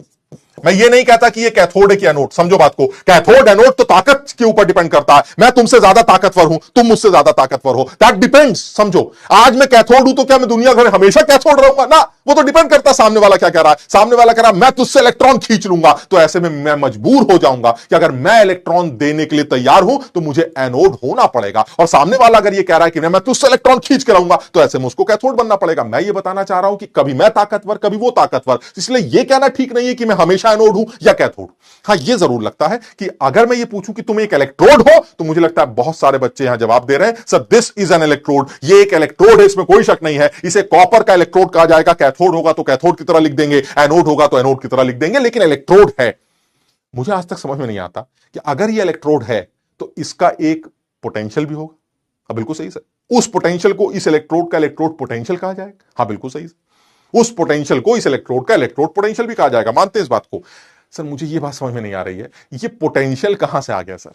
मैं ये नहीं कहता कि ये कैथोड है कि एनोड, समझो बात को। कैथोड एनोड तो ताकत के ऊपर डिपेंड करता है। मैं तुमसे ज्यादा ताकतवर हूं, तुम मुझसे ज्यादा ताकतवर हो, दैट डिपेंड्स। समझो, आज मैं कैथोड हूं तो क्या मैं दुनिया भर हमेशा कैथोड रहूंगा? ना, वो तो डिपेंड करता है सामने वाला क्या कह रहा है। सामने वाला कह रहा है मैं तुझसे इलेक्ट्रॉन खींच लूंगा, तो ऐसे में मैं मजबूर हो जाऊंगा कि अगर मैं इलेक्ट्रॉन देने के लिए तैयार हूं तो मुझे एनोड होना पड़ेगा। और सामने वाला अगर ये कह रहा है कि मैं तुझसे इलेक्ट्रॉन खींच के लाऊंगा, तो ऐसे में उसको कैथोड बनना पड़ेगा। मैं ये बताना चाह रहा हूं कि कभी मैं ताकतवर, कभी वो ताकतवर, इसलिए ये कहना ठीक नहीं है कि मैं हमेशा एनोड हूं या कैथोड। हां, ये जरूर लगता है कि अगर मैं ये पूछूं कि तुम एक इलेक्ट्रोड हो, तो मुझे लगता है बहुत सारे बच्चे यहां जवाब दे रहे हैं sir this is an electrode. ये एक इलेक्ट्रोड है, इसमें कोई शक नहीं है। इसे कॉपर का इलेक्ट्रोड कहा जाएगा। कैथोड होगा तो कैथोड की तरह लिख देंगे, एनोड होगा तो एनोड की तरह लिख देंगे, लेकिन इलेक्ट्रोड है। मुझे आज तक समझ में नहीं आता कि अगर ये इलेक्ट्रोड है तो इसका एक पोटेंशियल भी होगा। हाँ बिल्कुल सही सर, उस पोटेंशियल को इस इलेक्ट्रोड का इलेक्ट्रोड पोटेंशियल कहा जाएगा। हाँ बिल्कुल सही, उस पोटेंशियल को इस इलेक्ट्रोड का इलेक्ट्रोड पोटेंशियल भी कहा जाएगा, मानते हैं इस बात को। सर मुझे ये बात समझ में नहीं आ रही है, ये पोटेंशियल कहां से आ गया सर?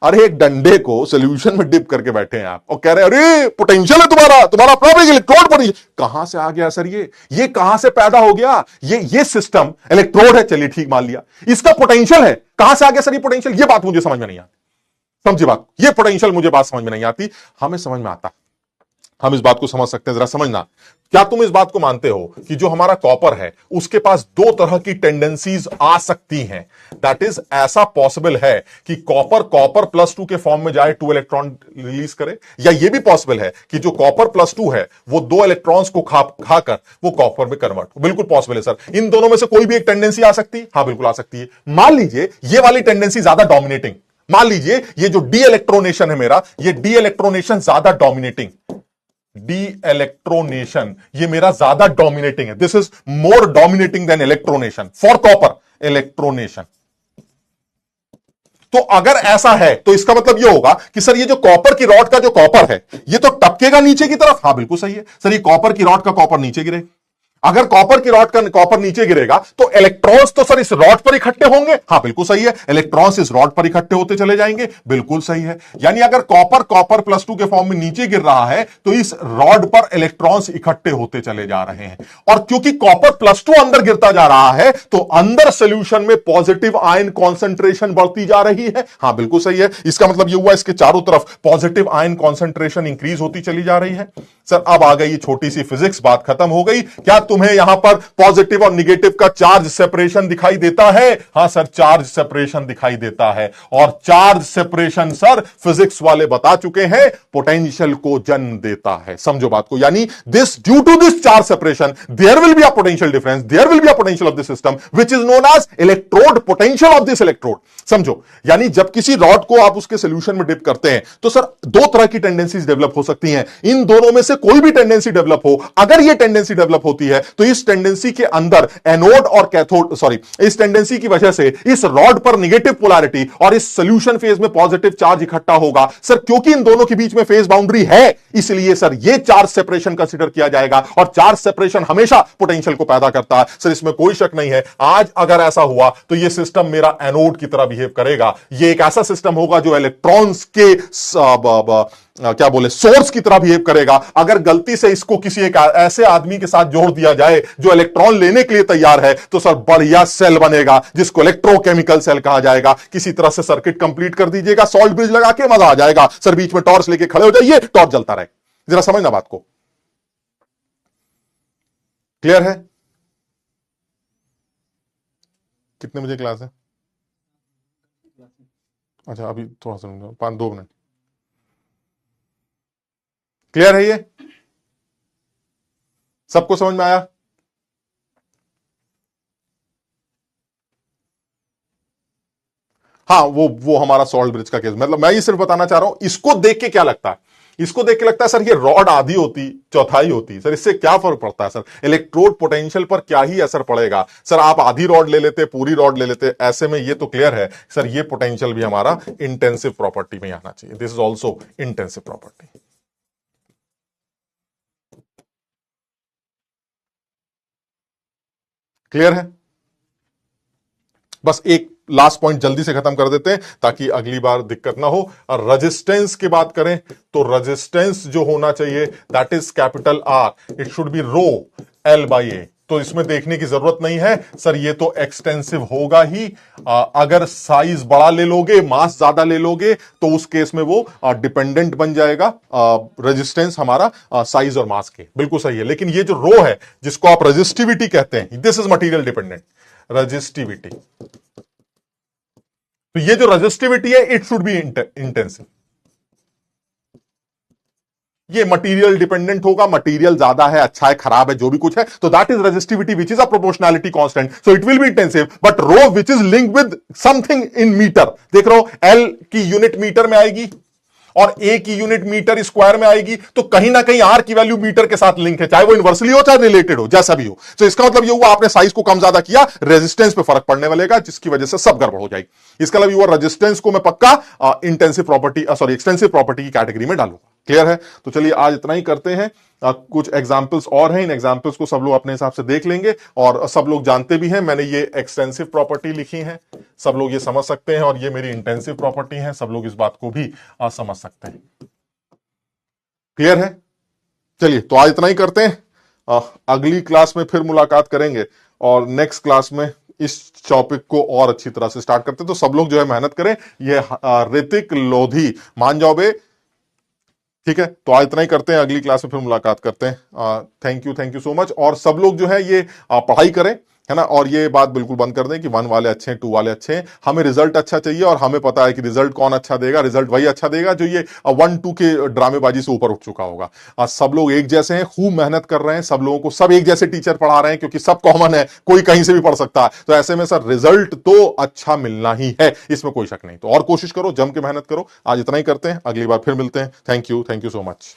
अरे एक डंडे को सोल्यूशन में डिप करके बैठे हैं आप और कह रहे हैं अरे पोटेंशियल है तुम्हारा, तुम्हारा अपना इलेक्ट्रोड पोटेंशियल कहां से आ गया सर? ये कहां से पैदा हो गया? ये सिस्टम इलेक्ट्रोड है, चलिए ठीक मान लिया, इसका पोटेंशियल है, कहां से आ गया सर ये पोटेंशियल? ये बात मुझे समझ में नहीं आती, समझी बात, ये पोटेंशियल मुझे बात समझ में नहीं आती। हमें समझ में आता, हम इस बात को समझ सकते हैं, जरा समझना। क्या तुम इस बात को मानते हो कि जो हमारा कॉपर है उसके पास दो तरह की टेंडेंसीज आ सकती हैं? दैट इज, ऐसा पॉसिबल है कि कॉपर +2 के फॉर्म में जाए, 2 इलेक्ट्रॉन रिलीज करे, या यह भी पॉसिबल है कि जो कॉपर +2 है वो 2 इलेक्ट्रॉन्स को खाकर वो कॉपर में कन्वर्ट हो। बिल्कुल पॉसिबल है सर। इन दोनों में से कोई भी एक टेंडेंसी आ सकती है? हाँ बिल्कुल आ सकती है। मान लीजिए ये वाली टेंडेंसी ज्यादा डोमिनेटिंग, मान लीजिए ये जो डी इलेक्ट्रोनेशन है मेरा, ये डी इलेक्ट्रोनेशन ज्यादा डोमिनेटिंग, डी इलेक्ट्रोनेशन ये मेरा ज्यादा डोमिनेटिंग है, this is more dominating than electronation for copper electronation. तो अगर ऐसा है तो इसका मतलब यह होगा कि सर ये जो कॉपर की रॉड का जो कॉपर है ये तो टपकेगा नीचे की तरफ। हाँ बिल्कुल सही है सर, ये कॉपर की रॉड का कॉपर नीचे गिरे, अगर कॉपर की रॉड का कॉपर नीचे गिरेगा तो इलेक्ट्रॉन्स तो सर इस रॉड पर इकट्ठे होंगे। हां बिल्कुल सही है, इलेक्ट्रॉन्स इस रॉड पर इकट्ठे होते चले जाएंगे, बिल्कुल सही है। यानी अगर कॉपर कॉपर +2 के फॉर्म में नीचे गिर रहा है तो इस रॉड पर इलेक्ट्रॉन्स इकट्ठे होते चले जा रहे हैं। और क्योंकि कॉपर +2 अंदर गिरता जा रहा है तो अंदर सोल्यूशन में पॉजिटिव आयन कॉन्सेंट्रेशन बढ़ती जा रही है। हां बिल्कुल सही है, इसका मतलब यह हुआ इसके चारों तरफ पॉजिटिव आयन कॉन्सेंट्रेशन इंक्रीज होती चली जा रही है। सर अब आ गई छोटी सी फिजिक्स, बात खत्म हो गई। क्या तुम्हें यहां पर पॉजिटिव और निगेटिव का चार्ज सेपरेशन दिखाई देता है? हां सर, चार्ज सेपरेशन दिखाई देता है। और चार्ज सेपरेशन सर फिजिक्स वाले बता चुके हैं पोटेंशियल को जन्म देता है। समझो बात को, यानी this due to this charge separation there will be a potential difference, there will be a potential of this system which is known as electrode potential of this electrode. समझो, यानी जब किसी रॉड को आप उसके सॉल्यूशन में dip करते हैं तो सर दो तरह की टेंडेंसीज डेवलप हो सकती हैं। इन दोनों में से कोई भी टेंडेंसी डेवलप हो, अगर यह टेंडेंसी डेवलप होती है तो इस टेंडेंसी के अंदर एनोड और कैथोड, सॉरी, इस टेंडेंसी की वजह से इस रॉड पर नेगेटिव पोलैरिटी और इस सॉल्यूशन फेज में पॉजिटिव चार्ज इकट्ठा होगा। सर क्योंकि इन दोनों के बीच में फेज बाउंड्री है, इसलिए सर यह चार्ज सेपरेशन कंसीडर किया जाएगा। और चार्ज सेपरेशन हमेशा पोटेंशियल को पैदा करता है। सर इसमें कोई शक नहीं है, आज अगर ऐसा हुआ तो यह सिस्टम मेरा एनोड की तरह बिहेव करेगा। यह एक ऐसा सिस्टम होगा जो इलेक्ट्रॉन्स के क्या बोले सोर्स की तरह बिहेव करेगा। अगर गलती से इसको किसी एक ऐसे आदमी के साथ जोड़ दिया जाए जो इलेक्ट्रॉन लेने के लिए तैयार है तो सर बढ़िया सेल बनेगा जिसको इलेक्ट्रोकेमिकल सेल कहा जाएगा। किसी तरह से सर्किट कंप्लीट कर दीजिएगा, सॉल्ट ब्रिज लगा के मजा आ जाएगा। सर बीच में टॉर्च लेके खड़े हो जाइए, टॉर्च जलता रहे। जरा समझना बात को, क्लियर है? कितने बजे क्लास है? अच्छा अभी थोड़ा सा 2 मिनट। क्लियर है? ये सबको समझ में आया? हाँ, वो हमारा सॉल्ट ब्रिज का केस, मतलब मैं ये सिर्फ बताना चाह रहा हूं, इसको देख के क्या लगता है? इसको देख के लगता है सर ये रॉड आधी होती चौथाई होती, सर इससे क्या फर्क पड़ता है? सर इलेक्ट्रोड पोटेंशियल पर क्या ही असर पड़ेगा? सर आप आधी रॉड ले लेते, पूरी रॉड ले लेते, ऐसे में ये तो क्लियर है सर ये पोटेंशियल भी हमारा इंटेंसिव प्रॉपर्टी में आना चाहिए। This is also intensive property. Clear है? बस एक लास्ट पॉइंट जल्दी से खत्म कर देते हैं ताकि अगली बार दिक्कत ना हो। और रेजिस्टेंस की बात करें तो रेजिस्टेंस जो होना चाहिए that is capital R, it should be rho l by A. तो इसमें देखने की जरूरत नहीं है सर, ये तो एक्सटेंसिव होगा ही। अगर साइज बड़ा ले लोगे, मास ज्यादा ले लोगे तो उस केस में वो डिपेंडेंट बन जाएगा रेजिस्टेंस हमारा साइज और मास के। बिल्कुल सही है, लेकिन ये जो रो है जिसको आप रेजिस्टिविटी कहते हैं, this is material dependent resistivity. तो ये जो रेजिस्टिविटी है इट शुड बी इंटेंसिव। ये मटेरियल डिपेंडेंट होगा, मटेरियल ज्यादा है, अच्छा है, खराब है, जो भी कुछ है, तो that is resistivity which is a proportionality constant, so it will be intensive. But rho which is link with something in metre, देख रहे हो एल की यूनिट मीटर में आएगी और ए की यूनिट मीटर स्क्वायर में आएगी, तो कहीं ना कहीं आर की वैल्यू मीटर के साथ लिंक है, चाहे वो इनवर्सली हो चाहे रिलेटेड हो, जैसा भी हो। तो इसका मतलब ये हुआ आपने साइज को कम ज्यादा किया, रेजिस्टेंस पे फर्क पड़ने वालेगा जिसकी वजह से सब गड़बड़ हो जाएगी। इसका मतलब ये हुआ रेजिस्टेंस को मैं पक्का intensive property sorry extensive property की कैटेगरी में डालूंगा। क्लियर है? तो चलिए आज इतना ही करते हैं। कुछ एग्जाम्पल्स और हैं, इन एग्जाम्पल्स को सब लोग अपने हिसाब से देख लेंगे और सब लोग जानते भी हैं मैंने ये एक्सटेंसिव प्रॉपर्टी लिखी है, सब लोग ये समझ सकते हैं, और ये मेरी इंटेंसिव प्रॉपर्टी है, सब लोग इस बात को भी समझ सकते हैं। क्लियर है? चलिए तो आज इतना ही करते हैं, अगली क्लास में फिर मुलाकात करेंगे और नेक्स्ट क्लास में इस टॉपिक को और अच्छी तरह से स्टार्ट करते हैं। तो सब लोग जो है मेहनत करें। ये ऋतिक लोधी, मान जाओ बे, ठीक है? तो आज इतना ही करते हैं, अगली क्लास में फिर मुलाकात करते हैं। Thank you so much. और सब लोग जो है ये पढ़ाई करें, है ना, और ये बात बिल्कुल बंद कर दें कि 1 वाले अच्छे हैं 2 वाले अच्छे हैं। हमें रिजल्ट अच्छा चाहिए और हमें पता है कि रिजल्ट कौन अच्छा देगा, रिजल्ट वही अच्छा देगा जो ये 1-2 के ड्रामेबाजी से ऊपर उठ चुका होगा। सब लोग एक जैसे हैं, खूब मेहनत कर रहे हैं, सब लोगों को सब एक जैसे टीचर पढ़ा रहे हैं क्योंकि सब कॉमन है, कोई कहीं से भी पढ़ सकता है। तो ऐसे में सर रिजल्ट तो अच्छा मिलना ही है, इसमें कोई शक नहीं। तो और कोशिश करो, जम के मेहनत करो। आज इतना ही करते हैं, अगली बार फिर मिलते हैं। Thank you so much.